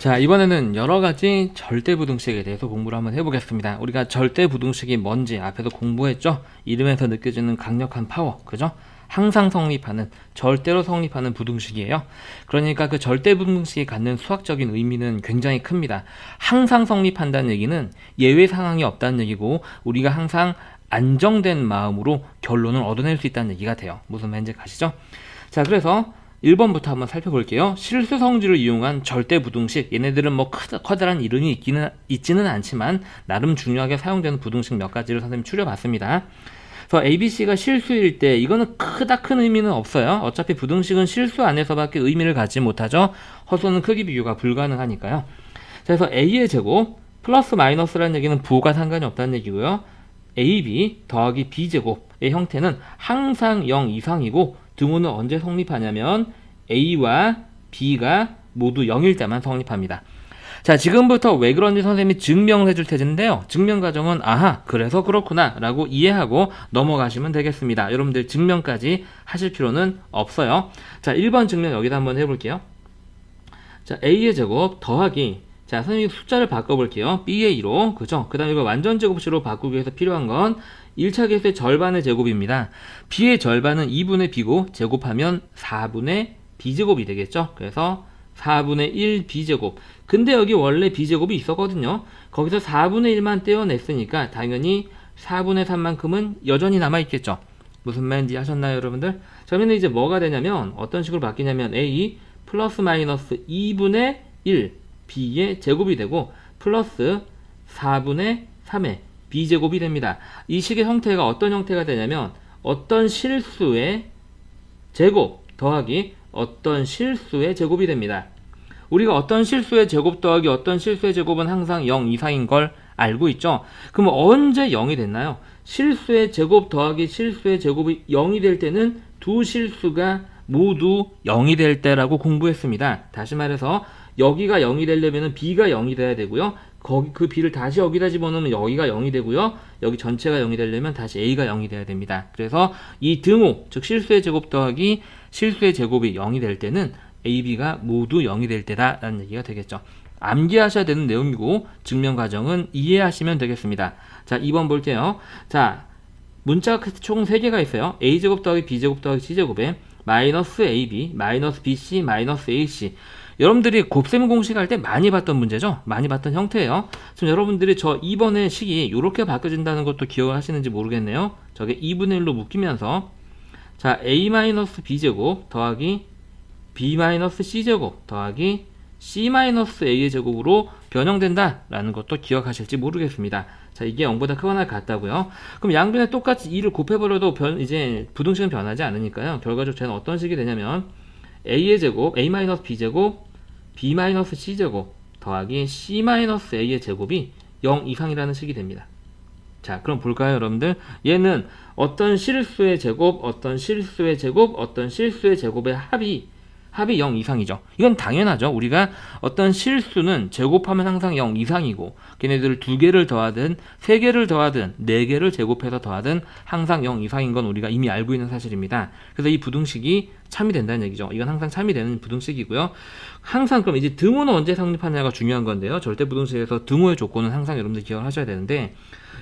자, 이번에는 여러가지 절대부등식에 대해서 공부를 한번 해보겠습니다. 우리가 절대부등식이 뭔지 앞에서 공부했죠? 이름에서 느껴지는 강력한 파워, 그죠? 항상 성립하는, 절대로 성립하는 부등식이에요. 그러니까 그 절대부등식이 갖는 수학적인 의미는 굉장히 큽니다. 항상 성립한다는 얘기는 예외 상황이 없다는 얘기고, 우리가 항상 안정된 마음으로 결론을 얻어낼 수 있다는 얘기가 돼요. 무슨 말인지 가시죠? 자, 그래서 1번부터 한번 살펴볼게요. 실수성질을 이용한 절대부등식. 얘네들은 뭐 커다란 이름이 있지는 않지만 나름 중요하게 사용되는 부등식 몇 가지를 선생님이 추려봤습니다. 그래서 ABC가 실수일 때 이거는 큰 의미는 없어요. 어차피 부등식은 실수 안에서밖에 의미를 갖지 못하죠. 허수는 크기 비교가 불가능하니까요. 그래서 A의 제곱 플러스 마이너스라는 얘기는 부호가 상관이 없다는 얘기고요. AB 더하기 B제곱의 형태는 항상 0 이상이고 등호는 언제 성립하냐면 A와 B가 모두 0일 때만 성립합니다. 자, 지금부터 왜 그런지 선생님이 증명을 해줄 테는데요. 증명 과정은 아하, 그래서 그렇구나 라고 이해하고 넘어가시면 되겠습니다. 여러분들 증명까지 하실 필요는 없어요. 자, 1번 증명 여기다 한번 해볼게요. 자, A의 제곱 더하기, 자, 선생님이 숫자를 바꿔볼게요. B의 2로, 그죠? 그 다음에 이거 완전 제곱식으로 바꾸기 위해서 필요한 건 1차 계수의 절반의 제곱입니다. B의 절반은 2분의 B고 제곱하면 4분의 B제곱이 되겠죠? 그래서 4분의 1 B제곱. 근데 여기 원래 B제곱이 있었거든요. 거기서 4분의 1만 떼어냈으니까 당연히 4분의 3만큼은 여전히 남아있겠죠. 무슨 말인지 하셨나요, 여러분들? 그러면 이제 뭐가 되냐면 어떤 식으로 바뀌냐면 A 플러스 마이너스 2분의 1 B의 제곱이 되고 플러스 4분의 3의 B제곱이 됩니다. 이 식의 형태가 어떤 형태가 되냐면 어떤 실수의 제곱 더하기 어떤 실수의 제곱이 됩니다. 우리가 어떤 실수의 제곱 더하기 어떤 실수의 제곱은 항상 0 이상인 걸 알고 있죠. 그럼 언제 0이 됐나요? 실수의 제곱 더하기 실수의 제곱이 0이 될 때는 두 실수가 모두 0이 될 때라고 공부했습니다. 다시 말해서 여기가 0이 되려면 B가 0이 돼야 되고요. 그 B를 다시 여기다 집어넣으면 여기가 0이 되고요. 여기 전체가 0이 되려면 다시 A가 0이 돼야 됩니다. 그래서 이 등호, 즉 실수의 제곱 더하기 실수의 제곱이 0이 될 때는 A, B가 모두 0이 될 때다 라는 얘기가 되겠죠. 암기하셔야 되는 내용이고 증명 과정은 이해하시면 되겠습니다. 자, 2번 볼게요. 자, 문자가 총 3개가 있어요. A제곱 더하기 B제곱 더하기 C제곱에 마이너스 AB, 마이너스 BC, 마이너스 AC. 여러분들이 곱셈 공식 할 때 많이 봤던 문제죠? 많이 봤던 형태예요. 지금 여러분들이 저 2번의 식이 이렇게 바뀌어진다는 것도 기억을 하시는지 모르겠네요. 저게 2분의 1로 묶이면서 자, A-B제곱 더하기 B-C제곱 더하기 C-A의 제곱으로 변형된다 라는 것도 기억하실지 모르겠습니다. 자, 이게 0보다 크거나 같다고요. 그럼 양변에 똑같이 2를 곱해버려도 이제 부등식은 변하지 않으니까요. 결과적으로 쟤는 어떤 식이 되냐면 A의 제곱, A-B제곱, B-C제곱 더하기 C-A의 제곱이 0 이상이라는 식이 됩니다. 자, 그럼 볼까요, 여러분들? 얘는 어떤 실수의 제곱, 어떤 실수의 제곱, 어떤 실수의 제곱의 합이 0 이상이죠. 이건 당연하죠. 우리가 어떤 실수는 제곱하면 항상 0 이상이고 걔네들을 2개를 더하든 3개를 더하든 4개를 제곱해서 더하든 항상 0 이상인 건 우리가 이미 알고 있는 사실입니다. 그래서 이 부등식이 참이 된다는 얘기죠. 이건 항상 참이 되는 부등식이고요. 항상 그럼 이제 등호는 언제 성립하냐가 중요한 건데요. 절대 부등식에서 등호의 조건은 항상 여러분들 기억을 하셔야 되는데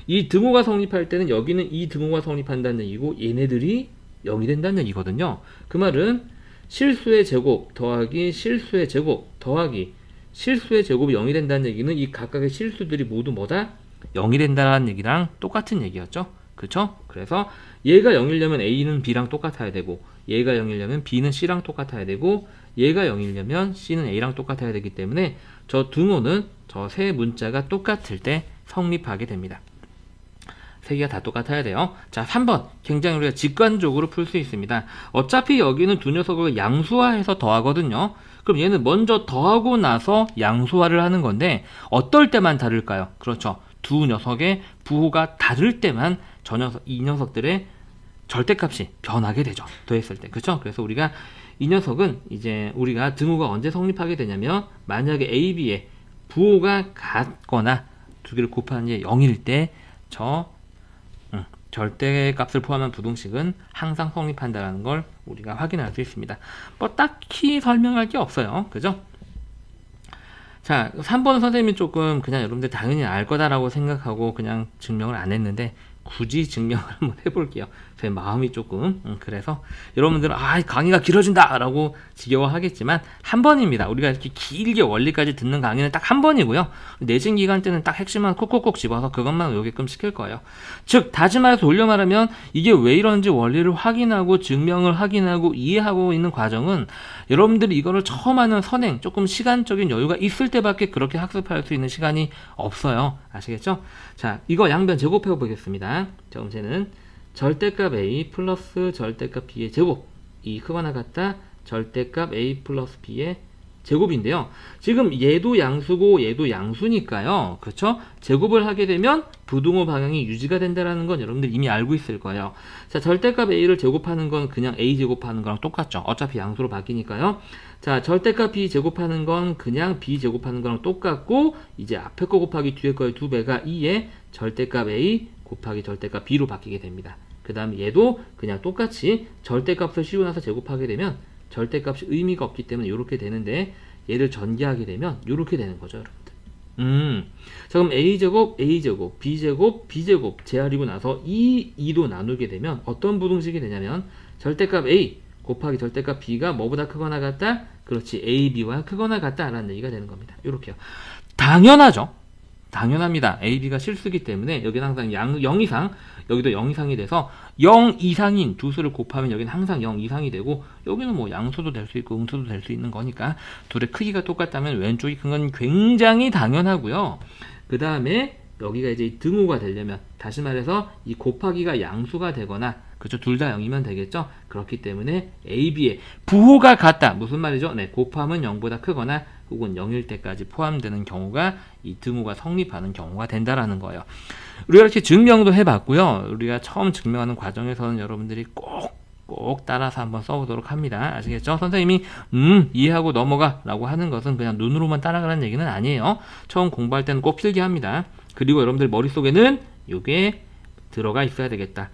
이 등호가 성립할 때는 여기는 이 등호가 성립한다는 얘기고 얘네들이 0이 된다는 얘기거든요. 그 말은 실수의 제곱 더하기 실수의 제곱 더하기 실수의 제곱이 0이 된다는 얘기는 이 각각의 실수들이 모두 뭐다? 0이 된다는 얘기랑 똑같은 얘기였죠. 그쵸? 그래서 얘가 0이려면 A는 B랑 똑같아야 되고 얘가 0이려면 B는 C랑 똑같아야 되고 얘가 0이려면 C는 A랑 똑같아야 되기 때문에 저 등호는 저 세 문자가 똑같을 때 성립하게 됩니다. 세 개가 다 똑같아야 돼요. 자, 3번. 굉장히 우리가 직관적으로 풀 수 있습니다. 어차피 여기는 두 녀석을 양수화해서 더하거든요. 그럼 얘는 먼저 더하고 나서 양수화를 하는 건데 어떨 때만 다를까요? 그렇죠. 두 녀석의 부호가 다를 때만 이 녀석들의 절대값이 변하게 되죠. 더했을 때. 그렇죠? 그래서 우리가 이 녀석은 이제 우리가 등호가 언제 성립하게 되냐면 만약에 A, B의 부호가 같거나 두 개를 곱하는 게 0일 때 절대값을 포함한 부등식은 항상 성립한다는 걸 우리가 확인할 수 있습니다. 뭐 딱히 설명할 게 없어요. 그죠? 자, 자, 3번 선생님이 조금 그냥 여러분들 당연히 알 거다라고 생각하고 그냥 증명을 안 했는데 굳이 증명을 한번 해볼게요. 제 마음이 조금 그래서 여러분들은 강의가 길어진다 라고 지겨워하겠지만 한 번입니다. 우리가 이렇게 길게 원리까지 듣는 강의는 딱 한 번이고요. 내신 기간 때는 딱 핵심만 콕콕콕 집어서 그것만 외우게끔 시킬 거예요. 즉 다시 말해서 돌려 말하면 이게 왜 이런지 원리를 확인하고 증명을 확인하고 이해하고 있는 과정은 여러분들이 이거를 처음 하는 선행 조금 시간적인 여유가 있을 때밖에 그렇게 학습할 수 있는 시간이 없어요. 아시겠죠? 자, 이거 양변 제곱해 보겠습니다. 자, 그럼 쟤는 절대값 a 플러스 절대값 b의 제곱, 이 크거나 같다 절대값 a 플러스 b의 제곱인데요. 지금 얘도 양수고 얘도 양수니까요. 그렇죠? 제곱을 하게 되면 부등호 방향이 유지가 된다는 건 여러분들 이미 알고 있을 거예요. 자, 절대값 a를 제곱하는 건 그냥 a 제곱하는 거랑 똑같죠. 어차피 양수로 바뀌니까요. 자, 절대값 b 제곱하는 건 그냥 b 제곱하는 거랑 똑같고 이제 앞에 거 곱하기 뒤에 거의 2배가 2에 절대값 a 곱하기 절대값 b로 바뀌게 됩니다. 그 다음에 얘도 그냥 똑같이 절대값을 씌우고 나서 제곱하게 되면 절대값이 의미가 없기 때문에 이렇게 되는데 얘를 전개하게 되면 이렇게 되는 거죠, 여러분들. 자, 그럼 a제곱, a제곱, b제곱, b제곱 제하리고 나서 2로 나누게 되면 어떤 부등식이 되냐면 절대값 a 곱하기 절대값 b가 뭐보다 크거나 같다? 그렇지, a, b와 크거나 같다 라는 얘기가 되는 겁니다. 이렇게요. 당연하죠. 당연합니다. a, b가 실수기 때문에 여기는 항상 0 이상, 여기도 0 이상이 돼서 0 이상인 두 수를 곱하면 여기는 항상 0 이상이 되고 여기는 뭐 양수도 될 수 있고 음수도 될 수 있는 거니까 둘의 크기가 똑같다면 왼쪽이 큰 건 굉장히 당연하고요. 그 다음에 여기가 이제 등호가 되려면 다시 말해서 이 곱하기가 양수가 되거나 그렇죠, 둘 다 0이면 되겠죠. 그렇기 때문에 a, b의 부호가 같다. 무슨 말이죠? 네, 곱하면 0보다 크거나 혹은 0일 때까지 포함되는 경우가 이 등호가 성립하는 경우가 된다라는 거예요. 우리가 이렇게 증명도 해봤고요. 우리가 처음 증명하는 과정에서는 여러분들이 꼭 따라서 한번 써보도록 합니다. 아시겠죠? 선생님이 이해하고 넘어가 라고 하는 것은 그냥 눈으로만 따라가라는 얘기는 아니에요. 처음 공부할 때는 꼭 필기합니다. 그리고 여러분들 머릿속에는 이게 들어가 있어야 되겠다.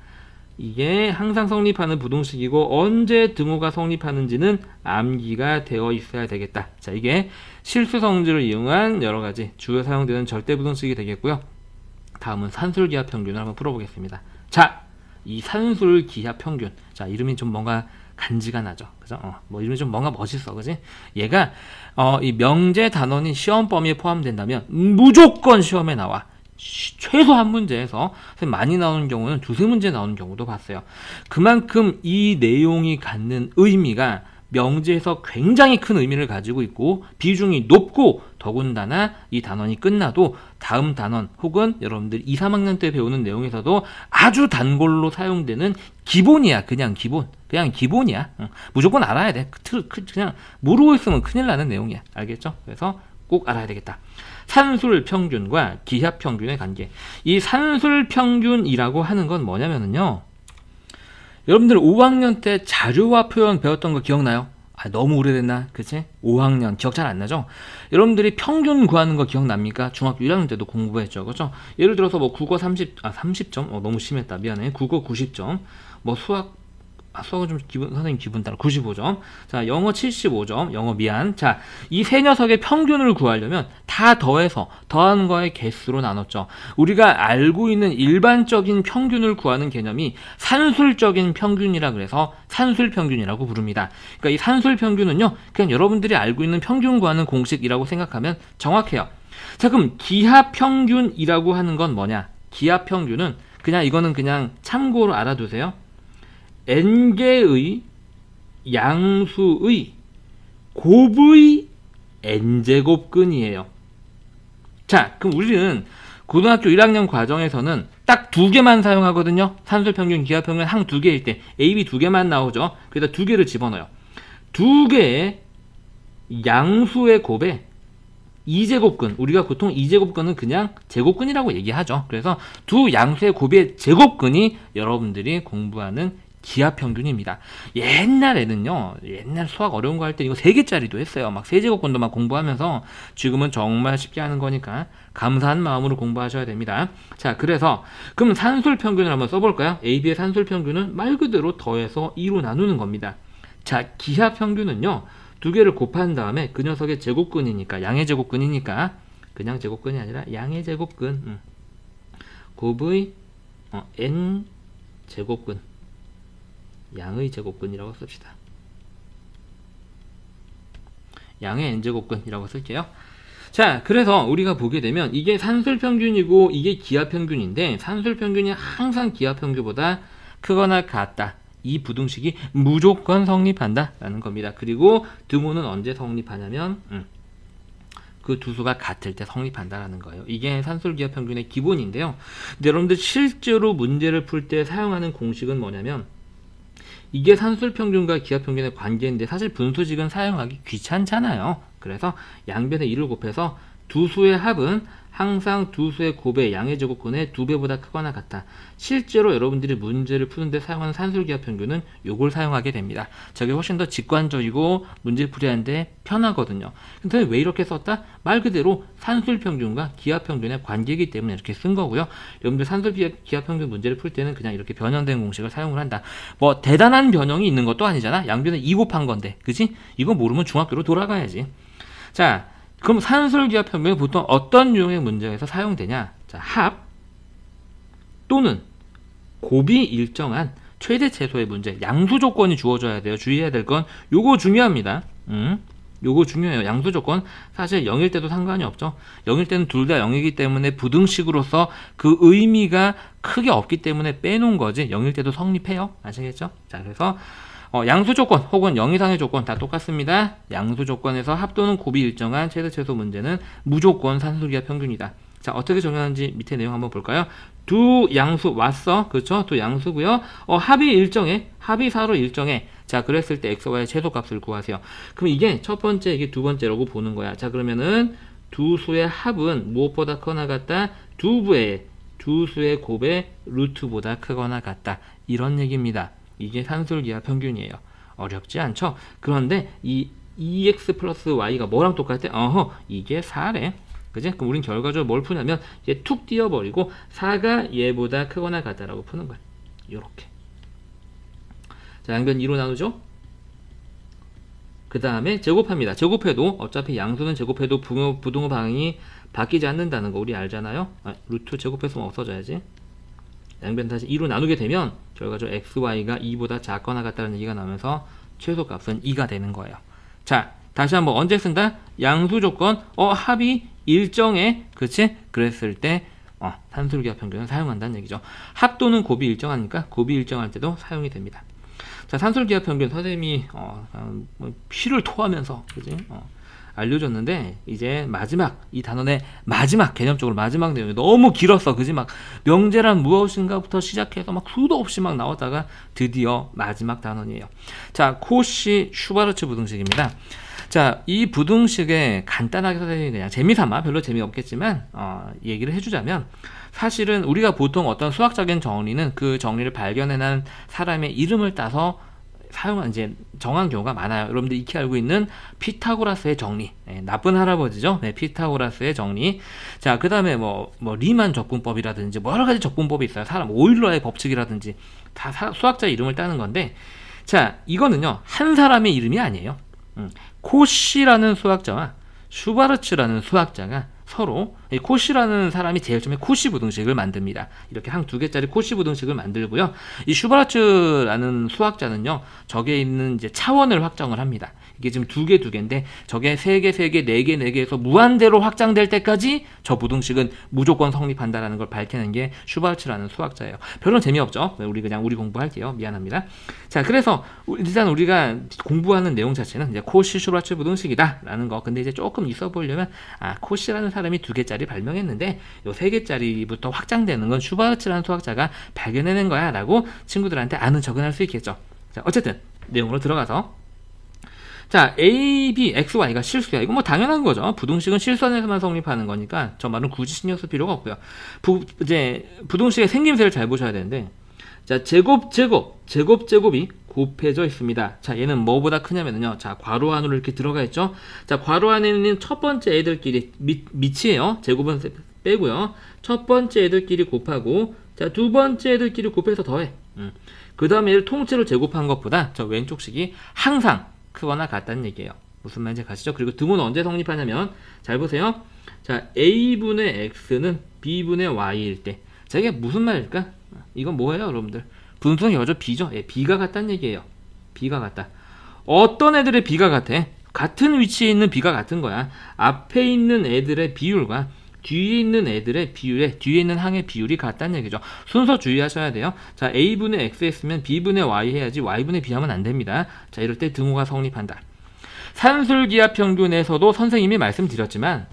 이게 항상 성립하는 부등식이고 언제 등호가 성립하는지는 암기가 되어 있어야 되겠다. 자, 이게 실수 성질을 이용한 여러가지 주요 사용되는 절대 부등식이 되겠고요. 다음은 산술 기하 평균을 한번 풀어보겠습니다. 자, 이 산술 기하 평균. 자, 이름이 좀 뭔가 간지가 나죠. 그죠? 뭐 이름이 좀 뭔가 멋있어. 그지? 얘가 이 명제 단원이 시험 범위에 포함된다면 무조건 시험에 나와. 최소 한 문제에서 많이 나오는 경우는 두세 문제 나오는 경우도 봤어요. 그만큼 이 내용이 갖는 의미가 명제에서 굉장히 큰 의미를 가지고 있고 비중이 높고 더군다나 이 단원이 끝나도 다음 단원 혹은 여러분들 2, 3학년 때 배우는 내용에서도 아주 단골로 사용되는 기본이야. 그냥 기본이야. 무조건 알아야 돼. 그냥 모르고 있으면 큰일 나는 내용이야. 알겠죠? 그래서 꼭 알아야 되겠다. 산술 평균과 기하 평균의 관계. 이 산술 평균이라고 하는 건 뭐냐면요. 여러분들 5학년 때 자료와 표현 배웠던 거 기억나요? 너무 오래됐나? 그치? 5학년 기억 잘 안 나죠? 여러분들이 평균 구하는 거 기억납니까? 중학교 1학년 때도 공부했죠. 그죠? 예를 들어서 뭐 국어 30점? 너무 심했다. 미안해. 국어 90점. 뭐 수학은 좀 선생님 기분 따라 95점. 자, 영어 75점. 영어 미안. 자, 이 세 녀석의 평균을 구하려면 다 더해서 더하는 거의 개수로 나눴죠. 우리가 알고 있는 일반적인 평균을 구하는 개념이 산술적인 평균이라 그래서 산술 평균이라고 부릅니다. 그러니까 이 산술 평균은요, 그냥 여러분들이 알고 있는 평균 구하는 공식이라고 생각하면 정확해요. 자, 그럼 기하 평균이라고 하는 건 뭐냐? 기하 평균은 이거는 그냥 참고로 알아두세요. n개의 양수의 곱의 n제곱근이에요. 자, 그럼 우리는 고등학교 1학년 과정에서는 딱 두 개만 사용하거든요. 산술평균, 기하평균 항 두 개일 때 A, B 두 개만 나오죠. 그래서 두 개를 집어넣어요. 두 개의 양수의 곱에 2제곱근, 우리가 보통 2제곱근은 그냥 제곱근이라고 얘기하죠. 그래서 두 양수의 곱의 제곱근이 여러분들이 공부하는 기하평균입니다. 옛날에는요, 옛날 수학 어려운 거 할 때 이거 3개짜리도 했어요. 막 세제곱근도 막 공부하면서 지금은 정말 쉽게 하는 거니까 감사한 마음으로 공부하셔야 됩니다. 자, 그래서 그럼 산술평균을 한번 써볼까요? AB의 산술평균은 말 그대로 더해서 2로 나누는 겁니다. 자, 기하평균은요, 두 개를 곱한 다음에 그 녀석의 제곱근이니까, 양의 제곱근이니까, 그냥 제곱근이 아니라 양의 제곱근, 곱의 n 제곱근, 양의 제곱근이라고 씁시다. 양의 n제곱근이라고 쓸게요. 자, 그래서 우리가 보게 되면 이게 산술평균이고 이게 기하평균인데, 산술평균이 항상 기하평균보다 크거나 같다. 이 부등식이 무조건 성립한다 라는 겁니다. 그리고 등호는 언제 성립하냐면 그 두 수가 같을 때 성립한다라는 거예요. 이게 산술기하평균의 기본인데요. 근데 여러분들 실제로 문제를 풀 때 사용하는 공식은 뭐냐면, 이게 산술평균과 기하평균의 관계인데 사실 분수식은 사용하기 귀찮잖아요. 그래서 양변에 1을 곱해서 두 수의 합은 항상 두 수의 곱의 양의 제곱근의 2배보다 크거나 같다. 실제로 여러분들이 문제를 푸는데 사용하는 산술기하평균은 요걸 사용하게 됩니다. 저게 훨씬 더 직관적이고 문제 풀이하는데 편하거든요. 근데 왜 이렇게 썼다? 말 그대로 산술평균과 기하평균의 관계이기 때문에 이렇게 쓴 거고요. 여러분들 산술기하평균 문제를 풀 때는 그냥 이렇게 변형된 공식을 사용을 한다. 뭐 대단한 변형이 있는 것도 아니잖아. 양변에 2 곱한 건데, 그치? 이거 모르면 중학교로 돌아가야지. 자, 그럼 산술기하평균이 보통 어떤 유형의 문제에서 사용되냐? 자, 합 또는 곱이 일정한 최대 최소의 문제, 양수 조건이 주어져야 돼요. 주의해야 될 건 요거 중요합니다. 요거 중요해요. 양수 조건. 사실 0일 때도 상관이 없죠. 0일 때는 둘 다 0이기 때문에 부등식으로서 그 의미가 크게 없기 때문에 빼놓은 거지. 0일 때도 성립해요. 아시겠죠? 자, 그래서 양수 조건 혹은 0 이상의 조건 다 똑같습니다. 양수 조건에서 합 또는 곱이 일정한 최대 최소 문제는 무조건 산술기하평균이다. 자, 어떻게 적용하는지 밑에 내용 한번 볼까요? 두 양수 왔어. 그렇죠? 두 양수고요. 합이 일정해. 합이 서로 일정해. 자, 그랬을 때 xy의 최소값을 구하세요. 그럼 이게 첫 번째, 이게 두 번째라고 보는 거야. 자, 그러면은 두 수의 합은 무엇보다 크거나 같다? 두 수의 곱의 루트보다 크거나 같다. 이런 얘기입니다. 이게 산술기하평균이에요. 어렵지 않죠? 그런데 이 2x 플러스 y가 뭐랑 똑같아? 이게 4래. 그지? 그럼 우린 결과적으로 뭘 푸냐면 얘 툭 띄워버리고 4가 얘보다 크거나 같다라고 푸는 거야. 요렇게. 자, 양변 2로 나누죠? 그 다음에 제곱합니다. 제곱해도 어차피 양수는 제곱해도 부등호 방향이 바뀌지 않는다는 거 우리 알잖아요? 루트 제곱했으면 없어져야지. 양변 다시 2로 나누게 되면 결과적으로 xy가 2보다 작거나 같다는 얘기가 나오면서 최소값은 2가 되는 거예요. 자, 다시 한번 언제 쓴다? 양수 조건, 합이 일정해. 그치? 그랬을 때 산술기하평균을 사용한다는 얘기죠. 합 또는 곱이 일정하니까 곱이 일정할 때도 사용이 됩니다. 자, 산술기하평균 선생님이 피를 토하면서 그지? 알려줬는데 이제 마지막 이 단원의 마지막 개념적으로 마지막 내용이 너무 길었어. 그지? 막 명제란 무엇인가부터 시작해서 막 수도 없이 막 나왔다가 드디어 마지막 단원이에요. 자, 코시 슈바르츠 부등식입니다. 자, 이 부등식에 간단하게 선생님이 그냥 재미삼아, 별로 재미없겠지만 얘기를 해주자면, 사실은 우리가 보통 어떤 수학적인 정리는 그 정리를 발견해낸 사람의 이름을 따서 이제 정한 경우가 많아요. 여러분들 익히 알고 있는 피타고라스의 정리, 나쁜 할아버지죠. 피타고라스의 정리. 자, 그 다음에 뭐 리만 적분법이라든지 뭐 여러 가지 적분법이 있어요. 사람 오일러의 법칙이라든지 다 수학자 이름을 따는 건데, 자, 이거는요 한 사람의 이름이 아니에요. 코시라는 수학자와 슈바르츠라는 수학자가 서로, 이 코시라는 사람이 제일 처음에 코시 부등식을 만듭니다. 이렇게 한 2개짜리 코시 부등식을 만들고요. 이 슈바르츠라는 수학자는요, 저게 있는 이제 차원을 확정을 합니다. 이게 지금 2개인데 저게 3개, 4개, 4개에서 무한대로 확장될 때까지 저 부등식은 무조건 성립한다라는 걸 밝히는 게 슈바르츠라는 수학자예요. 별로 재미없죠? 우리 공부할게요. 미안합니다. 자, 그래서 일단 우리가 공부하는 내용 자체는 이제 코시 슈바르츠 부등식이다 라는 거. 근데 이제 조금 있어 보려면 코시라는 사람이 2개짜리 발명했는데 요 3개짜리부터 확장되는 건 슈바르츠라는 수학자가 발견해낸 거야 라고 친구들한테 아는 척은 할 수 있겠죠. 자, 어쨌든 내용으로 들어가서, 자, A, B, X, Y가 실수야. 이거 뭐 당연한 거죠. 부등식은 실선에서만 성립하는 거니까 저 말은 굳이 신경 쓸 필요가 없고요. 이제 부등식의 생김새를 잘 보셔야 되는데, 자, 제곱이 곱해져 있습니다. 자, 얘는 뭐보다 크냐면요. 자, 괄호 안으로 이렇게 들어가 있죠. 자, 괄호 안에 있는 첫 번째 애들끼리 밑이에요. 제곱은 빼고요. 첫 번째 애들끼리 곱하고, 자, 두 번째 애들끼리 곱해서 더해. 그 다음에 얘를 통째로 제곱한 것보다 저 왼쪽 식이 항상 크거나 같다는 얘기예요. 무슨 말인지 가시죠? 그리고 등호는 언제 성립하냐면 잘 보세요. 자, a분의 x는 b분의 y일 때. 자, 이게 무슨 말일까? 이건 뭐예요, 여러분들? 분수는 여저 b죠. 예, b가 같다는 얘기예요. b가 같다. 어떤 애들의 b가 같아? 같은 위치에 있는 b가 같은 거야. 앞에 있는 애들의 비율과 뒤에 있는 애들의 비율에, 뒤에 있는 항의 비율이 같다는 얘기죠. 순서 주의하셔야 돼요. 자, a분의 x 했으면 b분의 y 해야지 y분의 b 하면 안 됩니다. 자, 이럴 때 등호가 성립한다. 산술기하 평균에서도 선생님이 말씀드렸지만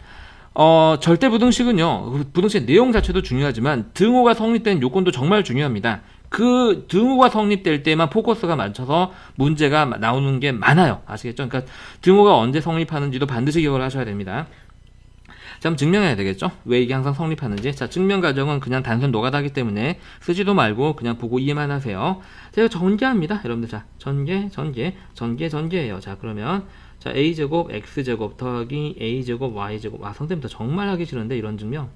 절대부등식은요, 부등식 내용 자체도 중요하지만 등호가 성립된 요건도 정말 중요합니다. 그 등호가 성립될 때만 포커스가 맞춰서 문제가 나오는 게 많아요. 아시겠죠? 그러니까 등호가 언제 성립하는지도 반드시 기억을 하셔야 됩니다. 자, 그럼 증명해야 되겠죠? 왜 이게 항상 성립하는지. 자, 증명 과정은 그냥 단순 노가다기 때문에 쓰지도 말고 그냥 보고 이해만 하세요. 제가 전개합니다. 여러분들, 자, 전개예요. 자, 그러면 자, a제곱 x제곱 더하기 a제곱 y제곱. 아, 선생님도 정말 하기 싫은데 이런 증명.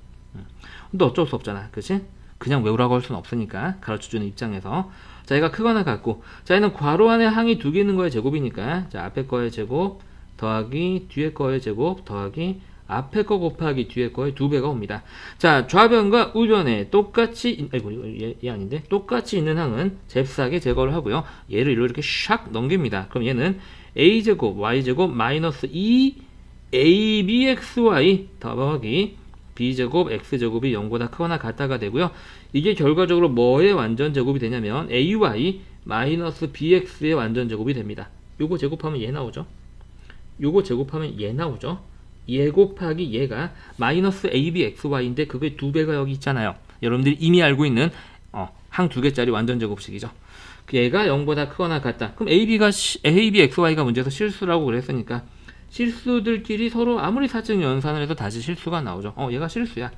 근데 어쩔 수 없잖아, 그치? 그냥 외우라고 할 수는 없으니까, 가르쳐주는 입장에서. 자, 얘가 크거나 같고, 자, 얘는 괄호 안에 항이 두 개 있는 거의 제곱이니까, 자, 앞에 거의 제곱 더하기 뒤에 거의 제곱 더하기 앞에 거 곱하기 뒤에 거의 2배가 옵니다. 자, 좌변과 우변에 똑같이, 아이고, 얘 아닌데? 똑같이 있는 항은 잽싸게 제거를 하고요. 얘를 이렇게 샥 넘깁니다. 그럼 얘는 a제곱, y제곱, 마이너스 2abxy 더하기 b제곱, x제곱이 0보다 크거나 같다가 되고요. 이게 결과적으로 뭐의 완전 제곱이 되냐면 ay 마이너스 bx의 완전 제곱이 됩니다. 요거 제곱하면 얘 나오죠? 요거 제곱하면 얘 나오죠? 얘 곱하기 얘가 마이너스 abxy인데 그게 2배가 여기 있잖아요. 여러분들이 이미 알고 있는 항 2개짜리 완전 제곱식이죠. 얘가 0보다 크거나 같다. 그럼 abxy가 문제에서 실수라고 그랬으니까 실수들끼리 서로 아무리 사증 연산을 해도 다시 실수가 나오죠. 얘가 실수야.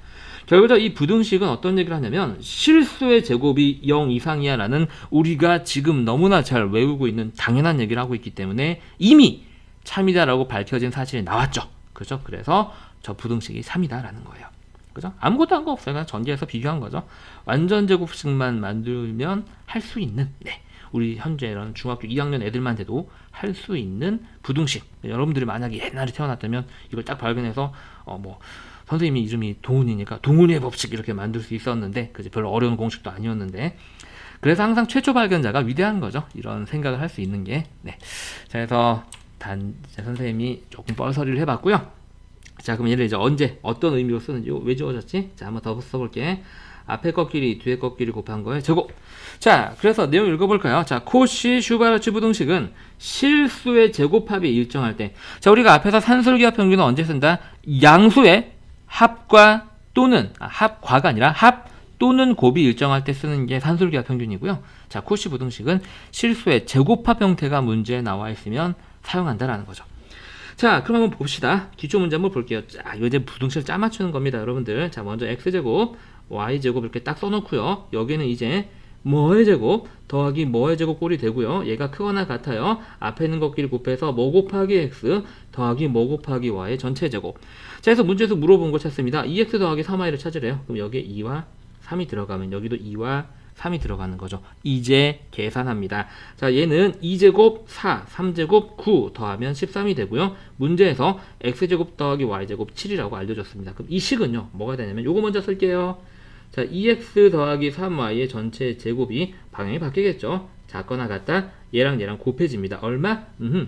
결과적으로 이 부등식은 어떤 얘기를 하냐면 실수의 제곱이 0 이상이야 라는 우리가 지금 너무나 잘 외우고 있는 당연한 얘기를 하고 있기 때문에 이미 참이다 라고 밝혀진 사실이 나왔죠. 그죠? 그래서 저 부등식이 3이다 라는 거예요. 그죠? 아무것도 한 거 없어요. 그냥 전개해서 비교한 거죠. 완전 제곱식만 만들면 할 수 있는, 네, 우리 현재 이런 중학교 2학년 애들만 돼도 할 수 있는 부등식. 여러분들이 만약에 옛날에 태어났다면 이걸 딱 발견해서 선생님이 이름이 동훈이니까 동훈이의 법칙 이렇게 만들 수 있었는데, 그죠? 별로 어려운 공식도 아니었는데, 그래서 항상 최초 발견자가 위대한 거죠. 이런 생각을 할 수 있는 게. 네. 자, 그래서 선생님이 조금 뻘소리를 해봤고요. 자, 그럼 얘를 이제 언제 어떤 의미로 쓰는지 왜 지워졌지? 자, 한번 더 써볼게. 앞에 것끼리 뒤에 것끼리 곱한 거에 제곱. 자, 그래서 내용 읽어볼까요? 자, 코시 슈바르츠 부등식은 실수의 제곱합이 일정할 때, 자, 우리가 앞에서 산술기하 평균은 언제 쓴다? 양수의 합과 또는 합과가 아니라 합 또는 곱이 일정할 때 쓰는 게 산술기하 평균이고요. 자, 코시 부등식은 실수의 제곱합 형태가 문제에 나와 있으면 사용한다라는 거죠. 자, 그럼 한번 봅시다. 기초 문제 한번 볼게요. 자, 이거 이제 부등식을 짜 맞추는 겁니다, 여러분들. 자, 먼저 x제곱, y제곱 이렇게 딱 써놓고요. 여기는 이제 뭐의 제곱 더하기 뭐의 제곱 꼴이 되고요. 얘가 크거나 같아요. 앞에 있는 것끼리 곱해서 뭐 곱하기 x 더하기 뭐 곱하기 y의 전체 제곱. 자, 그래서 문제에서 물어본 거 찾습니다. 2x 더하기 3y를 찾으래요. 그럼 여기에 2와 3이 들어가면 여기도 2와 3이 들어가는 거죠. 이제 계산합니다. 자, 얘는 2제곱 4, 3제곱 9 더하면 13이 되고요. 문제에서 x제곱 더하기 y제곱 7이라고 알려줬습니다. 그럼 이 식은요, 뭐가 되냐면 요거 먼저 쓸게요. 자, 2x 더하기 3y의 전체 제곱이 방향이 바뀌겠죠. 작거나 같다. 얘랑 얘랑 곱해집니다. 얼마?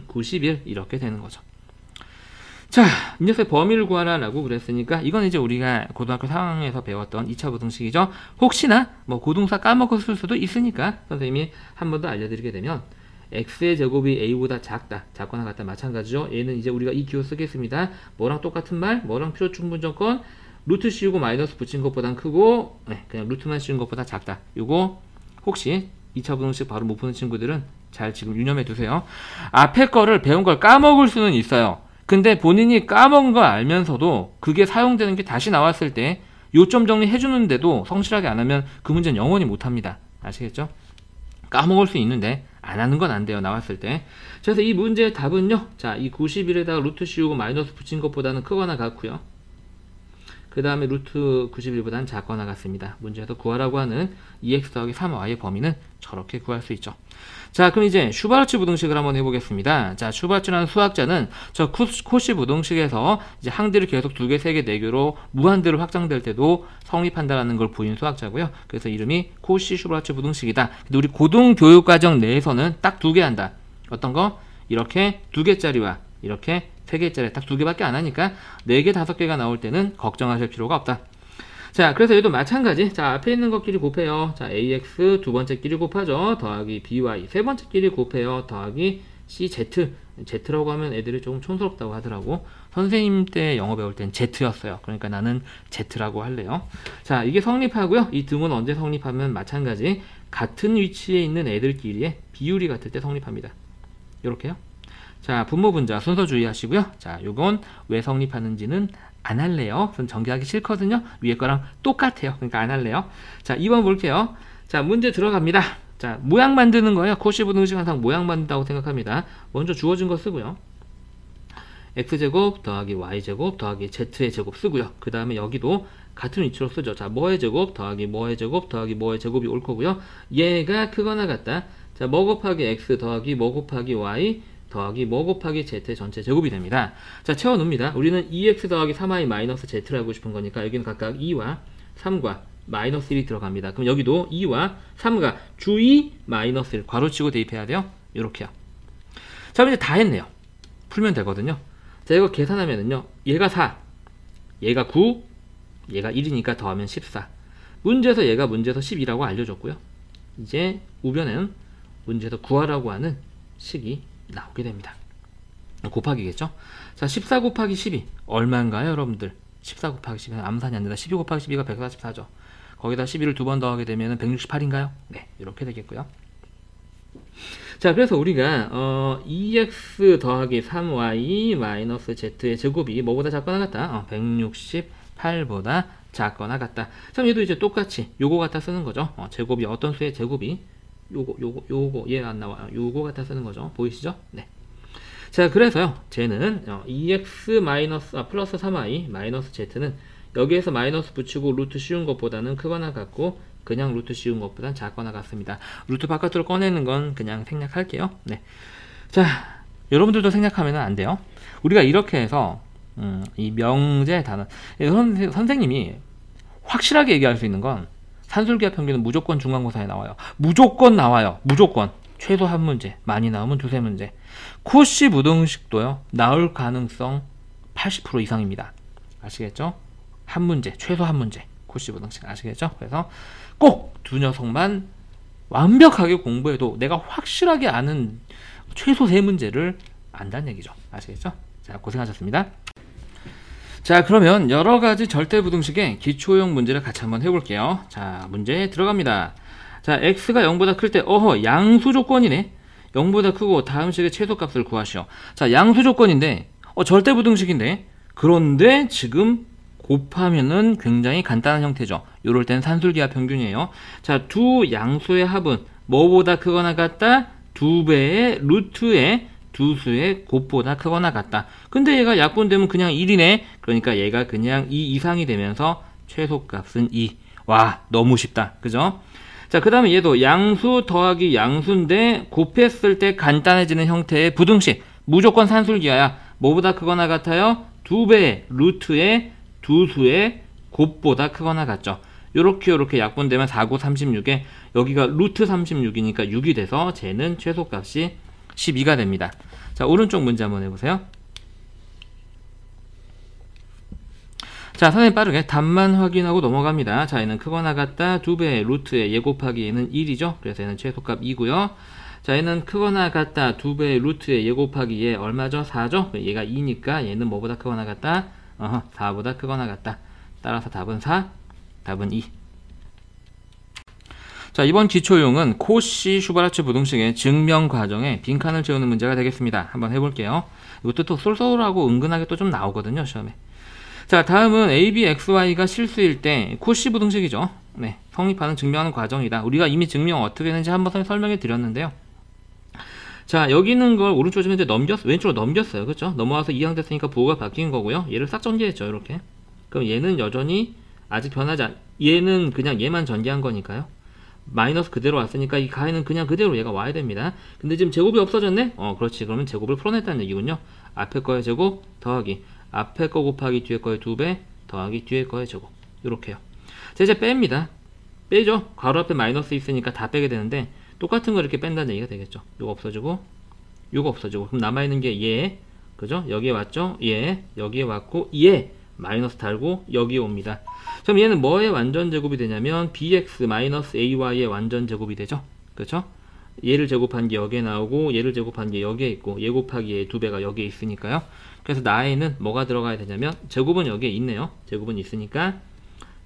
91 이렇게 되는 거죠. 자, 이 녀석의 범위를 구하라라고 그랬으니까 이건 이제 우리가 고등학교 4학년에서 배웠던 2차 부등식이죠. 혹시나 뭐 고등사 까먹었을 수도 있으니까 선생님이 한 번 더 알려드리게 되면 x의 제곱이 a보다 작다, 작거나 같다 마찬가지죠. 얘는 이제 우리가 이 기호 쓰겠습니다. 뭐랑 똑같은 말, 뭐랑 필요 충분 조건, 루트 씌우고 마이너스 붙인 것보단 크고, 네, 그냥 루트만 씌운 것보다 작다. 요거 혹시 2차 부등식 바로 못 푸는 친구들은 잘 지금 유념해 두세요. 앞에 거를 배운 걸 까먹을 수는 있어요. 근데 본인이 까먹은 걸 알면서도 그게 사용되는 게 다시 나왔을 때 요점 정리해 주는데도 성실하게 안 하면 그 문제는 영원히 못 합니다. 아시겠죠? 까먹을 수 있는데 안 하는 건 안 돼요, 나왔을 때. 그래서 이 문제의 답은요, 자, 이 91에다가 루트 씌우고 마이너스 붙인 것보다는 크거나 같고요. 그 다음에 루트 91보다는 작거나 같습니다. 문제에서 구하라고 하는 2x 더하기 3y의 범위는 저렇게 구할 수 있죠. 자, 그럼 이제 슈바르츠 부등식을 한번 해보겠습니다. 자, 슈바르츠라는 수학자는 저 코시 부등식에서 이제 항들을 계속 2개, 3개, 4개로 무한대로 확장될 때도 성립한다라는 걸 보인 수학자고요. 그래서 이름이 코시 슈바르츠 부등식이다. 근데 우리 고등교육과정 내에서는 딱 2개 한다. 어떤 거? 이렇게 2개짜리와 이렇게 3개짜리 딱 2개밖에 안 하니까 4개, 5개가 나올 때는 걱정하실 필요가 없다. 자, 그래서 얘도 마찬가지. 자, 앞에 있는 것끼리 곱해요. 자, ax 두 번째끼리 곱하죠. 더하기 by 세 번째끼리 곱해요. 더하기 cz. z라고 하면 애들이 조금 촌스럽다고 하더라고. 선생님 때 영어 배울 땐 z였어요. 그러니까 나는 z라고 할래요. 자, 이게 성립하고요. 이 등은 언제 성립하면 마찬가지. 같은 위치에 있는 애들끼리의 비율이 같을 때 성립합니다. 요렇게요. 자, 분모 분자 순서 주의하시고요. 자, 요건 왜 성립하는지는 안 할래요. 전 전개하기 싫거든요. 위에 거랑 똑같아요. 그러니까 안 할래요. 자, 2번 볼게요. 자, 문제 들어갑니다. 자, 모양 만드는 거예요. 코시 부등식 항상 모양 만든다고 생각합니다. 먼저 주어진 거 쓰고요. x제곱 더하기 y제곱 더하기 z의 제곱 쓰고요. 그 다음에 여기도 같은 위치로 쓰죠. 자, 뭐의 제곱 더하기 뭐의 제곱 더하기 뭐의 제곱이 올 거고요. 얘가 크거나 같다. 자, 뭐 곱하기 x 더하기 뭐 곱하기 y 더하기 뭐 곱하기 z 전체 제곱이 됩니다. 자, 채워놓습니다. 우리는 2x 더하기 3y 마이너스 z를 하고 싶은 거니까 여기는 각각 2와 3과 마이너스 1이 들어갑니다. 그럼 여기도 2와 3과 주2 마이너스 1 괄호치고 대입해야 돼요. 요렇게요. 자, 이제 다 했네요. 풀면 되거든요. 자, 이거 계산하면은요. 얘가 4, 얘가 9, 얘가 1이니까 더하면 14. 문제에서 얘가 문제에서 12라고 알려줬고요. 이제 우변에는 문제에서 구하라고 하는 식이 나오게 됩니다. 곱하기겠죠? 자, 14 곱하기 12 얼마인가요, 여러분들? 14 곱하기 12는 암산이 안 된다. 12 곱하기 12가 144죠. 거기다 12를 두 번 더하게 되면 168인가요? 네, 이렇게 되겠고요. 자, 그래서 우리가 2x 더하기 3y 마이너스 z의 제곱이 뭐보다 작거나 같다? 168보다 작거나 같다. 그럼 얘도 이제 똑같이 요거 갖다 쓰는 거죠. 제곱이 어떤 수의 제곱이 요거 얘 안 나와요. 요거 갖다 쓰는 거죠. 보이시죠? 네. 자, 그래서요. 쟤는 2x 마이너스 플러스 3y 마이너스 z는 여기에서 마이너스 붙이고 루트 씌운 것보다는 크거나 같고 그냥 루트 씌운 것보다는 작거나 같습니다. 루트 바깥으로 꺼내는 건 그냥 생략할게요. 네. 자, 여러분들도 생략하면 안 돼요. 우리가 이렇게 해서 이 명제 단원 선생님이 확실하게 얘기할 수 있는 건 산술기하 평균은 무조건 중간고사에 나와요. 무조건 나와요. 무조건. 최소 한 문제. 많이 나오면 두세 문제. 코시 부등식도요. 나올 가능성 80% 이상입니다. 아시겠죠? 한 문제. 최소 한 문제. 코시 부등식 아시겠죠? 그래서 꼭 두 녀석만 완벽하게 공부해도 내가 확실하게 아는 최소 세 문제를 안다는 얘기죠. 아시겠죠? 자, 고생하셨습니다. 자, 그러면 여러가지 절대부등식의 기초형 문제를 같이 한번 해볼게요. 자, 문제 들어갑니다. 자, x가 0보다 클 때 양수 조건이네. 0보다 크고 다음 식의 최소값을 구하시오. 자, 양수 조건인데 절대부등식인데 그런데 지금 곱하면은 굉장히 간단한 형태죠. 요럴 땐 산술기하 평균이에요. 자, 두 양수의 합은 뭐보다 크거나 같다? 2배의 루트의 두 수의 곱보다 크거나 같다. 근데 얘가 약분되면 그냥 1이네. 그러니까 얘가 그냥 2 이상이 되면서 최소값은 2. 와, 너무 쉽다. 그죠? 자, 그 다음에 얘도 양수 더하기 양수인데 곱했을 때 간단해지는 형태의 부등식. 무조건 산술기하야. 뭐보다 크거나 같아요? 2배의 루트의 두 수의 곱보다 크거나 같죠. 요렇게 약분되면 4, 9, 36에 여기가 루트 36이니까 6이 돼서 쟤는 최소값이 12가 됩니다. 자, 오른쪽 문제 한번 해보세요. 자, 선생님 빠르게 답만 확인하고 넘어갑니다. 자, 얘는 크거나 같다 2배의 루트의 얘 곱하기 얘는 1이죠. 그래서 얘는 최소값 2고요. 자, 얘는 크거나 같다 2배의 루트의 얘 곱하기 얘 얼마죠? 4죠? 얘가 2니까 얘는 뭐보다 크거나 같다? 4보다 크거나 같다. 따라서 답은 4, 답은 2. 자, 이번 기초용은 코시 슈바르츠 부등식의 증명 과정에 빈칸을 채우는 문제가 되겠습니다. 한번 해볼게요. 이것도 또 쏠쏠하고 은근하게 또 좀 나오거든요, 시험에. 자, 다음은 ABXY가 실수일 때 코시 부등식이죠. 네, 성립하는 증명하는 과정이다. 우리가 이미 증명 어떻게 했는지 한번 설명해 드렸는데요. 자, 여기 있는 걸 오른쪽으로 이제 왼쪽으로 넘겼어요. 그렇죠? 넘어와서 이항 됐으니까 부호가 바뀐 거고요. 얘를 싹 정리했죠. 이렇게. 그럼 얘는 여전히 아직 변하지 얘는 그냥 얘만 전개한 거니까요. 마이너스 그대로 왔으니까 이 가에는 그냥 그대로 얘가 와야 됩니다. 근데 지금 제곱이 없어졌네? 그렇지. 그러면 제곱을 풀어냈다는 얘기군요. 앞에 거의 제곱 더하기 앞에 거 곱하기 뒤에 거의 2배 더하기 뒤에 거의 제곱. 요렇게요. 자, 이제 뺍니다. 빼죠. 괄호 앞에 마이너스 있으니까 다 빼게 되는데 똑같은 거 이렇게 뺀다는 얘기가 되겠죠. 요거 없어지고 요거 없어지고 그럼 남아있는 게 얘, 그죠? 여기에 왔죠? 얘, 여기에 왔고 얘 마이너스 달고 여기에 옵니다. 그럼 얘는 뭐의 완전 제곱이 되냐면 bx-ay의 완전 제곱이 되죠. 그렇죠? 얘를 제곱한 게 여기에 나오고 얘를 제곱한 게 여기에 있고 얘 곱하기 얘 2배가 여기에 있으니까요. 그래서 나에는 뭐가 들어가야 되냐면 제곱은 여기에 있네요. 제곱은 있으니까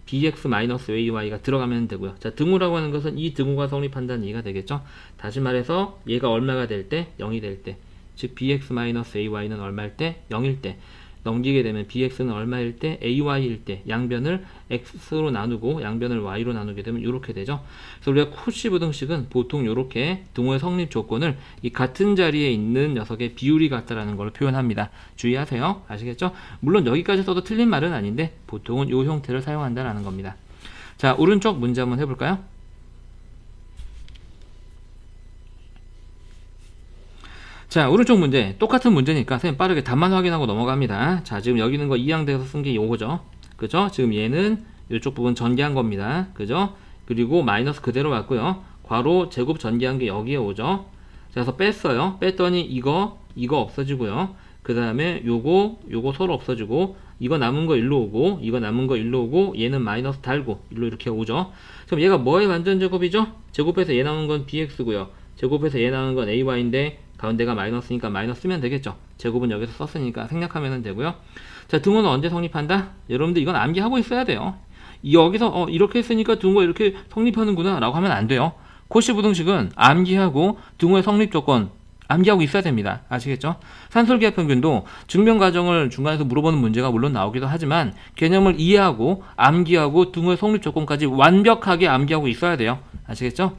bx-ay가 들어가면 되고요. 자, 등호라고 하는 것은 이 등호가 성립한다는 얘기가 되겠죠. 다시 말해서 얘가 얼마가 될 때? 0이 될 때. 즉 bx-ay는 얼마일 때? 0일 때. 넘기게 되면 bx는 얼마일 때? ay일 때. 양변을 x로 나누고 양변을 y로 나누게 되면 이렇게 되죠. 그래서 우리가 코시 부등식은 보통 이렇게 등호의 성립 조건을 이 같은 자리에 있는 녀석의 비율이 같다라는 걸 표현합니다. 주의하세요. 아시겠죠? 물론 여기까지 써도 틀린 말은 아닌데 보통은 이 형태를 사용한다라는 겁니다. 자, 오른쪽 문제 한번 해볼까요? 자, 오른쪽 문제 똑같은 문제니까 선생님 빠르게 답만 확인하고 넘어갑니다. 자, 지금 여기 있는 거 이항대에서 쓴 게 요거죠. 그죠? 지금 얘는 이쪽 부분 전개한 겁니다. 그죠? 그리고 마이너스 그대로 왔고요. 괄호 제곱 전개한 게 여기에 오죠. 그래서 뺐어요. 뺐더니 이거 없어지고요. 그 다음에 요거 서로 없어지고 이거 남은 거 일로 오고 이거 남은 거 일로 오고 얘는 마이너스 달고 일로 이렇게 오죠. 그럼 얘가 뭐의 완전 제곱이죠? 제곱해서 얘 나오는 건 bx고요. 제곱해서 얘 나오는 건 ay인데 가운데가 마이너스니까 마이너스 쓰면 되겠죠. 제곱은 여기서 썼으니까 생략하면 되고요. 자, 등호는 언제 성립한다? 여러분들 이건 암기하고 있어야 돼요. 여기서 이렇게 했으니까 등호가 이렇게 성립하는구나 라고 하면 안 돼요. 코시 부등식은 암기하고 등호의 성립 조건 암기하고 있어야 됩니다. 아시겠죠? 산술기하 평균도 증명 과정을 중간에서 물어보는 문제가 물론 나오기도 하지만 개념을 이해하고 암기하고 등호의 성립 조건까지 완벽하게 암기하고 있어야 돼요. 아시겠죠?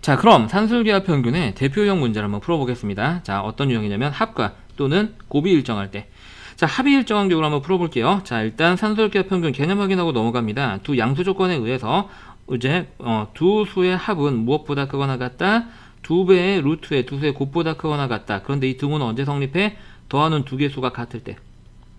자, 그럼 산술기하 평균의 대표형 문제를 한번 풀어보겠습니다. 자, 어떤 유형이냐면 합과 또는 곱이 일정할 때. 자, 합이 일정한 경우를 한번 풀어볼게요. 자, 일단 산술기하 평균 개념 확인하고 넘어갑니다. 두 양수 조건에 의해서 이제 두 수의 합은 무엇보다 크거나 같다? 2배의 루트의 두 수의 곱보다 크거나 같다. 그런데 이 등호는 언제 성립해? 더하는 두 개 수가 같을 때.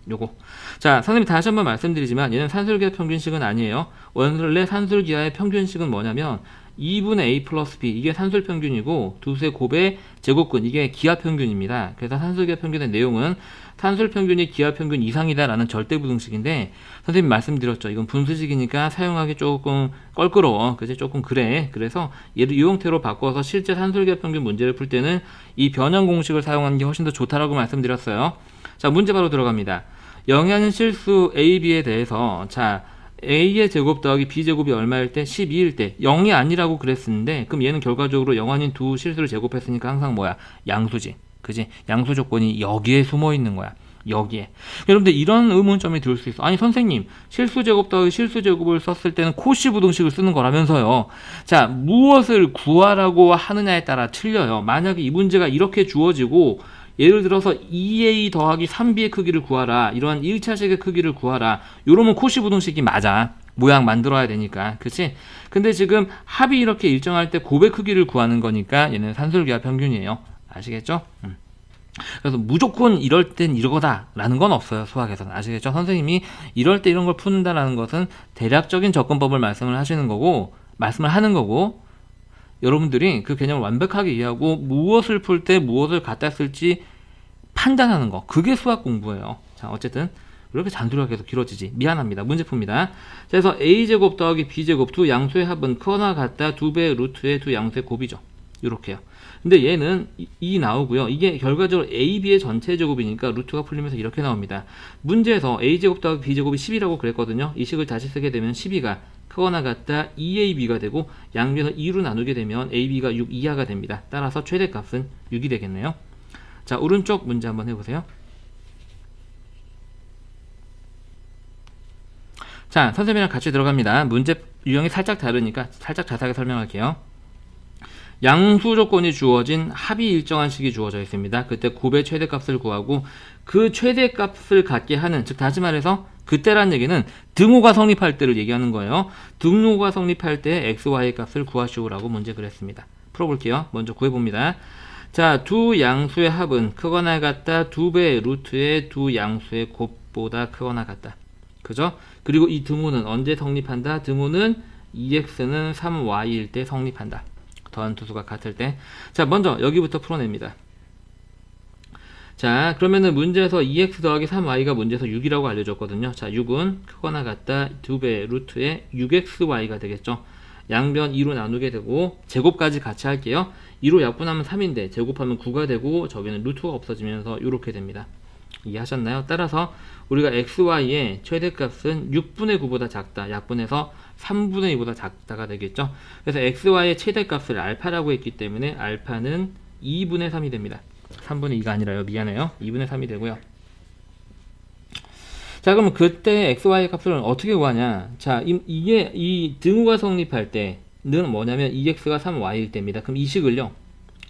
요거. 자, 선생님이 다시 한번 말씀드리지만 얘는 산술기하 평균식은 아니에요. 원래 산술기하의 평균식은 뭐냐면 2분의 a 플러스 b 이게 산술 평균이고 두수의 곱의 제곱근 이게 기하 평균입니다. 그래서 산술기하 평균의 내용은 산술 평균이 기하 평균 이상이다라는 절대 부등식인데 선생님이 말씀드렸죠. 이건 분수식이니까 사용하기 조금 껄끄러워. 그지? 조금 그래. 그래서 얘를 이 형태로 바꿔서 실제 산술기하 평균 문제를 풀 때는 이 변형 공식을 사용하는 게 훨씬 더 좋다라고 말씀드렸어요. 자, 문제 바로 들어갑니다. 영야는 실수 a, b에 대해서 자 a의 제곱 더하기 b제곱이 얼마일 때? 12일 때 0이 아니라고 그랬었는데 그럼 얘는 결과적으로 0 아닌 두 실수를 제곱했으니까 항상 뭐야? 양수지. 그지? 양수 조건이 여기에 숨어 있는 거야. 여기에. 여러분들 이런 의문점이 들 수 있어. 아니 선생님 실수 제곱 더하기 실수 제곱을 썼을 때는 코시 부등식을 쓰는 거라면서요. 자, 무엇을 구하라고 하느냐에 따라 틀려요. 만약에 이 문제가 이렇게 주어지고 예를 들어서 2a 더하기 3b의 크기를 구하라. 이러한 1차식의 크기를 구하라. 요러면 코시 부등식이 맞아. 모양 만들어야 되니까. 그치? 근데 지금 합이 이렇게 일정할 때 곱의 크기를 구하는 거니까 얘는 산술기하 평균이에요. 아시겠죠? 그래서 무조건 이럴 땐 이거다 라는 건 없어요. 수학에서는. 아시겠죠? 선생님이 이럴 때 이런 걸 푸는다라는 것은 대략적인 접근법을 말씀을 하는 거고 여러분들이 그 개념을 완벽하게 이해하고 무엇을 풀 때 무엇을 갖다 쓸지 판단하는 거. 그게 수학 공부예요. 자, 어쨌든 이렇게 잔소리가 계속 길어지지. 미안합니다. 문제 풉니다. 그래서 a제곱 더하기 b제곱 두 양수의 합은 크거나 같다 2배의 루트의 두 양수의 곱이죠. 이렇게요. 근데 얘는 2 나오고요. 이게 결과적으로 a, b의 전체 제곱이니까 루트가 풀리면서 이렇게 나옵니다. 문제에서 a제곱 더하기 b제곱이 10이라고 그랬거든요. 이 식을 다시 쓰게 되면 12가 크거나 같다 2ab가 되고 양변을 2로 나누게 되면 ab가 6 이하가 됩니다. 따라서 최대값은 6이 되겠네요. 자, 오른쪽 문제 한번 해보세요. 자, 선생님이랑 같이 들어갑니다. 문제 유형이 살짝 다르니까 살짝 자세하게 설명할게요. 양수 조건이 주어진 합이 일정한 식이 주어져 있습니다. 그때 곱의 최대값을 구하고 그 최대값을 갖게 하는, 즉 다시 말해서 그때란 얘기는 등호가 성립할 때를 얘기하는 거예요. 등호가 성립할 때 x, y의 값을 구하시오라고 문제 그랬습니다. 풀어볼게요. 먼저 구해봅니다. 자, 두 양수의 합은 크거나 같다. 2배의 루트의 두 양수의 곱보다 크거나 같다. 그죠? 그리고 이 등호는 언제 성립한다? 등호는 2x는 3y일 때 성립한다. 더한 두 수가 같을 때. 자, 먼저 여기부터 풀어냅니다. 자, 그러면은 문제에서 2x 더하기 3y가 문제에서 6이라고 알려줬거든요. 자, 6은 크거나 같다 2배 루트의 6xy가 되겠죠. 양변 2로 나누게 되고 제곱까지 같이 할게요. 2로 약분하면 3인데 제곱하면 9가 되고 저기는 루트가 없어지면서 이렇게 됩니다. 이해하셨나요? 따라서 우리가 xy의 최대값은 6분의 9보다 작다. 약분해서 3분의 2보다 작다가 되겠죠. 그래서 xy의 최대값을 알파라고 했기 때문에 알파는 2분의 3이 됩니다. 3분의 2가 아니라요. 미안해요. 2분의 3이 되고요. 자, 그러면 그때 xy 값을 어떻게 구하냐? 자, 이게 이 등호가 성립할 때는 뭐냐면 2x가 3y일 때입니다. 그럼 이 식을요.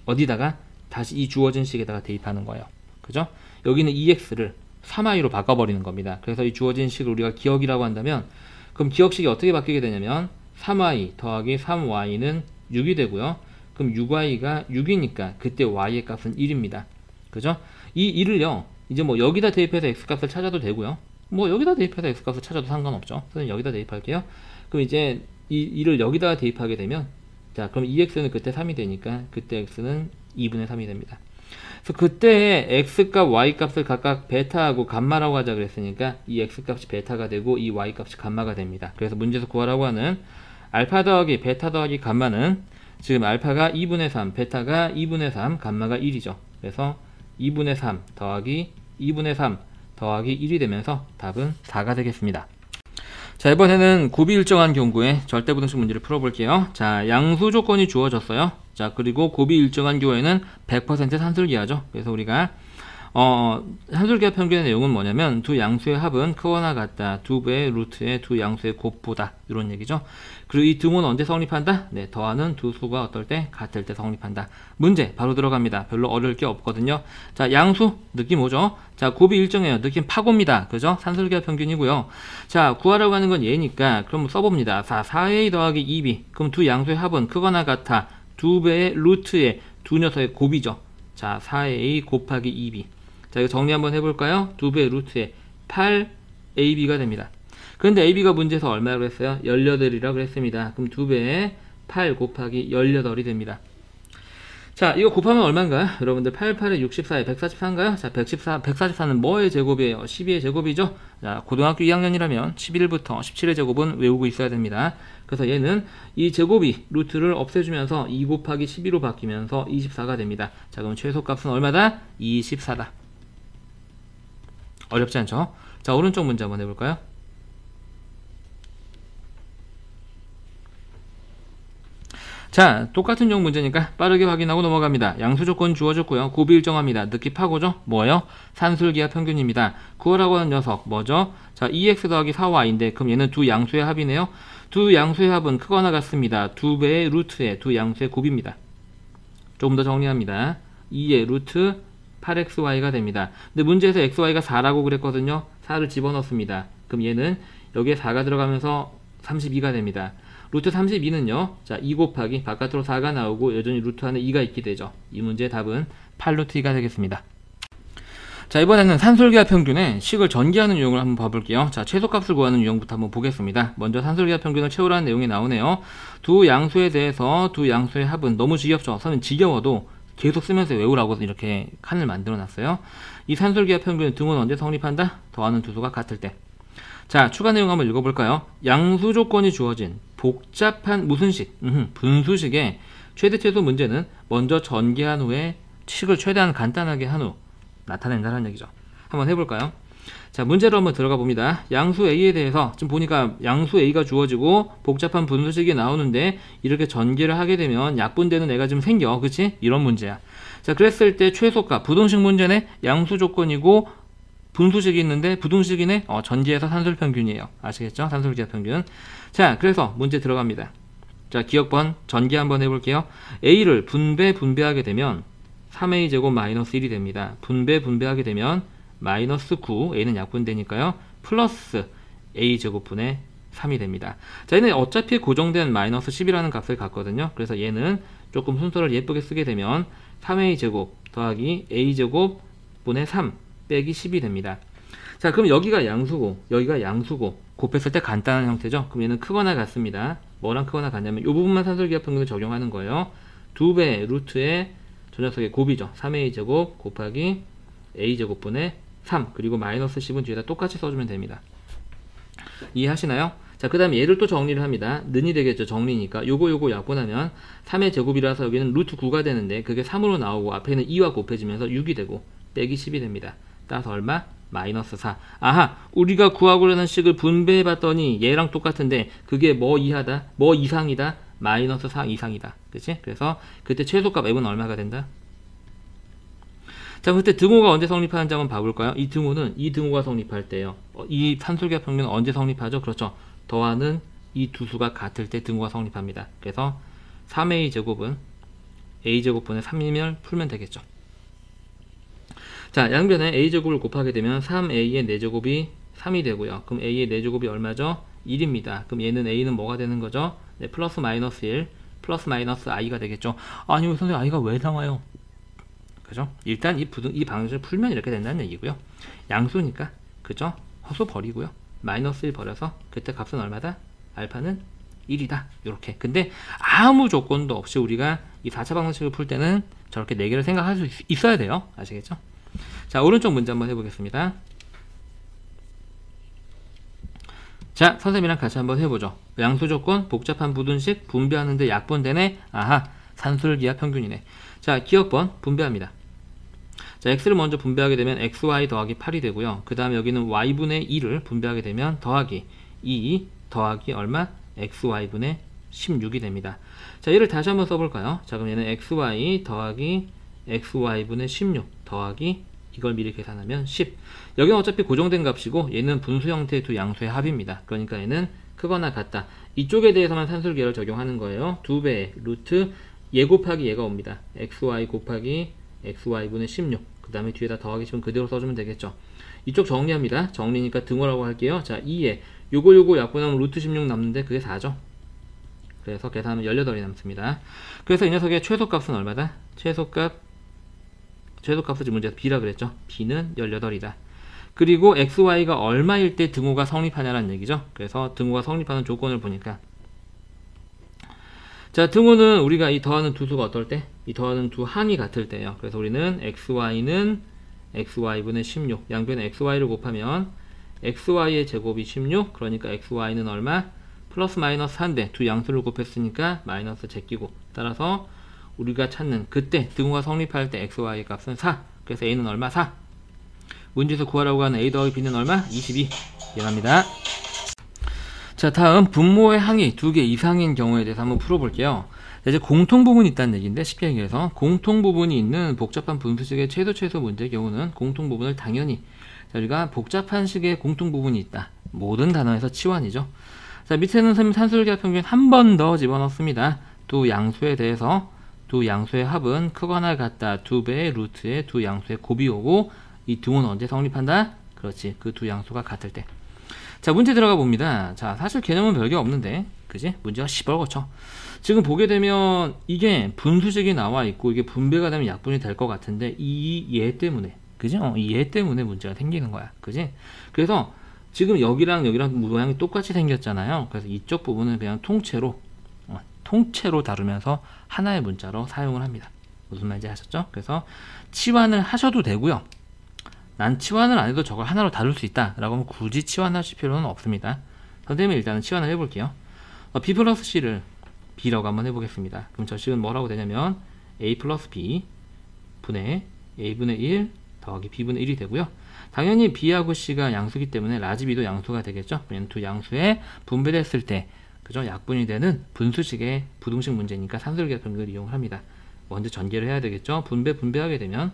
어디다가 다시 이 주어진 식에다가 대입하는 거예요. 그죠? 여기는 2x를 3y로 바꿔버리는 겁니다. 그래서 이 주어진 식을 우리가 기억이라고 한다면, 그럼 기억식이 어떻게 바뀌게 되냐면 3y 더하기 3y는 6이 되고요. 그럼 6y가 6이니까 그때 y의 값은 1입니다. 그죠? 이 1을요, 이제 뭐 여기다 대입해서 x값을 찾아도 되고요. 뭐 여기다 대입해서 x값을 찾아도 상관없죠. 그래서 여기다 대입할게요. 그럼 이제 이 1을 여기다가 대입하게 되면, 자, 그럼 2x는 그때 3이 되니까 그때 x는 2분의 3이 됩니다. 그래서 그때 x값, y값을 각각 베타하고 감마라고 하자 그랬으니까 이 x값이 베타가 되고 이 y값이 감마가 됩니다. 그래서 문제에서 구하라고 하는 알파 더하기 베타 더하기 감마는 지금 알파가 2분의 3, 베타가 2분의 3, 감마가 1이죠. 그래서 2분의 3 더하기 2분의 3 더하기 1이 되면서 답은 4가 되겠습니다. 자, 이번에는 곱이 일정한 경우에 절대부등식 문제를 풀어볼게요. 자, 양수 조건이 주어졌어요. 자, 그리고 곱이 일정한 경우에는 100% 산술기하죠. 그래서 우리가 산술기하 평균의 내용은 뭐냐면 두 양수의 합은 크거나 같다 2배의 루트의 두 양수의 곱보다, 이런 얘기죠. 그리고 이 등호는 언제 성립한다? 네, 더하는 두 수가 어떨 때? 같을 때 성립한다. 문제 바로 들어갑니다. 별로 어려울 게 없거든요. 자, 양수 느낌 오죠? 자, 곱이 일정해요. 느낌 파고입니다. 그죠? 산술기하 평균이고요. 자, 구하라고 하는 건 얘니까 그럼 써봅니다. 4a 더하기 2b. 그럼 두 양수의 합은 크거나 같아 2배의 루트의 두 녀석의 곱이죠. 자, 4a 곱하기 2b. 자, 이거 정리 한번 해볼까요? 2배의 루트에 8ab가 됩니다. 그런데 ab가 문제에서 얼마라고 했어요? 18이라고 했습니다. 그럼 2배에 8 곱하기 18이 됩니다. 자, 이거 곱하면 얼마인가요? 여러분들 8, 8에 64에 144인가요? 자, 144는 뭐의 제곱이에요? 12의 제곱이죠? 자, 고등학교 2학년이라면 11부터 17의 제곱은 외우고 있어야 됩니다. 그래서 얘는 이 제곱이 루트를 없애주면서 2 곱하기 12로 바뀌면서 24가 됩니다. 자, 그럼 최소값은 얼마다? 24다. 어렵지 않죠? 자, 오른쪽 문제 한번 해볼까요? 자, 똑같은 종 문제니까 빠르게 확인하고 넘어갑니다. 양수 조건 주어졌고요. 곱이 일정합니다. 느낌 파고죠? 뭐예요? 산술기하 평균입니다. 구하라고 하는 녀석 뭐죠? 자, 2x 더하기 4y인데 그럼 얘는 두 양수의 합이네요. 두 양수의 합은 크거나 같습니다. 2배의 루트의 두 양수의 곱입니다. 조금 더 정리합니다. 2의 루트 8xy가 됩니다. 근데 문제에서 xy가 4라고 그랬거든요. 4를 집어넣습니다. 그럼 얘는 여기에 4가 들어가면서 32가 됩니다. 루트 32는요. 자, 2 곱하기 바깥으로 4가 나오고 여전히 루트 안에 2가 있게 되죠. 이 문제의 답은 8루트 2가 되겠습니다. 자, 이번에는 산술기하 평균의 식을 전개하는 유형을 한번 봐볼게요. 자, 최소값을 구하는 유형부터 한번 보겠습니다. 먼저 산술기하 평균을 채우라는 내용이 나오네요. 두 양수에 대해서 두 양수의 합은 너무 지겹죠. 선생님 지겨워도 계속 쓰면서 외우라고 이렇게 칸을 만들어 놨어요. 이 산술기하 평균 등호는 언제 성립한다? 더하는 두 수가 같을 때. 자, 추가 내용 한번 읽어볼까요? 양수 조건이 주어진 복잡한 무슨 식? 분수식의 최대 최소 문제는 먼저 전개한 후에 식을 최대한 간단하게 한 후 나타낸다는 얘기죠. 한번 해볼까요? 자, 문제로 한번 들어가 봅니다. 양수 A에 대해서 지금 보니까 양수 A가 주어지고 복잡한 분수식이 나오는데 이렇게 전개를 하게 되면 약분되는 애가 좀 생겨. 그치? 이런 문제야. 자, 그랬을 때 최소값, 부등식 문제네? 양수 조건이고 분수식이 있는데 부등식이네? 전개해서 산술평균이에요. 아시겠죠? 산술기하 평균. 자, 그래서 문제 들어갑니다. 자, 기억번 전개 한번 해볼게요. A를 분배하게 되면 3A제곱 마이너스 1이 됩니다. 분배하게 되면 마이너스 9, A는 약분되니까요. 플러스 A제곱분의 3이 됩니다. 자, 얘는 어차피 고정된 마이너스 10이라는 값을 갖거든요. 그래서 얘는 조금 순서를 예쁘게 쓰게 되면 3A제곱 더하기 A제곱분의 3 빼기 10이 됩니다. 자, 그럼 여기가 양수고 여기가 양수고 곱했을 때 간단한 형태죠. 그럼 얘는 크거나 같습니다. 뭐랑 크거나 같냐면 이 부분만 산술기하 평균을 적용하는 거예요. 2배 루트의 저 녀석의 곱이죠. 3A제곱 곱하기 A제곱분의 3 그리고 마이너스 10은 뒤에다 똑같이 써주면 됩니다. 이해하시나요? 자, 그 다음에 얘를 또 정리를 합니다. 는이 되겠죠. 정리니까 요거 약분하면 3의 제곱이라서 여기는 루트 9가 되는데 그게 3으로 나오고 앞에는 2와 곱해지면서 6이 되고 빼기 10이 됩니다. 따라서 얼마? 마이너스 4. 아하, 우리가 구하고자 하는 식을 분배해 봤더니 얘랑 똑같은데 그게 뭐 이하다? 뭐 이상이다? 마이너스 4 이상이다. 그치? 그래서 그때 최소값 F는 얼마가 된다? 자, 그때 등호가 언제 성립하는지 한번 봐볼까요? 이 등호가 성립할 때요. 이 산술기하 평균은 언제 성립하죠? 그렇죠. 더하는 이 두 수가 같을 때 등호가 성립합니다. 그래서 3A제곱은 A제곱분의 3이면 풀면 되겠죠. 자, 양변에 A제곱을 곱하게 되면 3A의 4제곱이 3이 되고요. 그럼 A의 4제곱이 얼마죠? 1입니다. 그럼 얘는 A는 뭐가 되는 거죠? 네, 플러스 마이너스 1, 플러스 마이너스 I가 되겠죠. 아니, 선생님, I가 왜 나와요? 그죠? 일단 이 방식을 풀면 이렇게 된다는 얘기고요. 양수니까, 그죠? 허수 버리고요. 마이너스 1 버려서 그때 값은 얼마다? 알파는 1이다. 이렇게. 근데 아무 조건도 없이 우리가 이 4차 방정식을 풀 때는 저렇게 4개를 생각할 수 있어야 돼요. 아시겠죠? 자, 오른쪽 문제 한번 해보겠습니다. 자, 선생님이랑 같이 한번 해보죠. 양수 조건, 복잡한 부등식, 분배하는데 약분되네. 아하, 산술기하 평균이네. 자, 기억번 분배합니다. 자, x를 먼저 분배하게 되면 xy 더하기 8이 되고요. 그 다음에 여기는 y분의 2를 분배하게 되면 더하기 2 더하기 얼마? xy분의 16이 됩니다. 자, 얘를 다시 한번 써볼까요? 자, 그럼 얘는 xy 더하기 xy분의 16 더하기 이걸 미리 계산하면 10. 여기는 어차피 고정된 값이고 얘는 분수 형태의 두 양수의 합입니다. 그러니까 얘는 크거나 같다. 이쪽에 대해서만 산술기하를 적용하는 거예요. 2배 루트 얘 곱하기 얘가 옵니다. xy 곱하기 xy분의 16. 그 다음에 뒤에다 더하기 10은 그대로 써주면 되겠죠. 이쪽 정리합니다. 정리니까 등호라고 할게요. 자, 2에 요거 약분하면 루트 16 남는데 그게 4죠. 그래서 계산하면 18이 남습니다. 그래서 이 녀석의 최소값은 얼마다? 최소값은 지금 문제에서 b라 그랬죠. b는 18이다. 그리고 xy가 얼마일 때 등호가 성립하냐는 얘기죠. 그래서 등호가 성립하는 조건을 보니까 자, 등호는 우리가 이 더하는 두 수가 어떨 때? 이 더하는 두 항이 같을 때예요. 그래서 우리는 xy는 xy분의 16 양변에 xy를 곱하면 xy의 제곱이 16 그러니까 xy는 얼마? 플러스 마이너스 1인데 두 양수를 곱했으니까 마이너스 제끼고 따라서 우리가 찾는 그때 등호가 성립할 때 xy의 값은 4. 그래서 a는 얼마? 4. 문제에서 구하라고 하는 a 더하기 b는 얼마? 22. 이해합니다. 자, 다음 분모의 항이 2개 이상인 경우에 대해서 한번 풀어볼게요. 자, 이제 공통부분이 있다는 얘기인데 쉽게 얘기해서 공통부분이 있는 복잡한 분수식의 최소 문제의 경우는 공통부분을 당연히 자, 우리가 복잡한 식의 공통부분이 있다. 모든 단어에서 치환이죠. 자, 밑에는 선생님 산술기하 평균 한 번 더 집어넣습니다. 두 양수에 대해서 두 양수의 합은 크거나 같다. 2배의 루트에 두 양수의 곱이 오고 이 등호는 언제 성립한다? 그렇지. 그 두 양수가 같을 때. 자, 문제 들어가 봅니다. 자, 사실 개념은 별게 없는데, 그지? 문제가 시벌거쳐. 지금 보게 되면 이게 분수식이 나와 있고 이게 분배가 되면 약분이 될 것 같은데 이 얘 때문에, 그지? 이 얘 때문에 문제가 생기는 거야, 그지? 그래서 지금 여기랑 모양이 똑같이 생겼잖아요. 그래서 이쪽 부분은 그냥 통째로 다루면서 하나의 문자로 사용을 합니다. 무슨 말인지 아셨죠? 그래서 치환을 하셔도 되고요. 난 치환을 안 해도 저걸 하나로 다룰 수 있다 라고 하면 굳이 치환하실 필요는 없습니다. 선생님이 일단은 치환을 해볼게요. b 플러스 c를 b라고 한번 해보겠습니다. 그럼 저 식은 뭐라고 되냐면 a 플러스 b 분의 a분의 1 더하기 b분의 1이 되고요. 당연히 b하고 c가 양수기 때문에 라지 b도 양수가 되겠죠. 왜냐면 두 양수에 분배됐을 때 그죠? 약분이 되는 분수식의 부등식 문제니까 산술기하 평균을 이용을 합니다. 먼저 전개를 해야 되겠죠. 분배하게 되면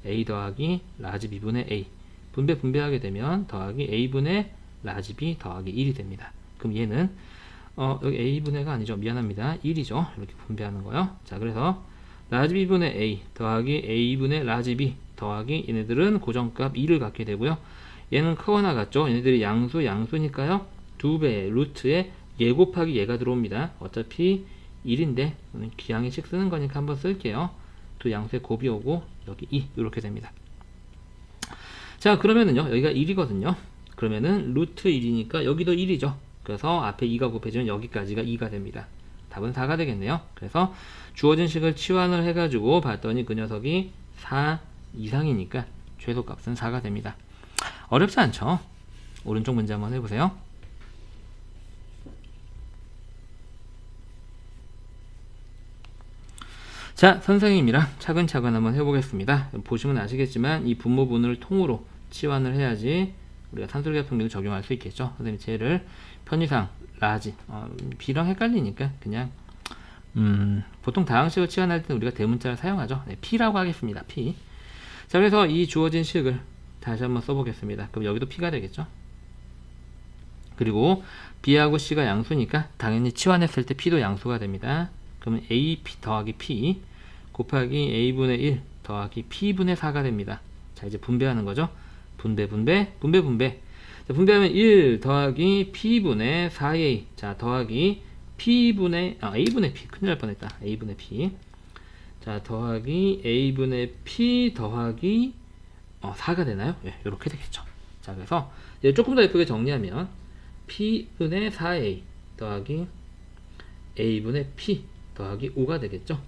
a 더하기 라지 b분의 a 분배하게 되면 더하기 a분의 라지 b 더하기 1이 됩니다. 그럼 얘는 여기 a분의가 아니죠. 미안합니다. 1이죠. 이렇게 분배하는 거요. 자, 그래서 라지 b분의 a 더하기 a분의 라지 b 더하기 얘네들은 고정값 2를 갖게 되고요. 얘는 크거나 같죠. 얘네들이 양수니까요. 2배의 루트에 얘 곱하기 얘가 들어옵니다. 어차피 1인데 기항의식 쓰는 거니까 한번 쓸게요. 두 양수의 곱이 오고 여기 2 이렇게 됩니다. 자, 그러면은요 여기가 1이거든요. 그러면은 루트 1이니까 여기도 1이죠. 그래서 앞에 2가 곱해지면 여기까지가 2가 됩니다. 답은 4가 되겠네요. 그래서 주어진 식을 치환을 해가지고 봤더니 그 녀석이 4 이상이니까 최소값은 4가 됩니다. 어렵지 않죠? 오른쪽 문제 한번 해보세요. 자, 선생님이랑 차근차근 한번 해보겠습니다. 보시면 아시겠지만 이 분모분을 통으로 치환을 해야지 우리가 산술기하 평균을 적용할 수 있겠죠. 선생님 쟤를 편의상 라지 B랑 헷갈리니까 그냥 보통 다항식을 치환할 때는 우리가 대문자를 사용하죠. 네, P라고 하겠습니다. P. 자, 그래서 이 주어진 식을 다시 한번 써보겠습니다. 그럼 여기도 P가 되겠죠. 그리고 B하고 C가 양수니까 당연히 치환했을 때 P도 양수가 됩니다. 그러면 AP 더하기 P 곱하기 A분의 1 더하기 P분의 4가 됩니다. 자, 이제 분배하는 거죠. 분배. 자, 분배하면 1 더하기 P분의 4A 자, 더하기 P분의 A분의 P 큰일 날 뻔했다. A분의 P 자, 더하기 A분의 P 더하기 4가 되나요? 예, 이렇게 되겠죠. 자, 그래서 이제 조금 더 예쁘게 정리하면 P분의 4A 더하기 A분의 P 더하기 5가 되겠죠.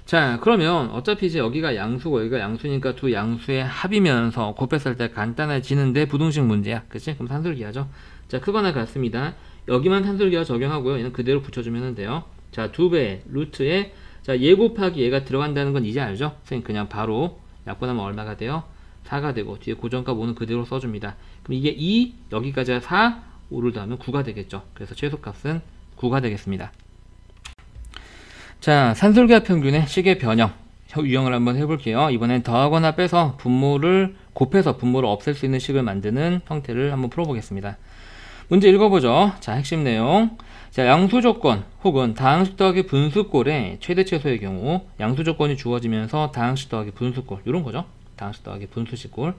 자, 그러면 어차피 이제 여기가 양수고 여기가 양수니까 두 양수의 합이면서 곱했을 때 간단해지는데 부등식 문제야. 그치? 그럼 산술기하죠. 자, 크거나 같습니다. 여기만 산술기하 적용하고요. 얘는 그대로 붙여주면 돼요. 자, 2배 루트에 자, 얘 곱하기 얘가 들어간다는 건 이제 알죠? 선생님 그냥 바로 약분하면 얼마가 돼요? 4가 되고 뒤에 고정값 5는 그대로 써줍니다. 그럼 이게 2, 여기까지가 4, 5를 더하면 9가 되겠죠. 그래서 최소값은 9가 되겠습니다. 자, 산술기하 평균의 식의 변형 유형을 한번 해볼게요. 이번엔 더하거나 빼서 분모를 곱해서 분모를 없앨 수 있는 식을 만드는 형태를 한번 풀어보겠습니다. 문제 읽어보죠. 자, 핵심 내용. 자, 양수 조건 혹은 다항식 더하기 분수꼴의 최대 최소의 경우 양수 조건이 주어지면서 다항식 더하기 분수꼴 이런 거죠. 다항식 더하기 분수식꼴의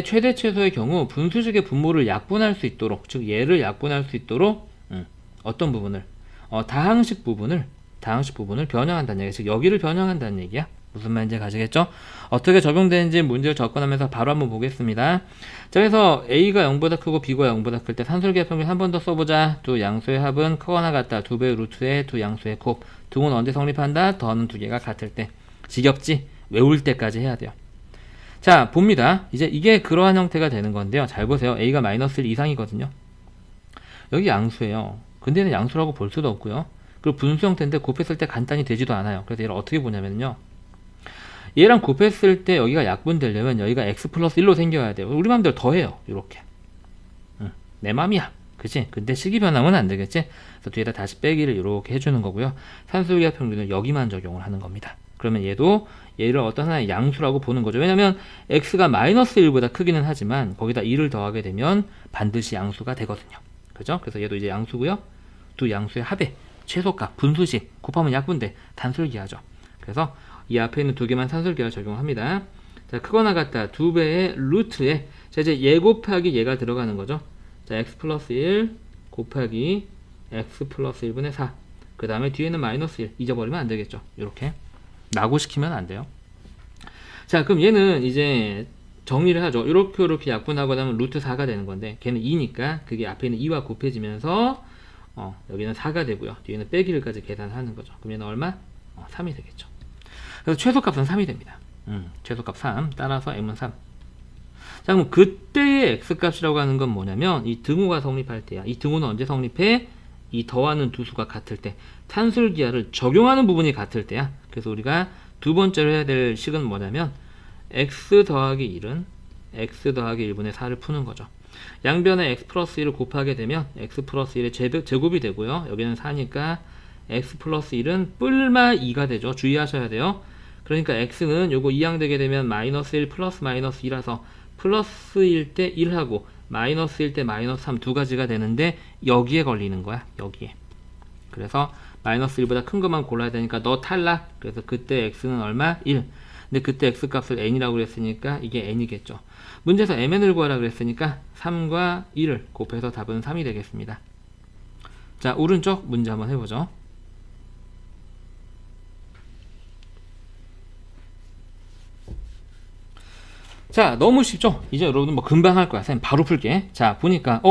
최대 최소의 경우 분수식의 분모를 약분할 수 있도록 즉 얘를 약분할 수 있도록 어떤 부분을 다항식 부분을 변형한다는 얘기야. 즉 여기를 변형한다는 얘기야. 무슨 말인지 가시겠죠? 어떻게 적용되는지 문제를 접근하면서 바로 한번 보겠습니다. 자, 그래서 A가 0보다 크고 B가 0보다 클 때 산술기하 평균 한 번 더 써보자. 두 양수의 합은 크거나 같다. 2배의 루트에 두 양수의 곱. 등은 언제 성립한다? 더하는 두 개가 같을 때. 지겹지? 외울 때까지 해야 돼요. 자, 봅니다. 이제 이게 그러한 형태가 되는 건데요. 잘 보세요. A가 마이너스 1 이상이거든요. 여기 양수예요. 근데 얘는 양수라고 볼 수도 없고요. 그리고 분수 형태인데 곱했을 때 간단히 되지도 않아요. 그래서 얘를 어떻게 보냐면요. 얘랑 곱했을 때 여기가 약분되려면 여기가 x 플러스 1로 생겨야 돼요. 우리 맘대로 더해요. 이렇게. 내 맘이야. 그치? 근데 식이 변하면 안 되겠지? 그래서 뒤에다 다시 빼기를 이렇게 해주는 거고요. 산술기하 평균은 여기만 적용을 하는 겁니다. 그러면 얘를 어떤 하나의 양수라고 보는 거죠. 왜냐면 x가 마이너스 1보다 크기는 하지만 거기다 2를 더하게 되면 반드시 양수가 되거든요. 그죠? 그래서 얘도 이제 양수고요. 두 양수의 합의 최소값, 분수식, 곱하면 약분돼. 단술기하죠. 그래서 이 앞에 있는 두 개만 산술기하 적용합니다. 자, 크거나 같다. 2배의 루트에 자, 이제 얘 곱하기 얘가 들어가는 거죠. 자, x 플러스 1 곱하기 x 플러스 1분의 4. 그 다음에 뒤에는 마이너스 1. 잊어버리면 안 되겠죠. 이렇게. 낙오시키면 안 돼요. 자, 그럼 얘는 이제 정리를 하죠. 이렇게 약분하고 나면 루트 4가 되는 건데 걔는 2니까 그게 앞에 있는 2와 곱해지면서 여기는 4가 되고요. 뒤에는 빼기를까지 계산하는 거죠. 그럼 얘는 얼마? 3이 되겠죠. 그래서 최소값은 3이 됩니다. 최소값 3. 따라서 m은 3. 자, 그럼 그때의 x값이라고 하는 건 뭐냐면 이 등호가 성립할 때야. 이 등호는 언제 성립해? 이 더하는 두 수가 같을 때. 산술기하를 적용하는 부분이 같을 때야. 그래서 우리가 두 번째로 해야 될 식은 뭐냐면 x 더하기 1은 x 더하기 1분의 4를 푸는 거죠. 양변에 x 플러스 1을 곱하게 되면 x 플러스 1의 제곱이 되고요. 여기는 4니까 x 플러스 1은 뿔마 2가 되죠. 주의하셔야 돼요. 그러니까 x는 요거 이항되게 되면 마이너스 1 플러스 마이너스 2라서 플러스 1 때 1하고 마이너스 1대 마이너스 3 두 가지가 되는데 여기에 걸리는 거야. 여기에. 그래서 마이너스 1보다 큰 것만 골라야 되니까 너 탈락. 그래서 그때 x는 얼마? 1. 근데 그때 x 값을 n이라고 그랬으니까 이게 n이겠죠. 문제에서 mn을 구하라 그랬으니까 3과 1을 곱해서 답은 3이 되겠습니다. 자, 오른쪽 문제 한번 해보죠. 자, 너무 쉽죠? 이제 여러분들 뭐 금방 할 거야. 쌤 바로 풀게. 자, 보니까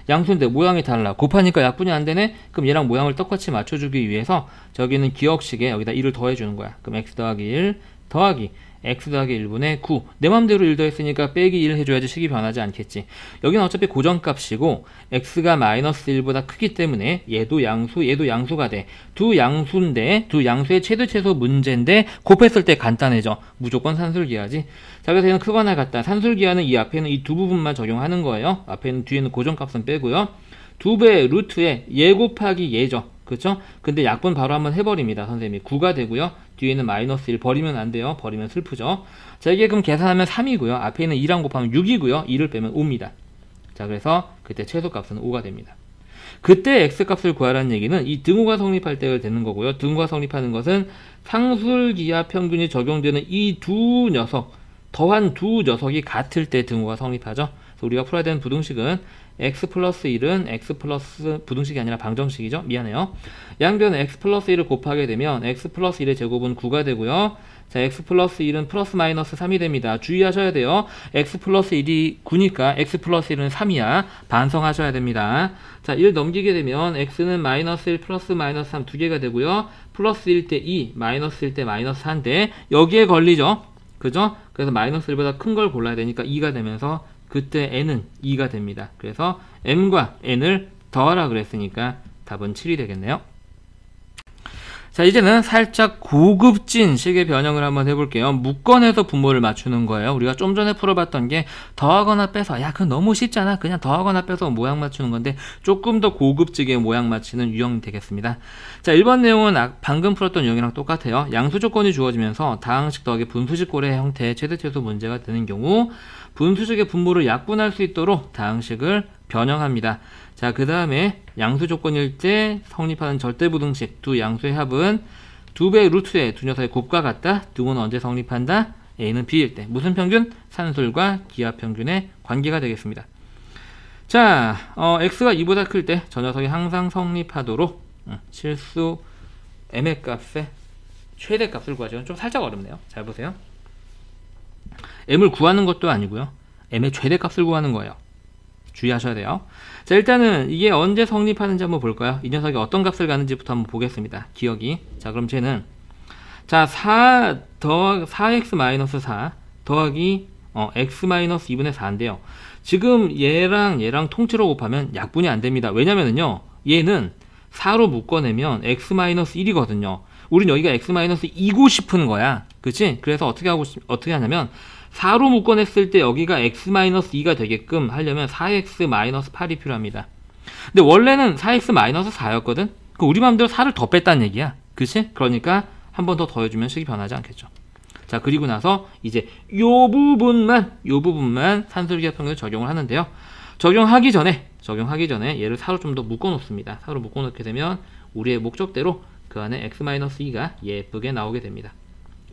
양수인데 모양이 달라. 곱하니까 약분이 안 되네? 그럼 얘랑 모양을 똑같이 맞춰주기 위해서 저기는 기억식에 여기다 1을 더해주는 거야. 그럼 x 더하기 1 더하기 x 더하기 1분의 9. 내 맘대로 1 더했으니까 빼기 1 해줘야지 식이 변하지 않겠지. 여기는 어차피 고정값이고 x가 마이너스 1보다 크기 때문에 얘도 양수, 얘도 양수가 돼. 두 양수인데 두 양수의 최대최소 문제인데 곱했을 때 간단해져. 무조건 산술기하지. 자, 그래서 얘는 크거나 같다. 산술기하는 이 앞에는 이 두 부분만 적용하는 거예요. 앞에는 뒤에는 고정값은 빼고요. 2배 루트에 얘 곱하기 얘죠. 그쵸? 근데 약분 바로 한번 해버립니다. 선생님이 9가 되고요. 뒤에는 마이너스 1 버리면 안 돼요. 버리면 슬프죠. 자, 이게 그럼 계산하면 3이고요. 앞에 있는 2랑 곱하면 6이고요. 2를 빼면 5입니다. 자, 그래서 그때 최소값은 5가 됩니다. 그때 x값을 구하라는 얘기는 이 등호가 성립할 때가 되는 거고요. 등호가 성립하는 것은 상술기하 평균이 적용되는 이 두 녀석, 더한 두 녀석이 같을 때 등호가 성립하죠. 그래서 우리가 풀어야 되는 부등식은 x 플러스 1은 x 플러스 부등식이 아니라 방정식이죠. 미안해요. 양변 x 플러스 1을 곱하게 되면 x 플러스 1의 제곱은 9가 되고요. 자, x 플러스 1은 플러스 마이너스 3이 됩니다. 주의하셔야 돼요. x 플러스 1이 9니까 x 플러스 1은 3이야. 반성하셔야 됩니다. 자, 1 넘기게 되면 x는 마이너스 1 플러스 마이너스 3 두 개가 되고요. 플러스 1 대 2, 마이너스 1 대 마이너스 4인데 여기에 걸리죠. 그죠? 그래서 마이너스 1보다 큰 걸 골라야 되니까 2가 되면서 그때 n은 2가 됩니다. 그래서 m과 n을 더하라 그랬으니까 답은 7이 되겠네요. 자, 이제는 살짝 고급진 식의 변형을 한번 해볼게요. 묶어내서 분모를 맞추는 거예요. 우리가 좀 전에 풀어봤던 게 더하거나 빼서, 야, 그건 너무 쉽잖아. 그냥 더하거나 빼서 모양 맞추는 건데 조금 더 고급지게 모양 맞추는 유형이 되겠습니다. 자, 1번 내용은 방금 풀었던 유형이랑 똑같아요. 양수 조건이 주어지면서 다항식 더하기 분수식 고래 형태의 최대 최소 문제가 되는 경우 분수식의 분모를 약분할 수 있도록 다항식을 변형합니다. 자, 그 다음에 양수 조건일 때 성립하는 절대부등식 두 양수의 합은 2배 루트의 두 녀석의 곱과 같다. 등호는 언제 성립한다? a는 b일 때. 무슨 평균? 산술과 기하 평균의 관계가 되겠습니다. 자, x가 2보다 클 때 저 녀석이 항상 성립하도록 실수 m의 값의 최대값을 구하죠. 좀 살짝 어렵네요. 잘 보세요. m을 구하는 것도 아니고요. m의 최대값을 구하는 거예요. 주의하셔야 돼요. 자, 일단은 이게 언제 성립하는지 한번 볼까요? 이 녀석이 어떤 값을 가는지부터 한번 보겠습니다. 기억이. 자, 그럼 쟤는 자, 4x-4 더하기 x-2분의 4인데요. 지금 얘랑 통째로 곱하면 약분이 안 됩니다. 왜냐면은요, 얘는 4로 묶어내면 x-1이거든요. 우린 여기가 x-2고 싶은 거야. 그치? 그래서 어떻게 하냐면 4로 묶어냈을 때 여기가 x-2가 되게끔 하려면 4x-8이 필요합니다. 근데 원래는 4x-4였거든? 그 우리 맘대로 4를 더 뺐다는 얘기야. 그치? 그러니까 한 번 더 더해주면 식이 변하지 않겠죠. 자, 그리고 나서 이제 요 부분만 산술기하 평균을 적용을 하는데요. 적용하기 전에 얘를 4로 좀 더 묶어 놓습니다. 4로 묶어 놓게 되면 우리의 목적대로 그 안에 x-2가 예쁘게 나오게 됩니다.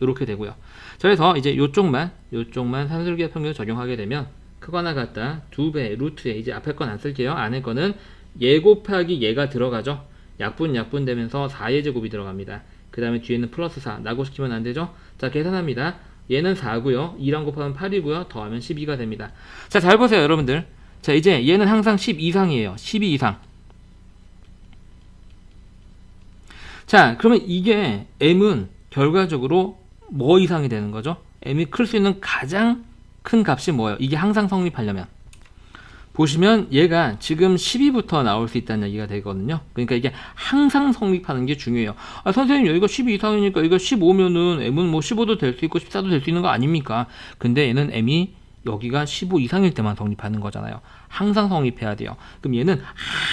이렇게 되고요. 자, 그래서 이제 요쪽만 산술기하 평균을 적용하게 되면 크거나 같다 2배 루트에 이제 앞에 건 안 쓸게요. 안에 거는 얘 곱하기 얘가 들어가죠. 약분 되면서 4의 제곱이 들어갑니다. 그 다음에 뒤에는 플러스 4 낙오시키면 안 되죠. 자, 계산합니다. 얘는 4고요. 2랑 곱하면 8이고요. 더하면 12가 됩니다. 자, 잘 보세요, 여러분들. 자, 이제 얘는 항상 10 이상이에요. 12 이상. 자, 그러면 이게 m은 결과적으로 뭐 이상이 되는 거죠? m이 클 수 있는 가장 큰 값이 뭐예요? 이게 항상 성립하려면 보시면 얘가 지금 12부터 나올 수 있다는 얘기가 되거든요. 그러니까 이게 항상 성립하는 게 중요해요. 아, 선생님 여기가 12 이상이니까 여기가 15면은 m은 뭐 15도 될 수 있고 14도 될 수 있는 거 아닙니까? 근데 얘는 m이 여기가 15 이상일 때만 성립하는 거잖아요. 항상 성립해야 돼요. 그럼 얘는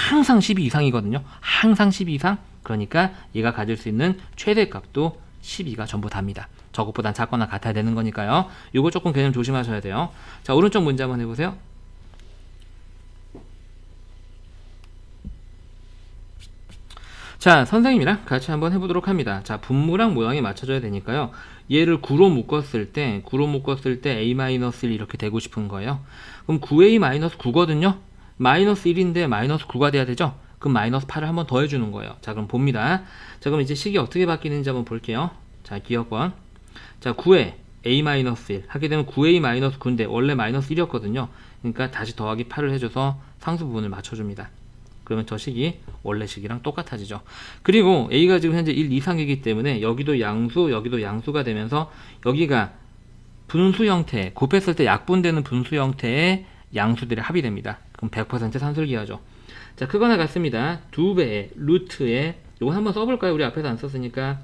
항상 12 이상이거든요. 항상 12 이상? 그러니까 얘가 가질 수 있는 최대값도 12가 전부 답니다. 저것보단 작거나 같아야 되는 거니까요. 이거 조금 개념 조심하셔야 돼요. 자, 오른쪽 문제 한번 해보세요. 자, 선생님이랑 같이 한번 해보도록 합니다. 자, 분모랑 모양이 맞춰져야 되니까요. 얘를 9로 묶었을 때 a-1 이렇게 되고 싶은 거예요. 그럼 9a-9거든요. 마이너스 1인데 마이너스 9가 돼야 되죠. 그럼 마이너스 8을 한번 더 해주는 거예요. 자, 그럼 봅니다. 자, 그럼 이제 식이 어떻게 바뀌는지 한번 볼게요. 자, 기억번. 자, 9에 a-1 하게 되면 9a-9인데 원래 마이너스 1이었거든요. 그러니까 다시 더하기 8을 해줘서 상수 부분을 맞춰줍니다. 그러면 저 식이 원래 식이랑 똑같아지죠. 그리고 a가 지금 현재 1 이상이기 때문에 여기도 양수, 여기도 양수가 되면서 여기가 분수 형태, 곱했을 때 약분되는 분수 형태의 양수들의 합이 됩니다. 그럼 100% 산술기하죠. 자, 크거나 같습니다. 2배의 루트에 이거 한번 써볼까요? 우리 앞에서 안 썼으니까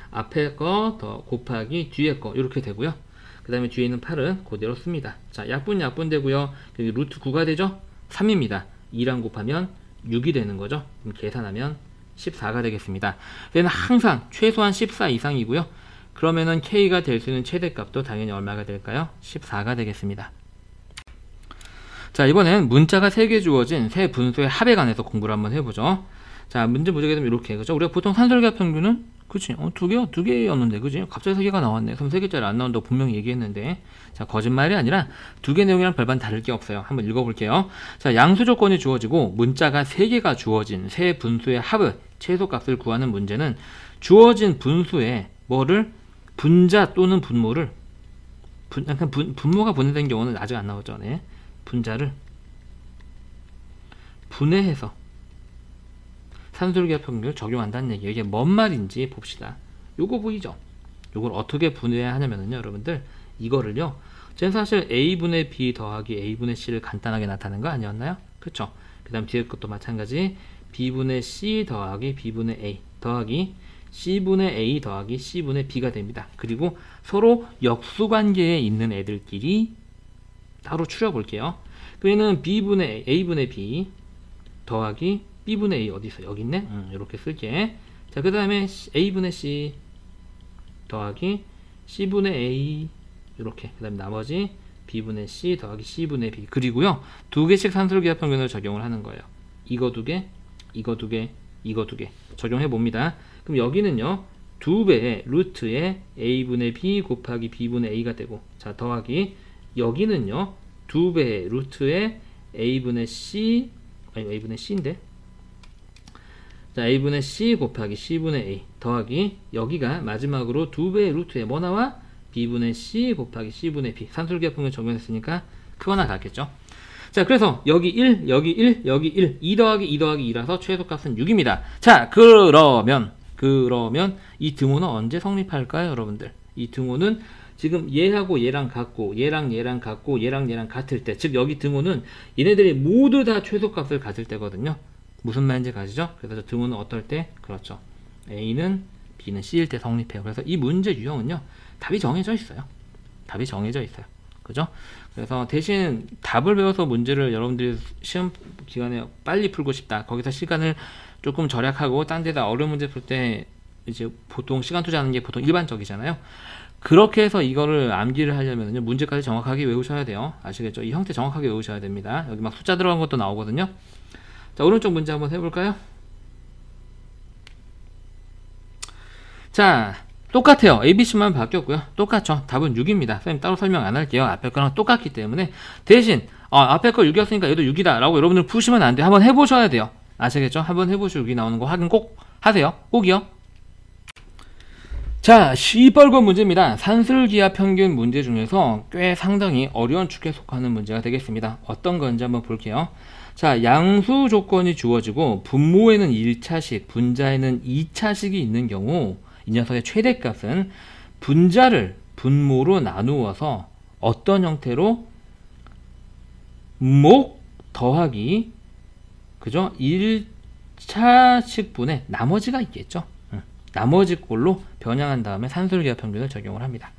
앞에 거 더 곱하기 뒤에 거 이렇게 되고요. 그 다음에 뒤에 있는 8은 그대로 씁니다. 자, 약분되고요. 여기 루트 9가 되죠? 3입니다. 2랑 곱하면 6이 되는 거죠. 그럼 계산하면 14가 되겠습니다. 얘는 항상 최소한 14 이상이고요. 그러면은 K가 될 수 있는 최대값도 당연히 얼마가 될까요? 14가 되겠습니다. 자, 이번엔 문자가 3개 주어진 세 분수의 합에 관해서 공부를 한번 해보죠. 자, 문제 보게 되면 이렇게, 그죠? 우리가 보통 산술기합 평균은, 그치? 두 개였는데, 그지? 갑자기 3개가 나왔네. 그럼 3개짜리 안 나온다고 분명히 얘기했는데, 자, 거짓말이 아니라 2개 내용이랑 별반 다를 게 없어요. 한번 읽어볼게요. 자, 양수 조건이 주어지고 문자가 3개가 주어진 세 분수의 합의 최소값을 구하는 문제는 주어진 분수의 뭐를 분자 또는 분모를 분모가 분해된 경우는 아직 안 나오죠. 네. 분자를 분해해서 산술기합 평균을 적용한다는 얘기예요. 이게 뭔 말인지 봅시다. 요거 보이죠? 요걸 어떻게 분해하냐면요, 여러분들 이거를요. 쟤는 사실 a분의 b 더하기 a분의 c를 간단하게 나타낸 거 아니었나요? 그쵸? 그 다음 뒤에 것도 마찬가지 b분의 c 더하기 b분의 a 더하기 c분의 a 더하기 c분의 b가 됩니다. 그리고 서로 역수관계에 있는 애들끼리 따로 추려볼게요. 그러면 b분의 a분의 b 더하기 b분의 a 어디 있어? 여기 있네? 이렇게 쓸게. 자, 그 다음에 a분의 c 더하기 c분의 a 이렇게. 그 다음에 나머지 b분의 c 더하기 c분의 b. 그리고요, 2개씩 산술기합 평균을 적용을 하는 거예요. 이거 2개, 이거 2개, 이거 2개 적용해 봅니다. 그럼 여기는요, 2배의 루트에 a분의 b 곱하기 b분의 a가 되고, 자, 더하기 여기는요, 2배의 루트에 a분의 c, 아니 a분의 c인데, 자, a분의 c 곱하기 c분의 a 더하기 여기가 마지막으로 2배의 루트에 뭐 나와? b분의 c 곱하기 c분의 b. 산술기합 평균 적용했으니까 크거나 같겠죠. 자, 그래서 여기 1, 여기 1, 여기 1, 2 더하기 2 더하기 2라서 최소값은 6입니다. 자, 그러면 이 등호는 언제 성립할까요, 여러분들? 이 등호는 지금 얘하고 얘랑 같고 얘랑 같고 얘랑 같을 때, 즉 여기 등호는 얘네들이 모두 다 최소값을 가질 때거든요. 무슨 말인지 가시죠? 그래서 저 등호는 어떨 때? 그렇죠. A는 B는 C일 때 성립해요. 그래서 이 문제 유형은요, 답이 정해져 있어요. 답이 정해져 있어요. 그죠? 그래서 대신 답을 배워서 문제를 여러분들이 시험 기간에 빨리 풀고 싶다. 거기서 시간을 조금 절약하고 딴 데다 어려운 문제 풀 때 이제 보통 시간 투자하는 게 보통 일반적이잖아요. 그렇게 해서 이거를 암기를 하려면요, 문제까지 정확하게 외우셔야 돼요. 아시겠죠? 이 형태 정확하게 외우셔야 됩니다. 여기 막 숫자 들어간 것도 나오거든요. 자, 오른쪽 문제 한번 해볼까요? 자, 똑같아요. ABC만 바뀌었고요. 똑같죠. 답은 6입니다. 선생님 따로 설명 안 할게요. 앞에 거랑 똑같기 때문에. 대신 앞에 거 6이었으니까 얘도 6이다 라고 여러분들 푸시면 안 돼요. 한번 해보셔야 돼요. 아시겠죠? 한번 해보시고 6이 나오는 거 확인 꼭 하세요. 꼭이요. 자, 시뻘건 문제입니다. 산술기합 평균 문제 중에서 꽤 상당히 어려운 축에 속하는 문제가 되겠습니다. 어떤 건지 한번 볼게요. 자, 양수 조건이 주어지고 분모에는 1차식, 분자에는 2차식이 있는 경우 이 녀석의 최대값은 분자를 분모로 나누어서 어떤 형태로 목 더하기, 그죠? 1차식분의 나머지가 있겠죠. 나머지 꼴로 변형한 다음에 산술기합 평균을 적용을 합니다.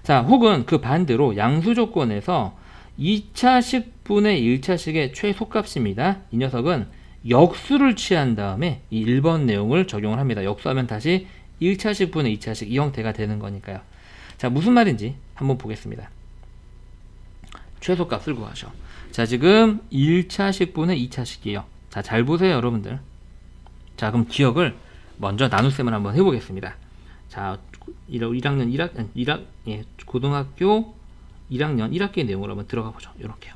자, 혹은 그 반대로 양수 조건에서 2차식분의 1차식의 최소값입니다. 이 녀석은 역수를 취한 다음에 이 1번 내용을 적용을 합니다. 역수하면 다시 1차식분의 2차식 이 형태가 되는 거니까요. 자, 무슨 말인지 한번 보겠습니다. 최소값을 구하죠. 자, 지금 1차식분의 2차식이에요. 자, 잘 보세요, 여러분들. 자, 그럼 기억을 먼저 나눗셈을 한번 해보겠습니다. 자, 1학년 고등학교 1학년 1학기의 내용으로 한번 들어가 보죠. 이렇게요.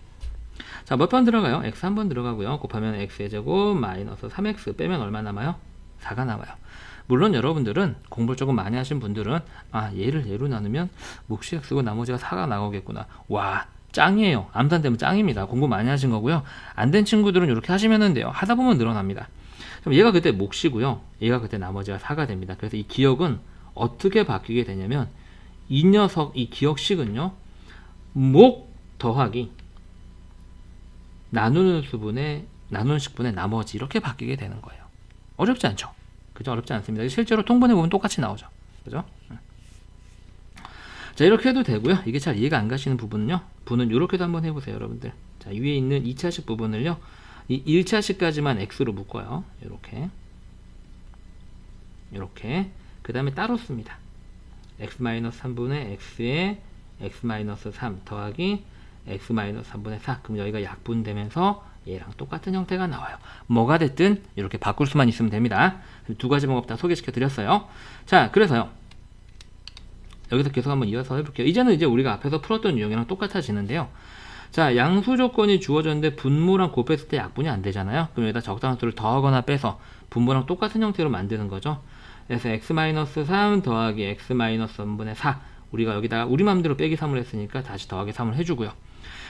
자, 몇 번 들어가요? x 한 번 들어가고요. 곱하면 x의 제곱 마이너스 3x 빼면 얼마 남아요? 4가 남아요. 물론 여러분들은 공부를 조금 많이 하신 분들은 얘를 얘로 나누면 몫이 x고 나머지가 4가 나오겠구나. 와, 짱이에요. 암산되면 짱입니다. 공부 많이 하신 거고요. 안 된 친구들은 이렇게 하시면 돼요. 하다 보면 늘어납니다. 그럼 얘가 그때 몫이고요. 얘가 그때 나머지가 4가 됩니다. 그래서 이 기억은 어떻게 바뀌게 되냐면 이 녀석, 이 기억식은요. 목 더하기 나누는 식분의 나머지 이렇게 바뀌게 되는 거예요. 어렵지 않죠? 그죠? 어렵지 않습니다. 실제로 통분해 보면 똑같이 나오죠. 그죠? 자, 이렇게 해도 되고요. 이게 잘 이해가 안 가시는 부분은요. 분은 이렇게도 한번 해보세요, 여러분들. 자, 위에 있는 2차식 부분을요. 이 1차식까지만 x로 묶어요. 이렇게. 그 다음에 따로 씁니다. x-3분의 x에 x-3 더하기 x-3분의 4. 그럼 여기가 약분되면서 얘랑 똑같은 형태가 나와요. 뭐가 됐든 이렇게 바꿀 수만 있으면 됩니다. 두 가지 방법 다 소개시켜 드렸어요. 자, 그래서요. 여기서 계속 한번 이어서 해볼게요. 이제는 이제 우리가 앞에서 풀었던 유형이랑 똑같아지는데요. 자, 양수 조건이 주어졌는데 분모랑 곱했을 때 약분이 안 되잖아요. 그럼 여기다 적당한 수를 더하거나 빼서 분모랑 똑같은 형태로 만드는 거죠. 그래서 x-3 더하기 x-3분의 4. 우리가 여기다가 우리 맘대로 빼기 3을 했으니까 다시 더하기 3을 해주고요.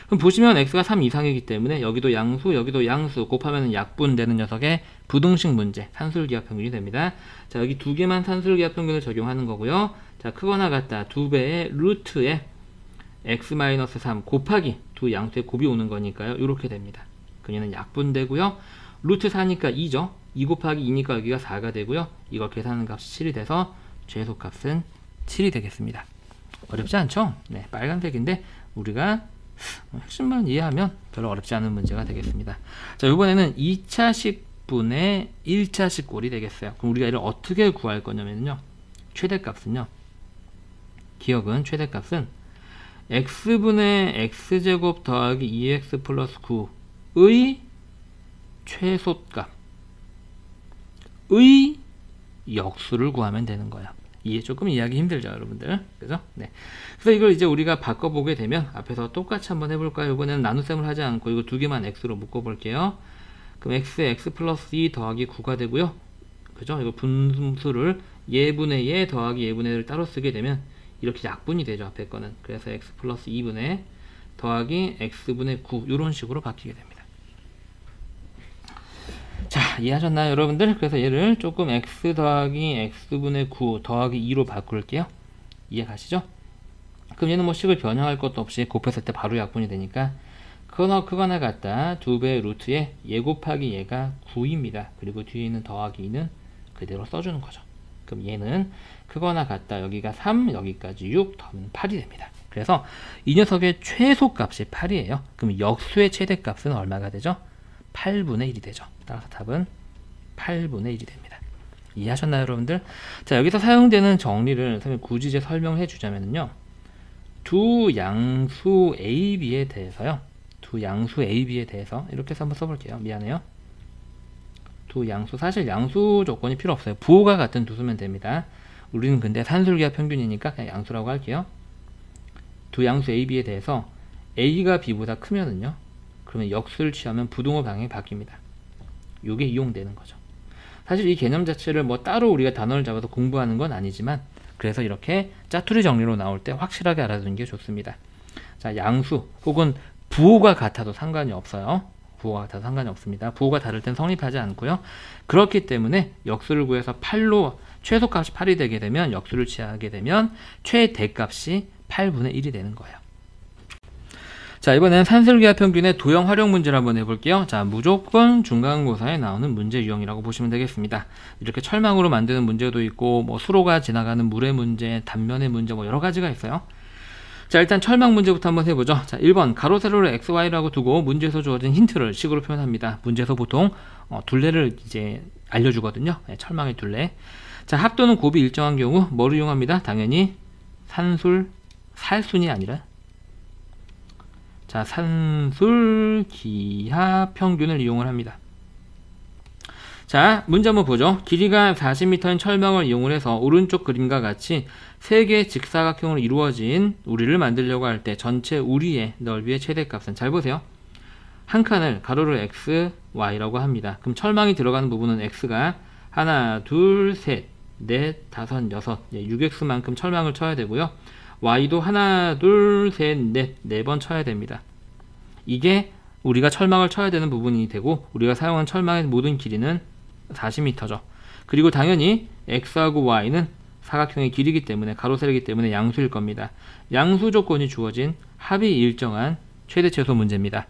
그럼 보시면 x가 3 이상이기 때문에 여기도 양수 곱하면 약분되는 녀석의 부등식 문제, 산술기하평균이 됩니다. 자, 여기 두 개만 산술기하평균을 적용하는 거고요. 자, 크거나 같다 2배의 루트에 x-3 곱하기 두 양수의 곱이 오는 거니까요. 이렇게 됩니다. 그럼 얘는 약분되고요. 루트 4니까 2죠. 2 곱하기 2니까 여기가 4가 되고요. 이걸 계산하는 값이 7이 돼서 최소값은 7이 되겠습니다. 어렵지 않죠? 네, 빨간색인데 우리가 핵심만 이해하면 별로 어렵지 않은 문제가 되겠습니다. 자, 이번에는 2차식 분의 1차식 꼴이 되겠어요. 그럼 우리가 이를 어떻게 구할 거냐면요. 최대값은요. 기억은 최대값은 x분의 x제곱 더하기 2x 플러스 9의 최소값 의 역수를 구하면 되는 거예요. 이해 조금 이해하기 힘들죠, 여러분들. 그죠? 네. 그래서 이걸 이제 우리가 바꿔보게 되면 앞에서 똑같이 한번 해볼까요? 이번에는 나눗셈을 하지 않고 이거 두 개만 x로 묶어볼게요. 그럼 x에 x 플러스 2 더하기 9가 되고요. 그죠? 이거 분수를 예분의 예 더하기 예분의 예를 따로 쓰게 되면 이렇게 약분이 되죠, 앞에 거는. 그래서 x 플러스 2분의 더하기 x분의 9 이런 식으로 바뀌게 됩니다. 자, 이해하셨나요, 여러분들? 그래서 얘를 조금 x 더하기 x분의 9 더하기 2로 바꿀게요. 이해 가시죠? 그럼 얘는 뭐 식을 변형할 것도 없이 곱했을 때 바로 약분이 되니까 크거나 같다 2배 루트에 얘 곱하기 얘가 9입니다. 그리고 뒤에 있는 더하기 2는 그대로 써주는 거죠. 그럼 얘는 크거나 같다 여기가 3 여기까지 6 더하면 8이 됩니다. 그래서 이 녀석의 최소값이 8이에요. 그럼 역수의 최대값은 얼마가 되죠? 8분의 1이 되죠. 따라서 답은 8분의 1이 됩니다. 이해하셨나요, 여러분들? 자, 여기서 사용되는 정리를 굳이 이제 설명해 주자면요. 두 양수 A, B에 대해서요. 두 양수 A, B에 대해서 이렇게 해서 한번 써볼게요. 미안해요. 두 양수, 사실 양수 조건이 필요 없어요. 부호가 같은 두 수면 됩니다. 우리는 근데 산술기하 평균이니까 그냥 양수라고 할게요. 두 양수 A, B에 대해서 A가 B보다 크면은요. 그러면 역수를 취하면 부등호 방향이 바뀝니다. 이게 이용되는 거죠. 사실 이 개념 자체를 뭐 따로 우리가 단어를 잡아서 공부하는 건 아니지만 그래서 이렇게 짜투리 정리로 나올 때 확실하게 알아두는 게 좋습니다. 자, 양수 혹은 부호가 같아도 상관이 없어요. 부호가 같아도 상관이 없습니다. 부호가 다를 땐 성립하지 않고요. 그렇기 때문에 역수를 구해서 8로 최소값이 8이 되게 되면 역수를 취하게 되면 최대값이 8분의 1이 되는 거예요. 자, 이번엔 산술기하 평균의 도형 활용 문제를 한번 해볼게요. 자, 무조건 중간고사에 나오는 문제 유형이라고 보시면 되겠습니다. 이렇게 철망으로 만드는 문제도 있고 뭐 수로가 지나가는 물의 문제, 단면의 문제 뭐 여러 가지가 있어요. 자, 일단 철망 문제부터 한번 해보죠. 자, 1번 가로 세로를 x, y라고 두고 문제에서 주어진 힌트를 식으로 표현합니다. 문제에서 보통 둘레를 이제 알려주거든요. 네, 철망의 둘레. 자, 합도는 곱이 일정한 경우 뭐를 이용합니다? 당연히 살순이 아니라 자, 산술기하 평균을 이용을 합니다. 자, 문제 한번 보죠. 길이가 40m인 철망을 이용을 해서 오른쪽 그림과 같이 3개의 직사각형으로 이루어진 우리를 만들려고 할 때 전체 우리의 넓이의 최대값은, 잘 보세요. 한 칸을 가로를 x, y라고 합니다. 그럼 철망이 들어가는 부분은 x가 하나, 둘, 셋, 넷, 다섯, 여섯, 6x만큼 철망을 쳐야 되고요. y도 하나, 둘, 셋, 넷, 4번 쳐야 됩니다. 이게 우리가 철망을 쳐야 되는 부분이 되고, 우리가 사용한 철망의 모든 길이는 40m죠. 그리고 당연히 x하고 y는 사각형의 길이기 때문에, 가로 세로이기 때문에 양수일 겁니다. 양수 조건이 주어진 합이 일정한 최대 최소 문제입니다.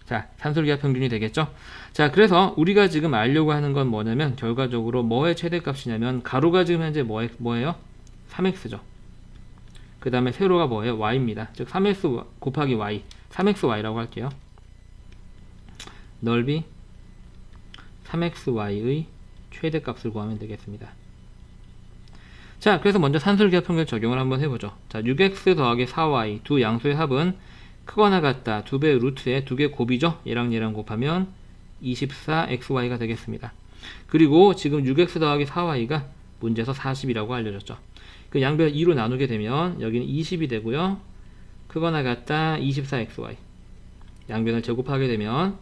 자, 산술기하 평균이 되겠죠. 자, 그래서 우리가 지금 알려고 하는 건 뭐냐면, 결과적으로 뭐의 최대값이냐면, 가로가 지금 현재 뭐예요? 3x죠. 그 다음에 세로가 뭐예요? y입니다. 즉 3x 곱하기 y, 3xy라고 할게요. 넓이 3xy의 최대값을 구하면 되겠습니다. 자, 그래서 먼저 산술기하 평균 적용을 한번 해보죠. 자, 6x 더하기 4y 두 양수의 합은 크거나 같다 2배 루트에 2개 곱이죠. 얘랑 얘랑 곱하면 24xy가 되겠습니다. 그리고 지금 6x 더하기 4y가 문제에서 40이라고 알려졌죠. 그 양변을 2로 나누게 되면 여기는 20이 되고요. 크거나 같다 24xy. 양변을 제곱하게 되면,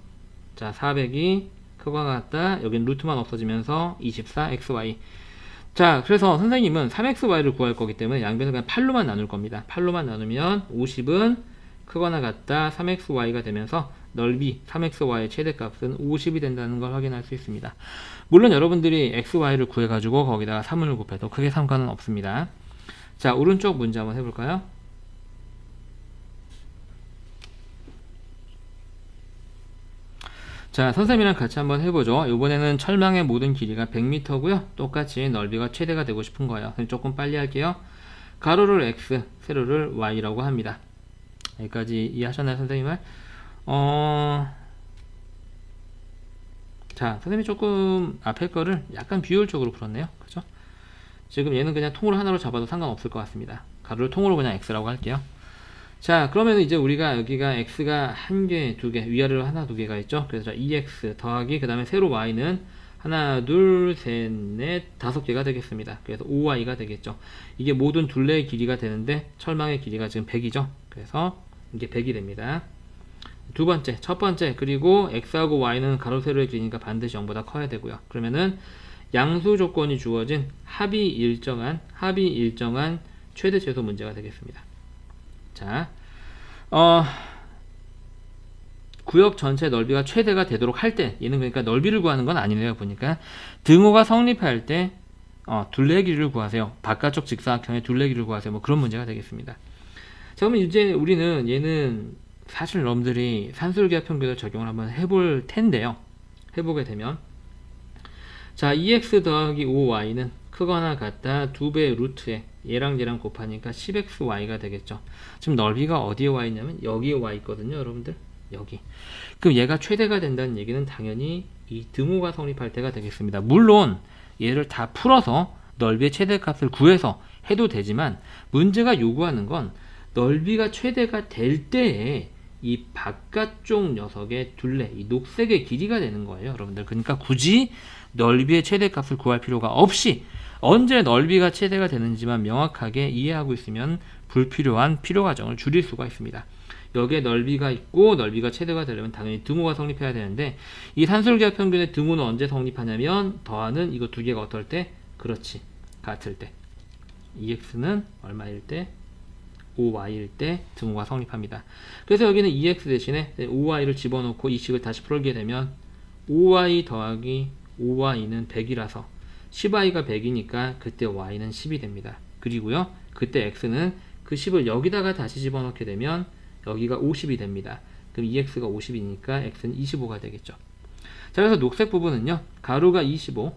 자, 400이 크거나 같다, 여기는 루트만 없어지면서 24xy. 자, 그래서 선생님은 3xy를 구할 거기 때문에 양변을 그냥 8로만 나눌 겁니다. 8로만 나누면 50은 크거나 같다 3xy가 되면서 넓이 3xy의 최대값은 50이 된다는 걸 확인할 수 있습니다. 물론 여러분들이 xy를 구해가지고 거기다가 3을 곱해도 크게 상관은 없습니다. 자, 오른쪽 문제 한번 해볼까요? 자, 선생님이랑 같이 한번 해보죠. 이번에는 철망의 모든 길이가 100m고요. 똑같이 넓이가 최대가 되고 싶은 거예요. 조금 빨리 할게요. 가로를 x, 세로를 y라고 합니다. 여기까지 이해하셨나요, 선생님 말? 자, 선생님이 조금 앞에 거를 약간 비효율적으로 풀었네요. 그죠? 지금 얘는 그냥 통으로 하나로 잡아도 상관없을 것 같습니다. 가로를 통으로 그냥 x라고 할게요. 자, 그러면 이제 우리가 여기가 x가 한 개, 두 개, 위아래로 하나, 두 개가 있죠. 그래서 2x 더하기 그 다음에 세로 y는 하나, 둘, 셋, 넷, 5개가 되겠습니다. 그래서 5y가 되겠죠. 이게 모든 둘레의 길이가 되는데 철망의 길이가 지금 100이죠. 그래서 이게 100이 됩니다. 두 번째, 첫 번째, 그리고 x하고 y는 가로 세로의 길이니까 반드시 0보다 커야 되고요. 그러면은 양수 조건이 주어진 합이 일정한 최대 최소 문제가 되겠습니다. 자, 구역 전체 넓이가 최대가 되도록 할 때, 얘는 그러니까 넓이를 구하는 건 아니네요. 보니까 등호가 성립할 때 둘레의 길이를 구하세요. 바깥쪽 직사각형의 둘레의 길이를 구하세요. 뭐 그런 문제가 되겠습니다. 자, 그러면 이제 우리는 얘는 사실 여러분들이 산술기하 평균을 적용을 한번 해볼 텐데요. 해보게 되면, 자, 2x 더하기 5y는 크거나 같다 2배 루트에 얘랑 얘랑 곱하니까 10xy가 되겠죠. 지금 넓이가 어디에 와 있냐면 여기에 와 있거든요, 여러분들. 여기. 그럼 얘가 최대가 된다는 얘기는 당연히 이 등호가 성립할 때가 되겠습니다. 물론 얘를 다 풀어서 넓이의 최대값을 구해서 해도 되지만, 문제가 요구하는 건 넓이가 최대가 될 때에 이 바깥쪽 녀석의 둘레, 이 녹색의 길이가 되는 거예요, 여러분들. 그러니까 굳이 넓이의 최대값을 구할 필요가 없이 언제 넓이가 최대가 되는지만 명확하게 이해하고 있으면 불필요한 필요 과정을 줄일 수가 있습니다. 여기에 넓이가 있고 넓이가 최대가 되려면 당연히 등호가 성립해야 되는데, 이 산술기하 평균의 등호는 언제 성립하냐면 더하는 이거 두 개가 어떨 때? 그렇지, 같을 때. 2x는 얼마일 때? 5y일 때 등호가 성립합니다. 그래서 여기는 2x 대신에 5y를 집어넣고 이 식을 다시 풀게 되면 5y 더하기 5y는 100이라서 10y가 100이니까 그때 y는 10이 됩니다. 그리고요, 그때 x는 그 10을 여기다가 다시 집어넣게 되면 여기가 50이 됩니다. 그럼 2x가 50이니까 x는 25가 되겠죠. 자, 그래서 녹색 부분은요, 가로가 25,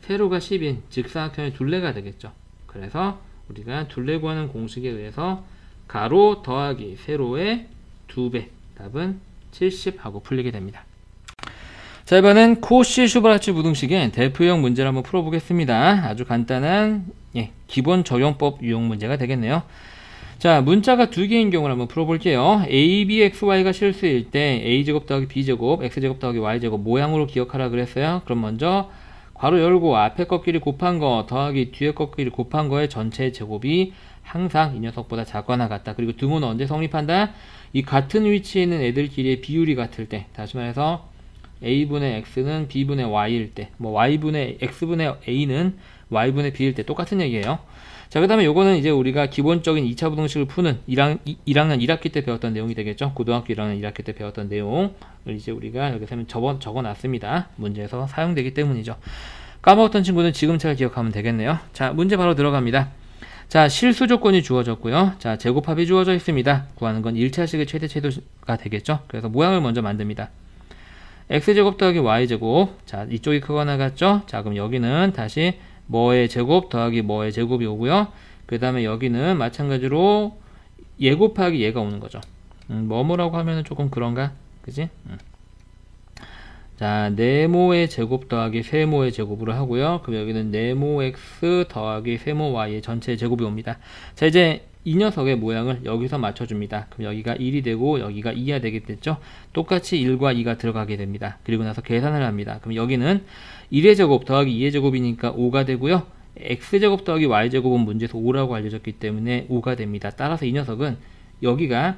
세로가 10인 직사각형의 둘레가 되겠죠. 그래서 우리가 둘레 구하는 공식에 의해서 가로 더하기 세로의 2배, 답은 70 하고 풀리게 됩니다. 자, 이번엔 코시-슈바르츠 부등식의 대표형 문제를 한번 풀어보겠습니다. 아주 간단한 기본 적용법 유형 문제가 되겠네요. 자, 문자가 두 개인 경우를 한번 풀어볼게요. a, b, x, y가 실수일 때 a제곱 더하기 b제곱, x제곱 더하기 y제곱 모양으로 기억하라 그랬어요. 그럼 먼저 괄호 열고 앞에 것끼리 곱한 거 더하기 뒤에 것끼리 곱한 거의 전체 제곱이 항상 이 녀석보다 작거나 같다. 그리고 등호는 언제 성립한다? 이 같은 위치에 있는 애들끼리의 비율이 같을 때, 다시 말해서 a분의 x는 b분의 y일 때, 뭐 y분의 x분의 a는 y분의 b일 때 똑같은 얘기예요. 자, 그 다음에 요거는 이제 우리가 기본적인 2차 부등식을 푸는 1학년 1학기 때 배웠던 내용이 되겠죠. 고등학교 1학년 1학기 때 배웠던 내용을 이제 우리가 여기서 적어놨습니다. 문제에서 사용되기 때문이죠. 까먹었던 친구는 지금 잘 기억하면 되겠네요. 자, 문제 바로 들어갑니다. 자, 실수 조건이 주어졌고요. 자, 제곱합이 주어져 있습니다. 구하는 건 1차식의 최대가 되겠죠. 그래서 모양을 먼저 만듭니다. x제곱 더하기 y제곱. 자, 이쪽이 크거나 같죠. 자, 그럼 여기는 다시 뭐의 제곱 더하기 뭐의 제곱이 오고요. 그 다음에 여기는 마찬가지로 얘 곱하기 얘가 오는 거죠. 뭐뭐라고 하면은 조금 그런가? 그지? 자, 네모의 제곱 더하기 세모의 제곱으로 하고요. 그럼 여기는 네모 x 더하기 세모 y의 전체 제곱이 옵니다. 자, 이제 이 녀석의 모양을 여기서 맞춰줍니다. 그럼 여기가 1이 되고 여기가 2가 되겠죠. 똑같이 1과 2가 들어가게 됩니다. 그리고 나서 계산을 합니다. 그럼 여기는 1의 제곱 더하기 2의 제곱이니까 5가 되고요. x제곱 더하기 y제곱은 문제에서 5라고 알려졌기 때문에 5가 됩니다. 따라서 이 녀석은 여기가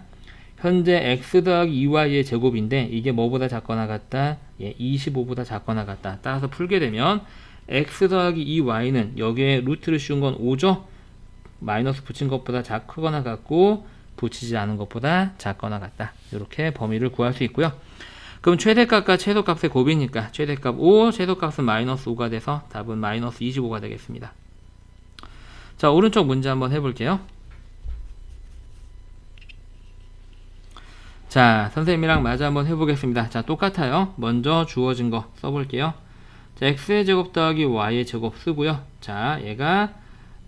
현재 x 더하기 2y의 제곱인데 이게 뭐보다 작거나 같다? 예, 25보다 작거나 같다. 따라서 풀게 되면 x 더하기 2y는 여기에 루트를 씌운 건 5죠? 마이너스 붙인 것보다 크거나 같고 붙이지 않은 것보다 작거나 같다. 이렇게 범위를 구할 수 있고요. 그럼 최대값과 최소값의 곱이니까 최대값 5, 최소값은 마이너스 5가 돼서 답은 마이너스 25가 되겠습니다. 자, 오른쪽 문제 한번 해볼게요. 자, 선생님이랑 마저 한번 해보겠습니다. 자, 똑같아요. 먼저 주어진 거 써볼게요. 자, x의 제곱 더하기 y의 제곱 쓰고요. 자, 얘가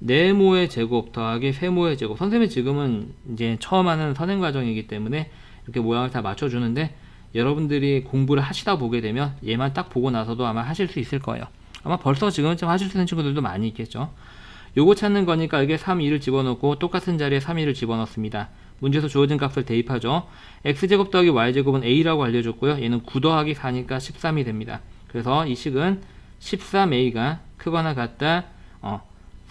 네모의 제곱 더하기 세모의 제곱. 선생님이 지금은 이제 처음 하는 선행 과정이기 때문에 이렇게 모양을 다 맞춰주는데 여러분들이 공부를 하시다 보게 되면 얘만 딱 보고 나서도 아마 하실 수 있을 거예요. 아마 벌써 지금쯤 하실 수 있는 친구들도 많이 있겠죠. 요거 찾는 거니까 여기에 3, 2를 집어넣고 똑같은 자리에 3, 2를 집어넣습니다. 문제에서 주어진 값을 대입하죠. x제곱 더하기 y제곱은 a라고 알려줬고요. 얘는 9 더하기 4니까 13이 됩니다. 그래서 이 식은 13a가 크거나 같다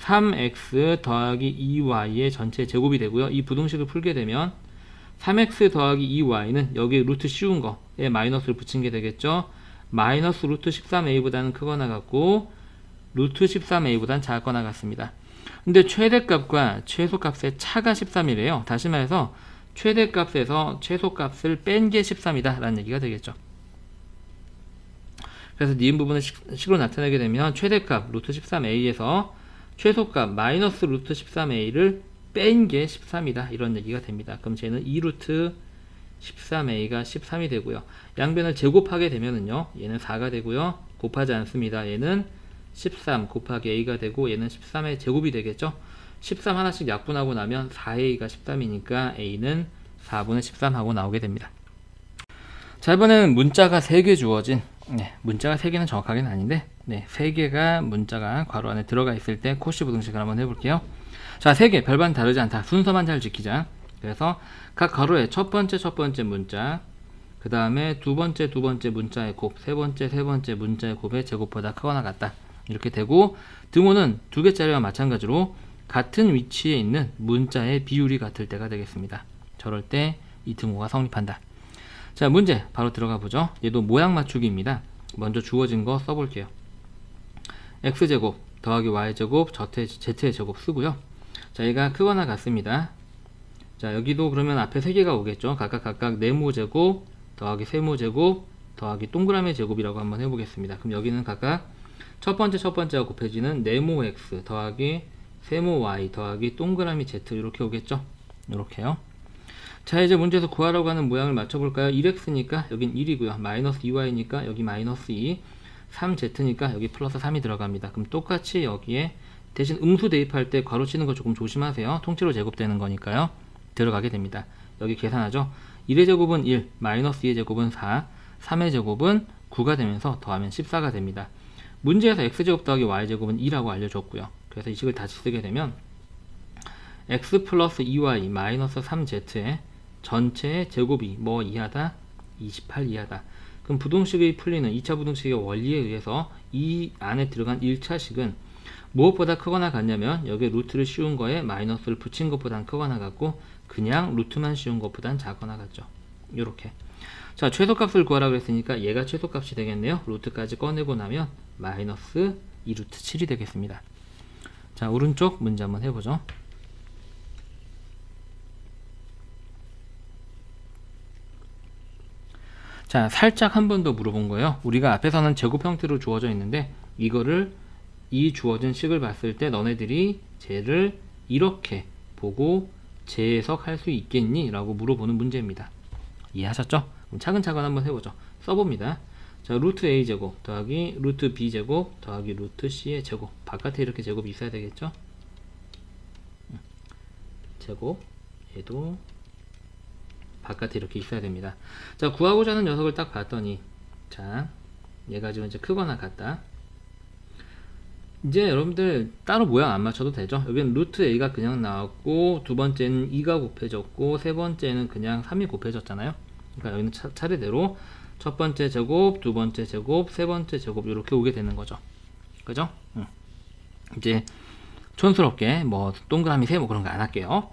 3x 더하기 2y의 전체 제곱이 되고요. 이 부등식을 풀게 되면 3x 더하기 2y는 여기에 루트 씌운 거에 마이너스를 붙인 게 되겠죠. 마이너스 루트 13a보다는 크거나 같고 루트 13a보다는 작거나 같습니다. 근데 최대값과 최소값의 차가 13이래요. 다시 말해서 최대값에서 최소값을 뺀 게 13이다 라는 얘기가 되겠죠. 그래서 니은 부분을 식으로 나타내게 되면 최대값 루트 13a에서 최소값 마이너스 루트 13a를 뺀 게 13이다 이런 얘기가 됩니다. 그럼 쟤는 2루트 13a가 13이 되고요. 양변을 제곱하게 되면은요 얘는 4가 되고요. 곱하지 않습니다. 얘는 13 곱하기 a가 되고 얘는 13의 제곱이 되겠죠. 13 하나씩 약분하고 나면 4a가 13이니까 a는 4분의 13 하고 나오게 됩니다. 자, 이번에는 문자가 3개 주어진 문자가 3개는 정확하게는 아닌데 3개가 문자가 괄호 안에 들어가 있을 때 코시 부등식을 한번 해볼게요. 자, 3개 별반 다르지 않다. 순서만 잘 지키자. 그래서 각 괄호에 첫 번째 문자, 그 다음에 두 번째 문자의 곱, 세 번째 문자의 곱의 제곱보다 크거나 같다. 이렇게 되고 등호는 두 개짜리와 마찬가지로 같은 위치에 있는 문자의 비율이 같을 때가 되겠습니다. 저럴 때 이 등호가 성립한다. 자, 문제 바로 들어가 보죠. 얘도 모양 맞추기입니다. 먼저 주어진 거 써볼게요. x제곱 더하기 y제곱 z의 제곱 쓰고요. 자, 얘가 크거나 같습니다. 자, 여기도 그러면 앞에 3개가 오겠죠. 각각 네모제곱 더하기 세모제곱 더하기 동그라미 제곱이라고 한번 해보겠습니다. 그럼 여기는 각각 첫 번째와 곱해지는 네모 x 더하기 세모 y 더하기 동그라미 z 이렇게 오겠죠. 이렇게요. 자, 이제 문제에서 구하라고 하는 모양을 맞춰볼까요? 1x니까 여긴 1이고요. 마이너스 2y니까 여기 마이너스 2, 3z니까 여기 플러스 3이 들어갑니다. 그럼 똑같이 여기에 대신 음수 대입할 때 괄호 치는 거 조금 조심하세요. 통째로 제곱되는 거니까요. 들어가게 됩니다. 여기 계산하죠. 1의 제곱은 1, 마이너스 2의 제곱은 4, 3의 제곱은 9가 되면서 더하면 14가 됩니다. 문제에서 x제곱 더하기 y제곱은 2라고 알려줬고요. 그래서 이 식을 다시 쓰게 되면 x 플러스 2y 마이너스 3z의 전체의 제곱이 뭐 이하다? 28 이하다. 그럼 부등식이 풀리는 2차 부등식의 원리에 의해서 이 안에 들어간 1차식은 무엇보다 크거나 같냐면 여기에 루트를 씌운 거에 마이너스를 붙인 것보단 크거나 같고 그냥 루트만 씌운 것보단 작거나 같죠. 요렇게. 자, 최소값을 구하라고 했으니까 얘가 최소값이 되겠네요. 루트까지 꺼내고 나면 마이너스 2루트 7이 되겠습니다. 자, 오른쪽 문제 한번 해보죠. 자, 살짝 한 번 더 물어본 거예요. 우리가 앞에서는 제곱 형태로 주어져 있는데 이거를 이 주어진 식을 봤을 때 너네들이 쟤를 이렇게 보고 재해석할 수 있겠니? 라고 물어보는 문제입니다. 이해하셨죠? 그럼 차근차근 한번 해보죠. 써봅니다. 자, 루트 a제곱 더하기 루트 b제곱 더하기 루트 c의 제곱. 바깥에 이렇게 제곱이 있어야 되겠죠? 제곱 얘도 바깥에 이렇게 있어야 됩니다. 자, 구하고자 하는 녀석을 딱 봤더니 자, 얘가 지금 이제 크거나 같다. 이제 여러분들 따로 모양 안 맞춰도 되죠. 여기는 루트 a가 그냥 나왔고 두 번째는 2가 곱해졌고 세 번째는 그냥 3이 곱해졌잖아요. 그러니까 여기는 차례대로 첫 번째 제곱, 두 번째 제곱, 세 번째 제곱 이렇게 오게 되는 거죠. 그죠? 이제 촌스럽게 뭐 동그라미 세 뭐 그런 거 안 할게요.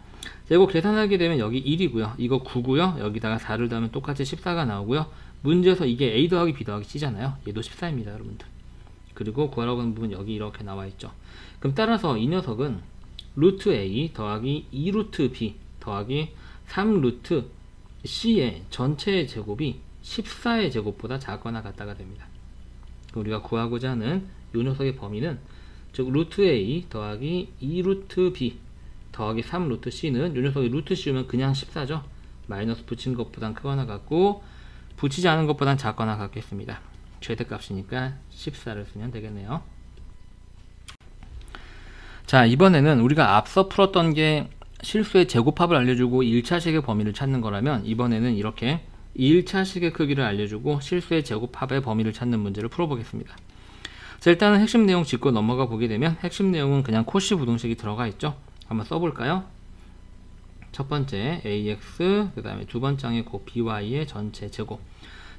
이거 계산하게 되면 여기 1이고요. 이거 9고요. 여기다가 4를 더하면 똑같이 14가 나오고요. 문제에서 이게 a 더하기 b 더하기 c잖아요. 얘도 14입니다, 여러분들. 그리고 구하라고 하는 부분 여기 이렇게 나와 있죠. 그럼 따라서 이 녀석은 루트 a 더하기 2루트 b 더하기 3루트 c의 전체의 제곱이 14의 제곱보다 작거나 같다가 됩니다. 우리가 구하고자 하는 이 녀석의 범위는 즉 루트 a 더하기 2루트 b 더하기 3루트 c는 이 녀석이 루트 씌우면 그냥 14죠. 마이너스 붙인 것보단 크거나 같고 붙이지 않은 것보단 작거나 같겠습니다. 최대값이니까 14를 쓰면 되겠네요. 자, 이번에는 우리가 앞서 풀었던 게 실수의 제곱합을 알려주고 1차식의 범위를 찾는 거라면 이번에는 이렇게 1차식의 크기를 알려주고 실수의 제곱합의 범위를 찾는 문제를 풀어보겠습니다. 자, 일단은 핵심 내용 짚고 넘어가 보게 되면 핵심 내용은 그냥 코시 부등식이 들어가 있죠. 한번 써볼까요? 첫 번째 ax, 그 다음에 두 번째 항에 곱 by의 전체 제곱.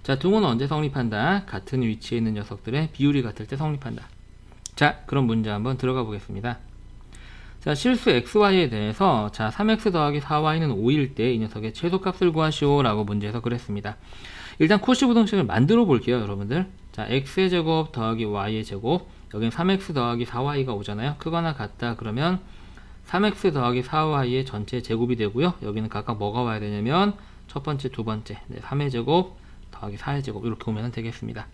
자, 등호는 언제 성립한다? 같은 위치에 있는 녀석들의 비율이 같을 때 성립한다. 자, 그럼 문제 한번 들어가 보겠습니다. 자, 실수 xy에 대해서 자 3x 더하기 4y는 5일 때 이 녀석의 최소값을 구하시오 라고 문제에서 그랬습니다. 일단 코시 부등식을 만들어 볼게요, 여러분들. 자, x의 제곱 더하기 y의 제곱, 여기는 3x 더하기 4y가 오잖아요. 크거나 같다 그러면 3x 더하기 4y의 전체 제곱이 되고요. 여기는 각각 뭐가 와야 되냐면 첫 번째, 두 번째 3의 제곱 더하기 4의 제곱 이렇게 오면 되겠습니다.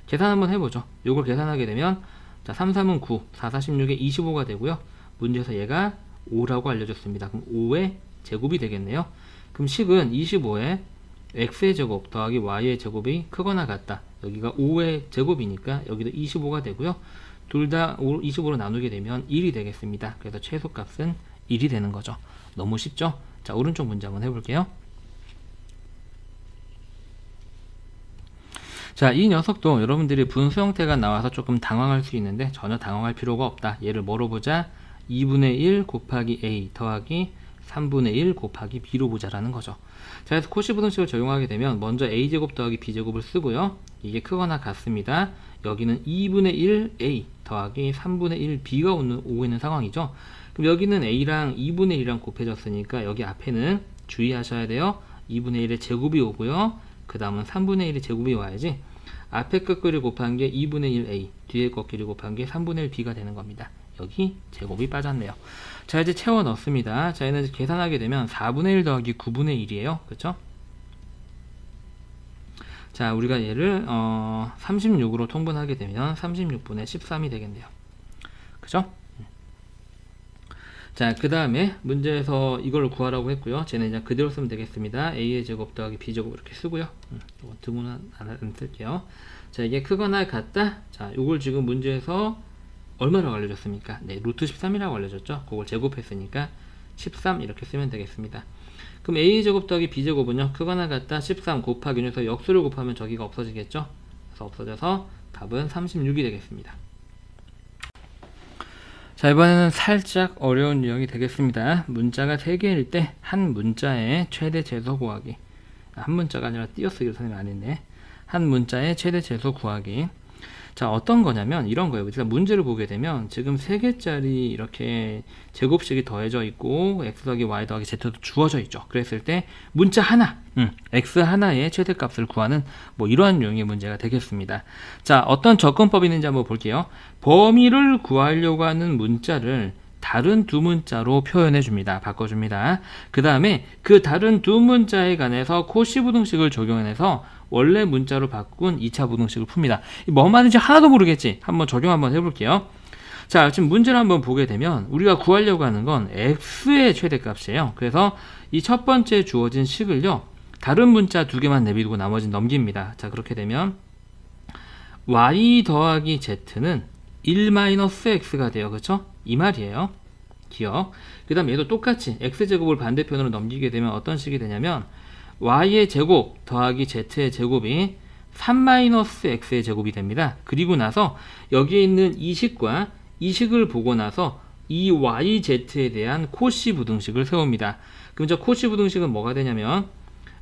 계산 한번 해보죠. 이걸 계산하게 되면 자 3, 3은 9, 4, 4, 16에 25가 되고요. 문제에서 얘가 5라고 알려줬습니다. 그럼 5의 제곱이 되겠네요. 그럼 식은 25에 x의 제곱 더하기 y의 제곱이 크거나 같다. 여기가 5의 제곱이니까 여기도 25가 되고요. 둘 다 25로 나누게 되면 1이 되겠습니다. 그래서 최소값은 1이 되는 거죠. 너무 쉽죠? 자, 오른쪽 문제 한번 해볼게요. 자, 이 녀석도 여러분들이 분수 형태가 나와서 조금 당황할 수 있는데 전혀 당황할 필요가 없다. 얘를 뭐로 보자? 2분의 1 곱하기 a 더하기 3분의 1 곱하기 b로 보자라는 거죠. 자, 그래서 코시 부등식을 적용하게 되면 먼저 a제곱 더하기 b제곱을 쓰고요. 이게 크거나 같습니다. 여기는 2분의 1 a 더하기 3분의 1 b가 오고 있는 상황이죠. 그럼 여기는 a랑 2분의 1이랑 곱해졌으니까 여기 앞에는 주의하셔야 돼요. 2분의 1의 제곱이 오고요. 그 다음은 3분의 1의 제곱이 와야지. 앞에 것끼리 곱한 게 2분의 1 a, 뒤에 것끼리 곱한 게 3분의 1 b가 되는 겁니다. 여기 제곱이 빠졌네요. 자, 이제 채워 넣습니다. 자, 얘는 계산하게 되면 4분의 1 더하기 9분의 1이에요. 그쵸? 자, 우리가 얘를 36으로 통분하게 되면 36분의 13이 되겠네요. 그죠? 자, 그 다음에 문제에서 이걸 구하라고 했고요. 쟤는 그냥 그대로 쓰면 되겠습니다. a의 제곱 더하기 b제곱 이렇게 쓰고요. 등호는 안 쓸게요. 자, 이게 크거나 같다. 자, 요걸 지금 문제에서 얼마라고 알려줬습니까? 네, 루트 13이라고 알려줬죠. 그걸 제곱했으니까 13 이렇게 쓰면 되겠습니다. 그럼 a의 제곱 더하기 b제곱은요, 크거나 같다 13 곱하기 녀석 역수를 곱하면 저기가 없어지겠죠. 그래서 없어져서 답은 36이 되겠습니다. 자, 이번에는 살짝 어려운 유형이 되겠습니다. 문자가 3개일 때 한 문자의 최대 제소 구하기. 한 문자가 아니라 띄어쓰기를 선생님이 안 했네. 한 문자의 최대 제소 구하기. 자, 어떤 거냐면 이런 거예요. 우리가 문제를 보게 되면 지금 3개짜리 이렇게 제곱식이 더해져 있고 x 더하기 y 더하기 z도 주어져 있죠. 그랬을 때 문자 하나, x 하나의 최대값을 구하는 뭐 이러한 유형의 문제가 되겠습니다. 자, 어떤 접근법이 있는지 한번 볼게요. 범위를 구하려고 하는 문자를 다른 두 문자로 표현해 줍니다. 바꿔줍니다. 그 다음에 그 다른 두 문자에 관해서 코시 부등식을 적용해서 원래 문자로 바꾼 2차 부등식을 풉니다. 뭐 말인지 하나도 모르겠지? 한번 적용 한번 해볼게요. 자, 지금 문제를 한번 보게 되면 우리가 구하려고 하는 건 x의 최대값이에요. 그래서 이 첫 번째 주어진 식을요, 다른 문자 2개만 내비두고 나머지는 넘깁니다. 자, 그렇게 되면 y 더하기 z는 1-x가 돼요. 그쵸? 이 말이에요. 기억. 그 다음 얘도 똑같이 x제곱을 반대편으로 넘기게 되면 어떤 식이 되냐면 y의 제곱 더하기 z의 제곱이 3-x의 제곱이 됩니다. 그리고 나서 여기에 있는 이 식과 이 식을 보고 나서 이 yz에 대한 코시 부등식을 세웁니다. 그럼 저 코시 부등식은 뭐가 되냐면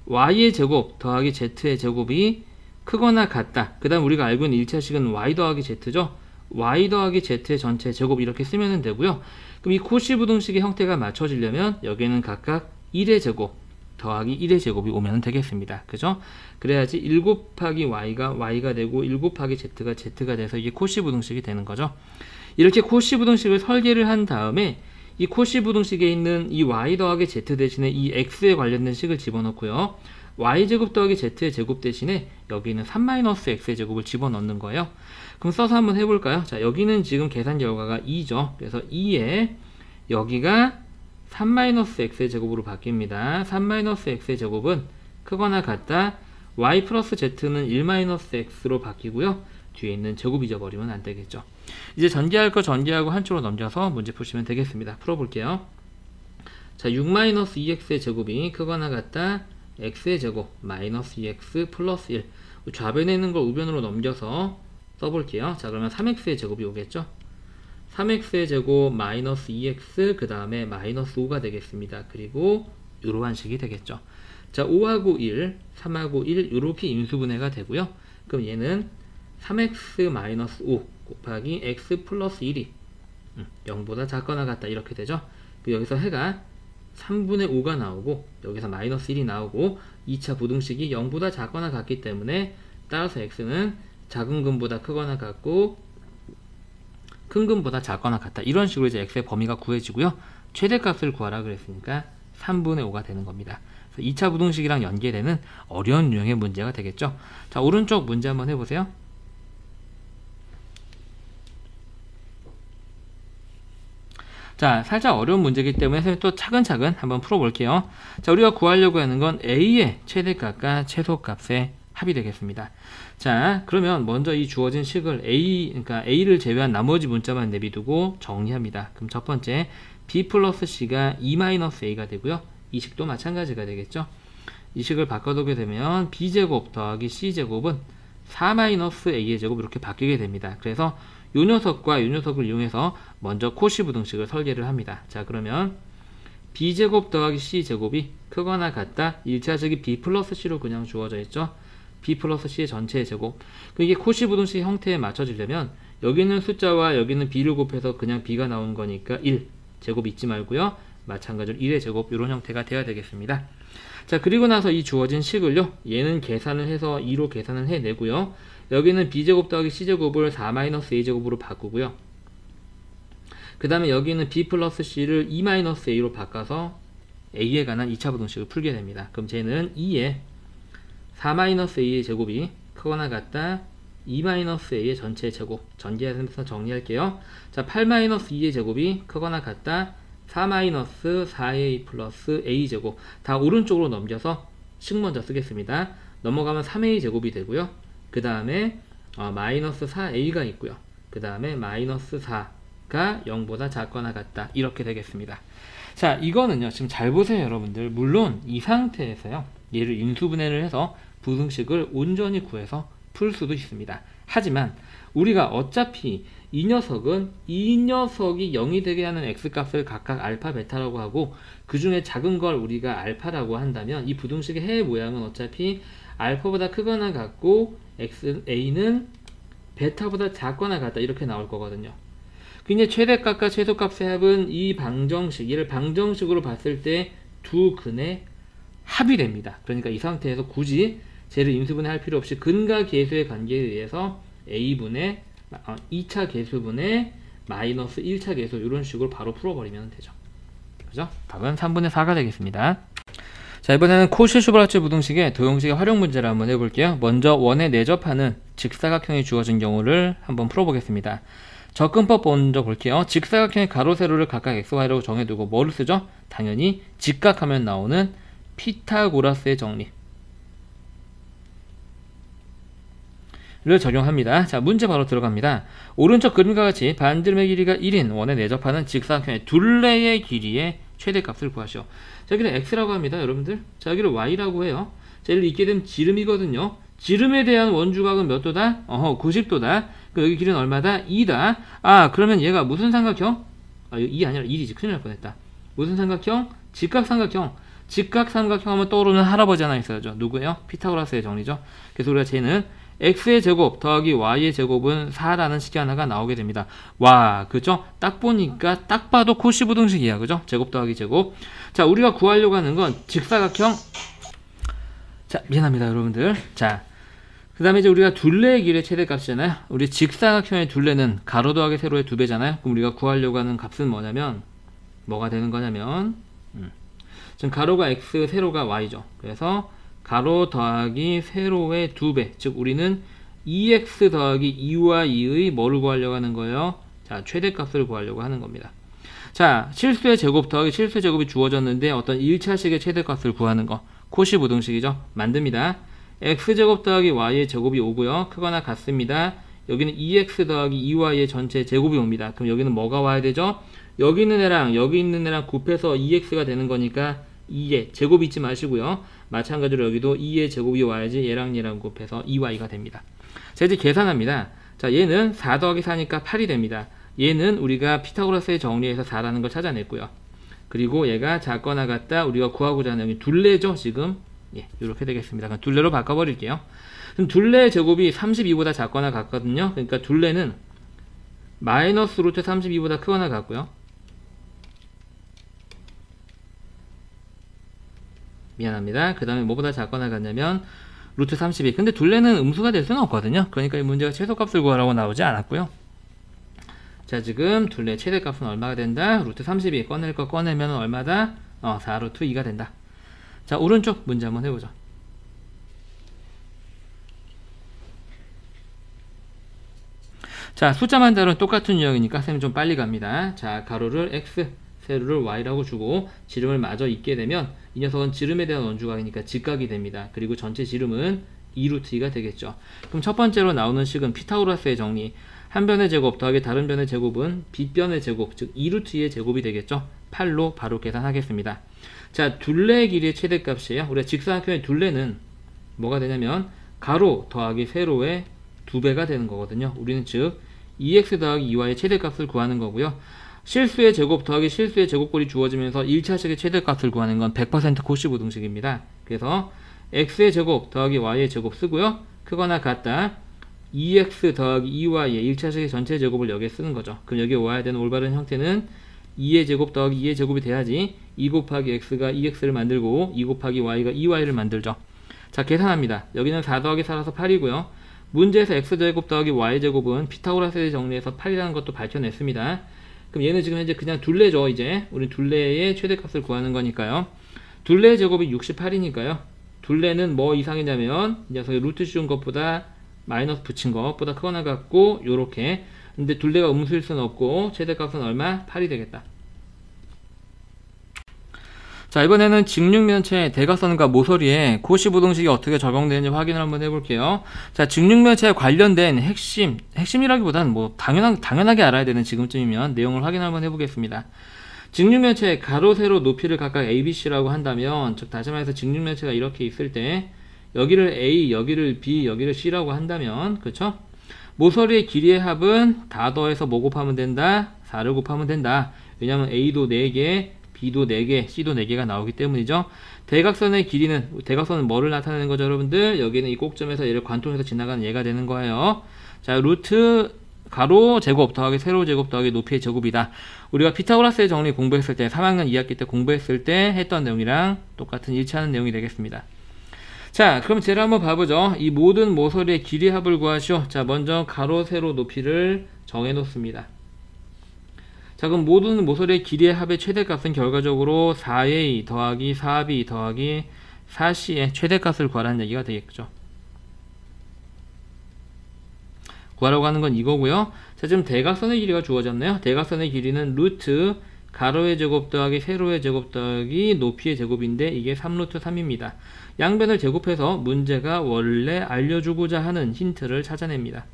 y의 제곱 더하기 z의 제곱이 크거나 같다. 그 다음 우리가 알고 있는 1차식은 y 더하기 z죠. y 더하기 z의 전체 제곱 이렇게 쓰면 되고요. 그럼 이 코시 부등식의 형태가 맞춰지려면 여기에는 각각 1의 제곱 더하기 1의 제곱이 오면 되겠습니다. 그죠? 그래야지 1 곱하기 y가 되고 1 곱하기 z가 돼서 이게 코시 부등식이 되는 거죠. 이렇게 코시 부등식을 설계를 한 다음에 이 코시 부등식에 있는 이 y 더하기 z 대신에 이 x에 관련된 식을 집어넣고요. y제곱 더하기 z의 제곱 대신에 여기는 3-x의 제곱을 집어넣는 거예요. 그럼 써서 한번 해볼까요? 자, 여기는 지금 계산 결과가 2죠. 그래서 2에 여기가 3-x의 제곱으로 바뀝니다. 3-x의 제곱은 크거나 같다. y 플러스 z는 1-x로 바뀌고요. 뒤에 있는 제곱 잊어버리면 안 되겠죠. 이제 전개할 거 전개하고 한쪽으로 넘겨서 문제 푸시면 되겠습니다. 풀어볼게요. 자, 6-2x의 제곱이 크거나 같다. x의 제곱 마이너스 2x 플러스 1. 좌변에 있는 걸 우변으로 넘겨서 써볼게요. 자, 그러면 3x의 제곱이 오겠죠. 3x의 제곱 마이너스 2x 그 다음에 마이너스 5가 되겠습니다. 그리고 이러한 식이 되겠죠. 자, 5하고 1, 3하고 1 이렇게 인수분해가 되고요. 그럼 얘는 3x 마이너스 5 곱하기 x 플러스 1이 0보다 작거나 같다 이렇게 되죠. 여기서 해가 3분의 5가 나오고 여기서 마이너스 1이 나오고 2차 부등식이 0보다 작거나 같기 때문에 따라서 x는 작은 근보다 크거나 같고 큰 근보다 작거나 같다. 이런 식으로 이제 x의 범위가 구해지고요. 최대값을 구하라 그랬으니까 3분의 5가 되는 겁니다. 그래서 2차 부등식이랑 연계되는 어려운 유형의 문제가 되겠죠. 자, 오른쪽 문제 한번 해보세요. 자, 살짝 어려운 문제이기 때문에 선생님 또 차근차근 한번 풀어볼게요. 자, 우리가 구하려고 하는 건 a의 최대값과 최소값의 합이 되겠습니다. 자, 그러면 먼저 이 주어진 식을 그러니까 a를 제외한 나머지 문자만 내비두고 정리합니다. 그럼 첫 번째 b 플러스 c가 2-a가 되고요. 이 식도 마찬가지가 되겠죠. 이 식을 바꿔두게 되면 b제곱 더하기 c제곱은 4-a의 제곱 이렇게 바뀌게 됩니다. 그래서 이 녀석과 이 녀석을 이용해서 먼저 코시 부등식을 설계를 합니다. 자, 그러면 b제곱 더하기 c제곱이 크거나 같다. 1차식이 b 플러스 c로 그냥 주어져 있죠. b 플러스 c의 전체의 제곱. 이게 코시 부등식 형태에 맞춰지려면 여기 있는 숫자와 여기 있는 b를 곱해서 그냥 b가 나온 거니까 1 제곱 잊지 말고요. 마찬가지로 1의 제곱 이런 형태가 돼야 되겠습니다. 자, 그리고 나서 이 주어진 식을요, 얘는 계산을 해서 2로 계산을 해내고요. 여기는 b제곱 더하기 c제곱을 4-a제곱으로 바꾸고요. 그 다음에 여기는 b 플러스 c를 2-a로 바꿔서 a에 관한 2차 부등식을 풀게 됩니다. 그럼 쟤는 2에 4-a의 제곱이 크거나 같다. 2-a의 전체 제곱. 전개해서 정리할게요. 자, 8-2의 제곱이 크거나 같다. 4-4a 플러스 a 제곱. 다 오른쪽으로 넘겨서 식 먼저 쓰겠습니다. 넘어가면 3a 제곱이 되고요. 그 다음에 마이너스 4a가 있고요. 그 다음에 마이너스 4가 0보다 작거나 같다. 이렇게 되겠습니다. 자, 이거는요, 지금 잘 보세요, 여러분들. 물론 이 상태에서요, 얘를 인수분해를 해서 부등식을 온전히 구해서 풀 수도 있습니다. 하지만 우리가 어차피 이 녀석이 0이 되게 하는 x값을 각각 알파, 베타라고 하고 그 중에 작은 걸 우리가 알파라고 한다면 이 부등식의 해 모양은 어차피 알파보다 크거나 같고 a는 베타보다 작거나 같다 이렇게 나올 거거든요. 근데 최대값과 최소값의 합은 이 방정식, 얘를 방정식으로 봤을 때 두 근의 합이 됩니다. 그러니까 이 상태에서 굳이 쟤를 임수분해 할 필요 없이 근과 계수의 관계에 의해서 a분의 2차 계수분의 마이너스 1차 계수 이런 식으로 바로 풀어버리면 되죠. 그죠? 답은 3분의 4가 되겠습니다. 자, 이번에는 코시-슈바르츠 부등식의 도형식의 활용 문제를 한번 해볼게요. 먼저 원에 내접하는 직사각형이 주어진 경우를 한번 풀어보겠습니다. 접근법 먼저 볼게요. 직사각형의 가로, 세로를 각각 xy라고 정해두고 뭐를 쓰죠? 당연히 직각하면 나오는 피타고라스의 정리 를 적용합니다. 자, 문제 바로 들어갑니다. 오른쪽 그림과 같이 반지름의 길이가 1인 원에 내접하는 직사각형의 둘레의 길이의 최대값을 구하시오. 자, 여기는 x라고 합니다. 여러분들. 자, 여기를 y라고 해요. 자, 얘를 읽게 되면 지름이거든요. 지름에 대한 원주각은 몇 도다? 90도다. 여기 길이는 얼마다? 2다. 아, 그러면 얘가 무슨 삼각형? 2 아니라 1이지. 큰일 날 뻔했다. 무슨 삼각형? 직각삼각형. 직각삼각형 하면 떠오르는 할아버지 하나 있어야죠. 누구예요? 피타고라스의 정리죠. 그래서 우리가 쟤는 x의 제곱 더하기 y의 제곱은 4라는 식이 하나가 나오게 됩니다. 와, 그죠? 딱 보니까 딱 봐도 코시 부등식이야. 그죠? 제곱 더하기 제곱. 자, 우리가 구하려고 하는 건 직사각형. 자, 미안합니다, 여러분들. 자, 그 다음에 이제 우리가 둘레의 길이의 최대값이잖아요. 우리 직사각형의 둘레는 가로 더하기 세로의 2배잖아요. 그럼 우리가 구하려고 하는 값은 뭐냐면, 뭐가 되는 거냐면, 지금 가로가 x, 세로가 y죠. 그래서 가로 더하기 세로의 2배. 즉, 우리는 2x 더하기 2y의 뭐를 구하려고 하는 거예요? 자, 최대값을 구하려고 하는 겁니다. 자, 실수의 제곱 더하기 실수의 제곱이 주어졌는데 어떤 1차식의 최대값을 구하는 거. 코시 부등식이죠. 만듭니다. x제곱 더하기 y의 제곱이 오고요. 크거나 같습니다. 여기는 2x 더하기 2y의 전체 제곱이 옵니다. 그럼 여기는 뭐가 와야 되죠? 여기 있는 애랑 여기 있는 애랑 곱해서 2x가 되는 거니까 2의 제곱 잊지 마시고요. 마찬가지로 여기도 2의 제곱이 와야지 얘랑 얘랑 곱해서 2y가 됩니다. 자, 이제 계산합니다. 자, 얘는 4 더하기 4니까 8이 됩니다. 얘는 우리가 피타고라스의 정리에서 4라는 걸 찾아냈고요. 그리고 얘가 작거나 같다 우리가 구하고자 하는 여기 둘레죠 지금. 예, 이렇게 되겠습니다. 그럼 둘레로 바꿔버릴게요. 그럼 둘레의 제곱이 32보다 작거나 같거든요. 그러니까 둘레는 마이너스 루트 32보다 크거나 같고요. 미안합니다. 그 다음에 뭐보다 작거나 같냐면 루트 32. 근데 둘레는 음수가 될 수는 없거든요. 그러니까 이 문제가 최소값을 구하라고 나오지 않았고요. 자, 지금 둘레 최대값은 얼마가 된다? 루트 32. 꺼낼 거 꺼내면 얼마다? 4 루트 2가 된다. 자, 오른쪽 문제 한번 해보죠. 자, 숫자만 다른 똑같은 유형이니까 쌤 좀 빨리 갑니다. 자, 가로를 x, 세로를 y라고 주고 지름을 마저 있게 되면 이 녀석은 지름에 대한 원주각이니까 직각이 됩니다. 그리고 전체 지름은 2루트 2가 되겠죠. 그럼 첫 번째로 나오는 식은 피타고라스의 정리. 한 변의 제곱 더하기 다른 변의 제곱은 빗변의 제곱, 즉 2루트 2의 제곱이 되겠죠. 8로 바로 계산하겠습니다. 자, 둘레의 길이의 최대값이에요. 우리가 직사각형의 둘레는 뭐가 되냐면 가로 더하기 세로의 2배가 되는 거거든요. 우리는 즉 2x 더하기 2y의 최대값을 구하는 거고요. 실수의 제곱 더하기 실수의 제곱꼴이 주어지면서 1차식의 최대값을 구하는 건 100% 코시 부등식입니다. 그래서 x의 제곱 더하기 y의 제곱 쓰고요. 크거나 같다 2x 더하기 2y의 1차식의 전체 제곱을 여기에 쓰는 거죠. 그럼 여기에 와야 되는 올바른 형태는 2의 제곱 더하기 2의 제곱이 돼야지 2 곱하기 x가 2x를 만들고 2 곱하기 y가 2y를 만들죠. 자, 계산합니다. 여기는 4 더하기 4라서 8이고요. 문제에서 x제곱 더하기 y제곱은 피타고라스의 정리에서 8이라는 것도 밝혀냈습니다. 그럼 얘는 지금 현재 그냥 둘레죠. 이제 우리 둘레의 최대값을 구하는 거니까요. 둘레의 제곱이 68이니까요. 둘레는 뭐 이상이냐면 이 녀석이 루트 씌운 것보다 마이너스 붙인 것보다 크거나 같고 요렇게. 근데 둘레가 음수일 수는 없고 최대값은 얼마? 8이 되겠다. 자, 이번에는 직육면체 대각선과 모서리에 코시 부등식이 어떻게 적용되는지 확인을 한번 해볼게요. 자, 직육면체에 관련된 핵심이라기보다는 뭐 당연하게 알아야 되는 지금쯤이면 내용을 확인 한번 해보겠습니다. 직육면체의 가로, 세로, 높이를 각각 A, B, C라고 한다면, 즉 다시 말해서 직육면체가 이렇게 있을 때 여기를 A, 여기를 B, 여기를 C라고 한다면, 그쵸? 모서리의 길이의 합은 다 더해서 뭐 곱하면 된다? 4를 곱하면 된다. 왜냐면 A도 4개, B도 4개, C도 4개가 나오기 때문이죠. 대각선의 길이는, 대각선은 뭐를 나타내는 거죠, 여러분들? 여기는 이 꼭점에서 얘를 관통해서 지나가는 얘가 되는 거예요. 자, 루트 가로 제곱 더하기 세로 제곱 더하기 높이의 제곱이다. 우리가 피타고라스의 정리 공부했을 때, 3학년 2학기 때 공부했을 때 했던 내용이랑 똑같은 일치하는 내용이 되겠습니다. 자, 그럼 쟤를 한번 봐보죠. 이 모든 모서리의 길이 합을 구하시오. 자, 먼저 가로 세로 높이를 정해 놓습니다. 자, 그럼 모든 모서리의 길이의 합의 최대값은 결과적으로 4a 더하기 4b 더하기 4c의 최대값을 구하라는 얘기가 되겠죠. 구하라고 하는 건 이거고요. 자, 지금 대각선의 길이가 주어졌네요. 대각선의 길이는 루트 가로의 제곱 더하기 세로의 제곱 더하기 높이의 제곱인데 이게 3루트 3입니다. 양변을 제곱해서 문제가 원래 알려주고자 하는 힌트를 찾아냅니다.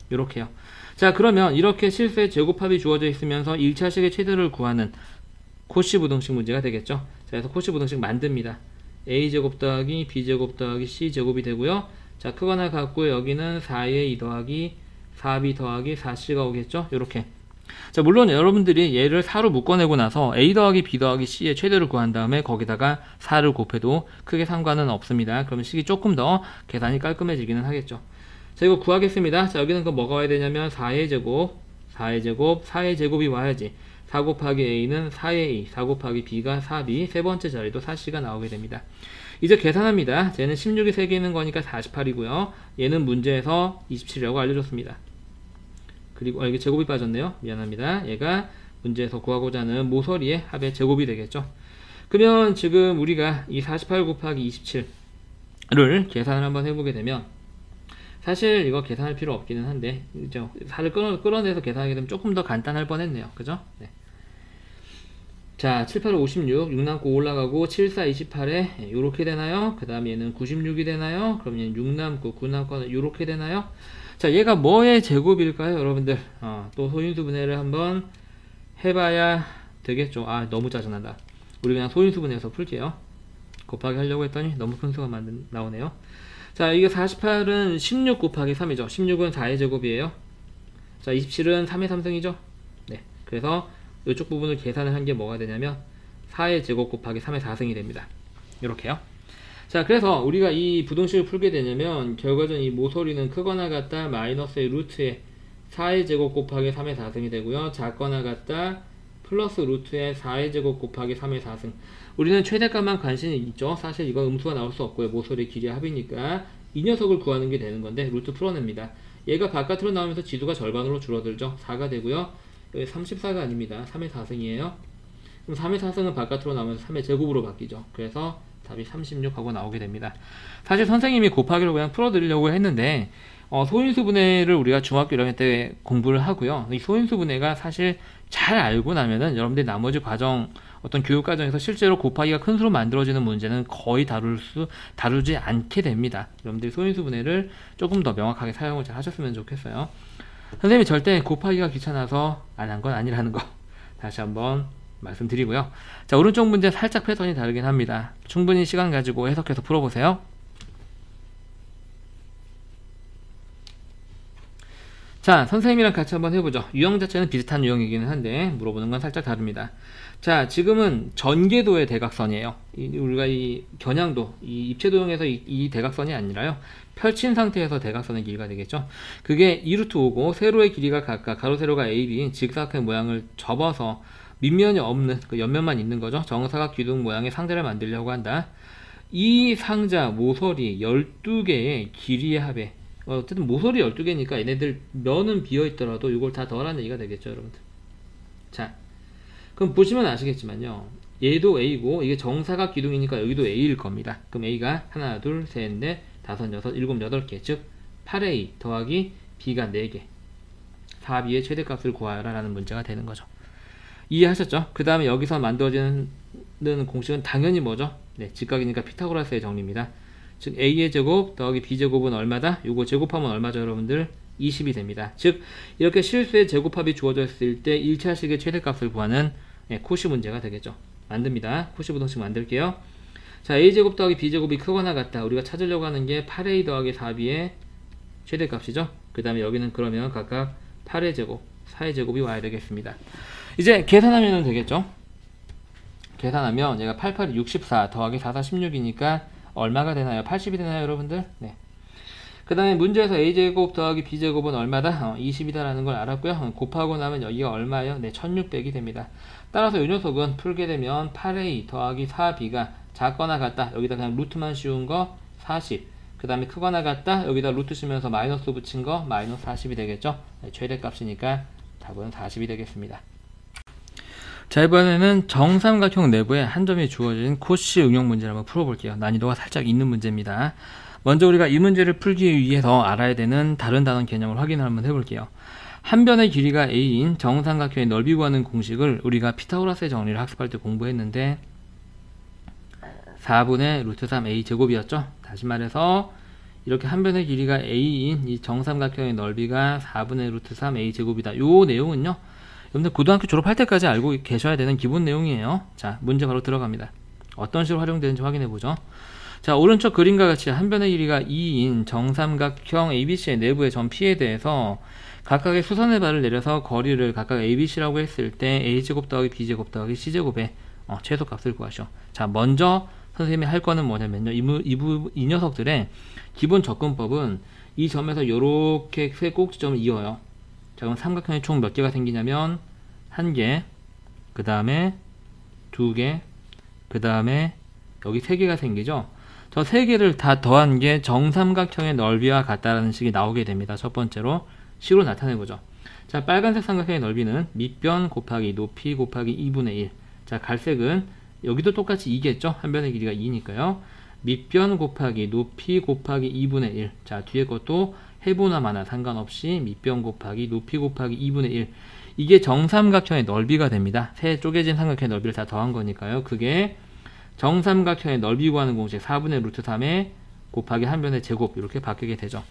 이렇게요. 자, 그러면 이렇게 실수의 제곱합이 주어져 있으면서 1차식의 최대를 구하는 코시 부등식 문제가 되겠죠. 자, 그래서 코시 부등식 만듭니다. a제곱 더하기 b제곱 더하기 c제곱이 되고요. 자, 크거나 같고 여기는 4a 더하기 4b 더하기 4c가 오겠죠. 이렇게. 자, 물론 여러분들이 얘를 4로 묶어내고 나서 a 더하기 b 더하기 c의 최대를 구한 다음에 거기다가 4를 곱해도 크게 상관은 없습니다. 그러면 식이 조금 더 계산이 깔끔해지기는 하겠죠. 자, 이거 구하겠습니다. 자, 여기는 그 뭐가 와야 되냐면 4의 제곱, 4의 제곱, 4의 제곱이 와야지. 4 곱하기 a는 4a, 4 곱하기 b가 4b, 세 번째 자리도 4c가 나오게 됩니다. 이제 계산합니다. 얘는 16이 3개 있는 거니까 48이고요. 얘는 문제에서 27이라고 알려줬습니다. 그리고 이게 제곱이 빠졌네요. 미안합니다. 얘가 문제에서 구하고자 하는 모서리의 합의 제곱이 되겠죠. 그러면 지금 우리가 이 48 곱하기 27을 계산을 한번 해보게 되면 사실 이거 계산할 필요 없기는 한데 이제 4를 끌어내서 계산하게 되면 조금 더 간단할 뻔했네요. 그죠? 네. 자, 7, 8, 56, 6 남고 올라가고 7, 4, 28에 요렇게 되나요? 그 다음에 얘는 96이 되나요? 그럼 얘는 6 남고 9 남고 요렇게 되나요? 자, 얘가 뭐의 제곱일까요, 여러분들? 또 소인수분해를 한번 해봐야 되겠죠. 아, 너무 짜증난다. 우리 그냥 소인수분해에서 풀게요. 곱하기 하려고 했더니 너무 큰 수가 나오네요. 자, 이게 48은 16 곱하기 3이죠. 16은 4의 제곱이에요. 자, 27은 3의 3승이죠. 네. 그래서 이쪽 부분을 계산을 한 게 뭐가 되냐면 4의 제곱 곱하기 3의 4승이 됩니다. 이렇게요. 자, 그래서 우리가 이 부등식을 풀게 되냐면 결과적으로 이 모서리는 크거나 같다 마이너스의 루트에 4의 제곱 곱하기 3의 4승이 되고요. 작거나 같다 플러스 루트에 4의 제곱 곱하기 3의 4승. 우리는 최대값만 관심이 있죠. 사실 이거 음수가 나올 수 없고요. 모서리 길이 합이니까 이 녀석을 구하는 게 되는 건데 루트 풀어냅니다. 얘가 바깥으로 나오면서 지수가 절반으로 줄어들죠. 4가 되고요. 여기 34가 아닙니다. 3의 4승이에요. 그럼 3의 4승은 바깥으로 나오면서 3의 제곱으로 바뀌죠. 그래서 답이 36하고 나오게 됩니다. 사실 선생님이 곱하기로 그냥 풀어드리려고 했는데 소인수분해를 우리가 중학교 1학년 때 공부를 하고요. 이 소인수분해가 사실 잘 알고 나면은 여러분들이 나머지 과정 어떤 교육 과정에서 실제로 곱하기가 큰 수로 만들어지는 문제는 거의 다루지 않게 됩니다. 여러분들이 소인수분해를 조금 더 명확하게 사용을 잘 하셨으면 좋겠어요. 선생님이 절대 곱하기가 귀찮아서 안 한 건 아니라는 거 다시 한번 말씀드리고요. 자, 오른쪽 문제 살짝 패턴이 다르긴 합니다. 충분히 시간 가지고 해석해서 풀어보세요. 자, 선생님이랑 같이 한번 해보죠. 유형 자체는 비슷한 유형이기는 한데 물어보는 건 살짝 다릅니다. 자, 지금은 전개도의 대각선이에요. 우리가 이 겨냥도, 이 입체도형에서 이 대각선이 아니라요. 펼친 상태에서 대각선의 길이가 되겠죠. 그게 2루트 5고 세로의 길이가 각각 가로 세로가 AB인 직사각형 모양을 접어서 밑면이 없는 그 옆면만 있는 거죠. 정사각 기둥 모양의 상자를 만들려고 한다. 이 상자 모서리 12개의 길이의 합에 어쨌든 모서리 12개니까 얘네들 면은 비어있더라도 이걸 다 더하라는 얘기가 되겠죠, 여러분들. 자, 그럼 보시면 아시겠지만요. 얘도 A고 이게 정사각 기둥이니까 여기도 A일 겁니다. 그럼 A가 하나, 둘, 셋, 넷, 다섯, 여섯, 일곱, 여덟 개, 즉 8A 더하기 B가 4개, 4B의 최대값을 구하라 라는 문제가 되는 거죠. 이해하셨죠? 그 다음에 여기서 만들어지는 공식은 당연히 뭐죠? 네, 직각이니까 피타고라스의 정리입니다. 즉 A의 제곱 더하기 B제곱은 얼마다? 요거 제곱하면 얼마죠, 여러분들? 20이 됩니다. 즉 이렇게 실수의 제곱합이 주어졌을 때 1차식의 최대값을 구하는 코시 문제가 되겠죠. 만듭니다. 코시 부등식 만들게요. 자, A제곱 더하기 B제곱이 크거나 같다. 우리가 찾으려고 하는 게 8A 더하기 4B의 최대값이죠. 그 다음에 여기는 그러면 각각 8의 제곱, 4의 제곱이 와야 되겠습니다. 이제 계산하면 되겠죠. 계산하면 얘가 8, 8이 64 더하기 4, 4, 16이니까 얼마가 되나요? 80이 되나요, 여러분들? 네. 그 다음에 문제에서 a제곱 더하기 b제곱은 얼마다? 20이다 라는 걸 알았고요. 곱하고 나면 여기가 얼마예요? 네, 1600이 됩니다. 따라서 이 녀석은 풀게 되면 8a 더하기 4b가 작거나 같다. 여기다 그냥 루트만 씌운 거 40. 그 다음에 크거나 같다. 여기다 루트 씌우면서 마이너스 붙인 거 마이너스 40이 되겠죠. 네, 최대값이니까 답은 40이 되겠습니다. 자, 이번에는 정삼각형 내부에 한 점이 주어진 코시 응용 문제를 한번 풀어볼게요. 난이도가 살짝 있는 문제입니다. 먼저 우리가 이 문제를 풀기 위해서 알아야 되는 다른 단원 개념을 확인을 한번 해볼게요. 한 변의 길이가 a인 정삼각형의 넓이 구하는 공식을 우리가 피타고라스의 정리를 학습할 때 공부했는데 4분의 루트 3a 제곱이었죠. 다시 말해서 이렇게 한 변의 길이가 a인 이 정삼각형의 넓이가 4분의 루트 3a 제곱이다. 요 내용은요, 여러분들 고등학교 졸업할 때까지 알고 계셔야 되는 기본 내용이에요. 자, 문제 바로 들어갑니다. 어떤 식으로 활용되는지 확인해 보죠. 자, 오른쪽 그림과 같이 한 변의 길이가 2인 정삼각형 ABC의 내부의 점 P에 대해서 각각의 수선의 발을 내려서 거리를 각각 ABC라고 했을 때 A제곱 더하기 B제곱 더하기 C제곱의 최소값을 구하시오. 자, 먼저 선생님이 할 거는 뭐냐면요, 이 녀석들의 기본 접근법은 이 점에서 이렇게 세 꼭지점을 이어요. 자, 그럼 삼각형이 총 몇 개가 생기냐면 1개, 그 다음에 2개, 그 다음에 여기 3개가 생기죠. 저 3개를 다 더한 게 정삼각형의 넓이와 같다라는 식이 나오게 됩니다. 첫 번째로 식으로 나타내보죠. 자, 빨간색 삼각형의 넓이는 밑변 곱하기 높이 곱하기 2분의 1. 자, 갈색은 여기도 똑같이 2겠죠. 한 변의 길이가 2니까요. 밑변 곱하기 높이 곱하기 2분의 1. 자, 뒤에 것도 해보나 마나 상관없이 밑변 곱하기 높이 곱하기 2분의 1. 이게 정삼각형의 넓이가 됩니다. 세 쪼개진 삼각형의 넓이를 다 더한 거니까요. 그게 정삼각형의 넓이 구하는 공식 4분의 루트 3에 곱하기 한 변의 제곱, 이렇게 바뀌게 되죠.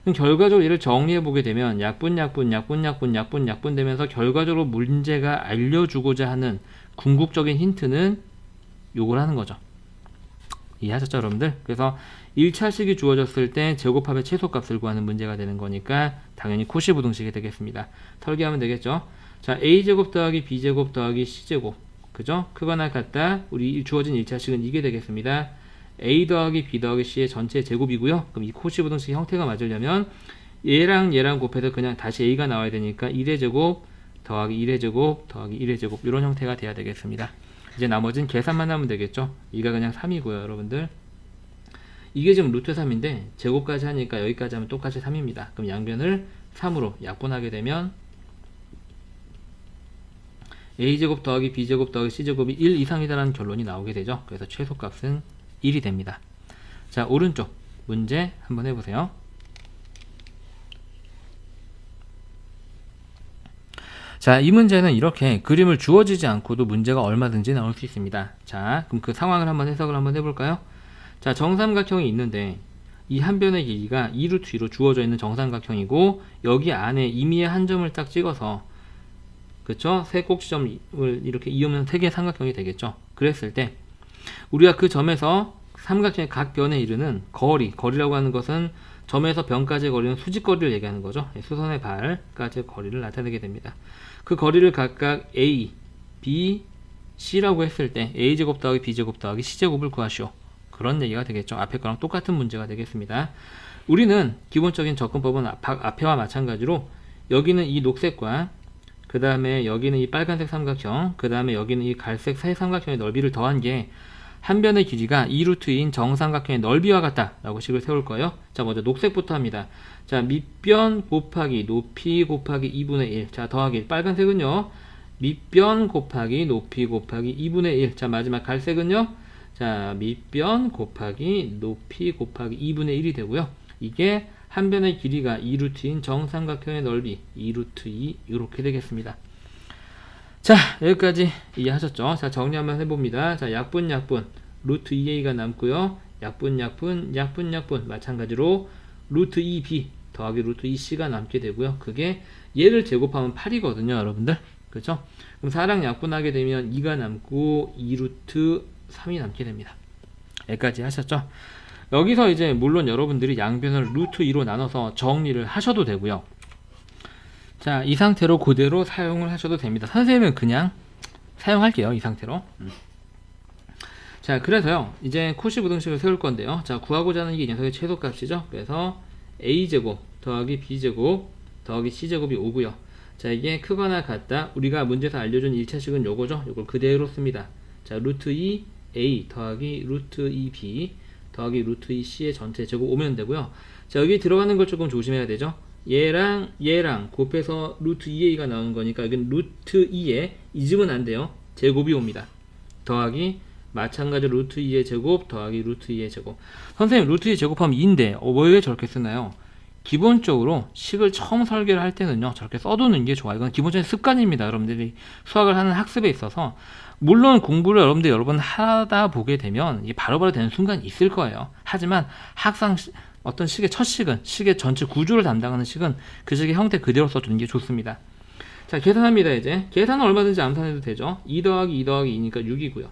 그럼 결과적으로 얘를 정리해 보게 되면 약분 되면서 결과적으로 문제가 알려주고자 하는 궁극적인 힌트는 요걸 하는 거죠. 이해하셨죠, 여러분들? 그래서 1차식이 주어졌을 때 제곱합의 최소값을 구하는 문제가 되는 거니까 당연히 코시 부등식이 되겠습니다. 설계하면 되겠죠. 자, a제곱 더하기 b제곱 더하기 c제곱, 그죠? 크거나 같다. 우리 주어진 1차식은 이게 되겠습니다. a 더하기 b 더하기 c의 전체 제곱이고요. 그럼 이 코시 부등식 형태가 맞으려면 얘랑 얘랑 곱해서 그냥 다시 a가 나와야 되니까 1의 제곱 더하기 1의 제곱 더하기 1의 제곱, 이런 형태가 돼야 되겠습니다. 이제 나머지는 계산만 하면 되겠죠. 이가 그냥 3이고요, 여러분들. 이게 지금 루트 3인데 제곱까지 하니까 여기까지 하면 똑같이 3입니다. 그럼 양변을 3으로 약분하게 되면 a제곱 더하기 b제곱 더하기 c제곱이 1 이상이다라는 결론이 나오게 되죠. 그래서 최소값은 1이 됩니다. 자, 오른쪽 문제 한번 해보세요. 자, 이 문제는 이렇게 그림을 주어지지 않고도 문제가 얼마든지 나올 수 있습니다. 자, 그럼 그 상황을 한번 해석을 한번 해볼까요? 자, 정삼각형이 있는데 이 한 변의 길이가 2루트 2로 주어져 있는 정삼각형이고 여기 안에 임의의 한 점을 딱 찍어서, 그쵸? 세 꼭지점을 이렇게 이으면 세 개의 삼각형이 되겠죠. 그랬을 때 우리가 그 점에서 삼각형의 각 변에 이르는 거리라고 하는 것은 점에서 변까지의 거리는 수직거리를 얘기하는 거죠. 수선의 발까지의 거리를 나타내게 됩니다. 그 거리를 각각 a, b, c라고 했을 때 a제곱 더하기 b제곱 더하기 c제곱을 구하시오. 그런 얘기가 되겠죠. 앞에 거랑 똑같은 문제가 되겠습니다. 우리는 기본적인 접근법은 앞에와 마찬가지로 여기는 이 녹색과 그 다음에 여기는 이 빨간색 삼각형, 그 다음에 여기는 이 갈색 새 삼각형의 넓이를 더한 게 한 변의 길이가 2루트인 정삼각형의 넓이와 같다 라고 식을 세울 거예요. 자, 먼저 녹색부터 합니다. 자, 밑변 곱하기 높이 곱하기 2분의 1. 자, 더하기 빨간색은요, 밑변 곱하기 높이 곱하기 2분의 1. 자, 마지막 갈색은요, 자, 밑변 곱하기 높이 곱하기 2분의 1이 되고요. 이게 한 변의 길이가 2루트인 정삼각형의 넓이 2루트 2, 이렇게 되겠습니다. 자, 여기까지 이해하셨죠? 자, 정리 한번 해봅니다. 자, 약분 루트 2a가 남고요. 약분 마찬가지로 루트 2b 더하기 루트 2c가 남게 되고요. 그게 얘를 제곱하면 8이거든요, 여러분들. 그렇죠? 그럼 4랑 약분하게 되면 2가 남고 2루트 3이 남게 됩니다. 여기까지 하셨죠? 여기서 이제 물론 여러분들이 양변을 루트 2로 나눠서 정리를 하셔도 되고요. 자, 이 상태로 그대로 사용을 하셔도 됩니다. 선생님은 그냥 사용할게요. 이 상태로. 자, 그래서요, 이제 코시 부등식을 세울 건데요. 자, 구하고자 하는 게 이 녀석의 최소값이죠. 그래서 a제곱 더하기 b제곱 더하기 c제곱이 5고요. 자, 이게 크거나 같다. 우리가 문제에서 알려준 1차식은 요거죠. 요걸 그대로 씁니다. 자, 루트 2a 더하기 루트 2b 더하기 루트 2c의 전체 제곱 오면 되고요. 자, 여기 들어가는 걸 조금 조심해야 되죠. 얘랑 얘랑 곱해서 루트 2a가 나오는 거니까 여기는 루트 2에 잊으면 안 돼요. 제곱이 옵니다. 더하기 마찬가지로 루트 2의 제곱 더하기 루트 2의 제곱. 선생님, 루트 2 제곱하면 2인데 왜 저렇게 쓰나요? 기본적으로 식을 처음 설계를 할 때는요, 저렇게 써두는 게 좋아요. 이건 기본적인 습관입니다. 여러분들이 수학을 하는 학습에 있어서. 물론 공부를 여러분들 여러 번 하다 보게 되면 이게 바로바로 되는 순간이 있을 거예요. 하지만 항상 어떤 식의 첫 식은, 식의 전체 구조를 담당하는 식은 그 식의 형태 그대로 써주는 게 좋습니다. 자, 계산합니다. 이제 계산은 얼마든지 암산해도 되죠. 2 더하기 2 더하기 2니까 6이고요.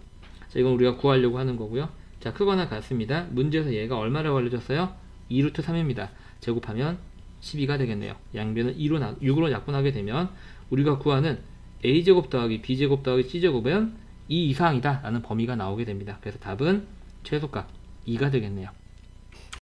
자, 이건 우리가 구하려고 하는 거고요. 자, 크거나 같습니다. 문제에서 얘가 얼마라고 알려줬어요? 2루트 3입니다. 제곱하면 12가 되겠네요. 양변을 6으로 약분하게 되면 우리가 구하는 a제곱 더하기 b제곱 더하기 c제곱은 2 이상이다 라는 범위가 나오게 됩니다. 그래서 답은 최소값 2가 되겠네요.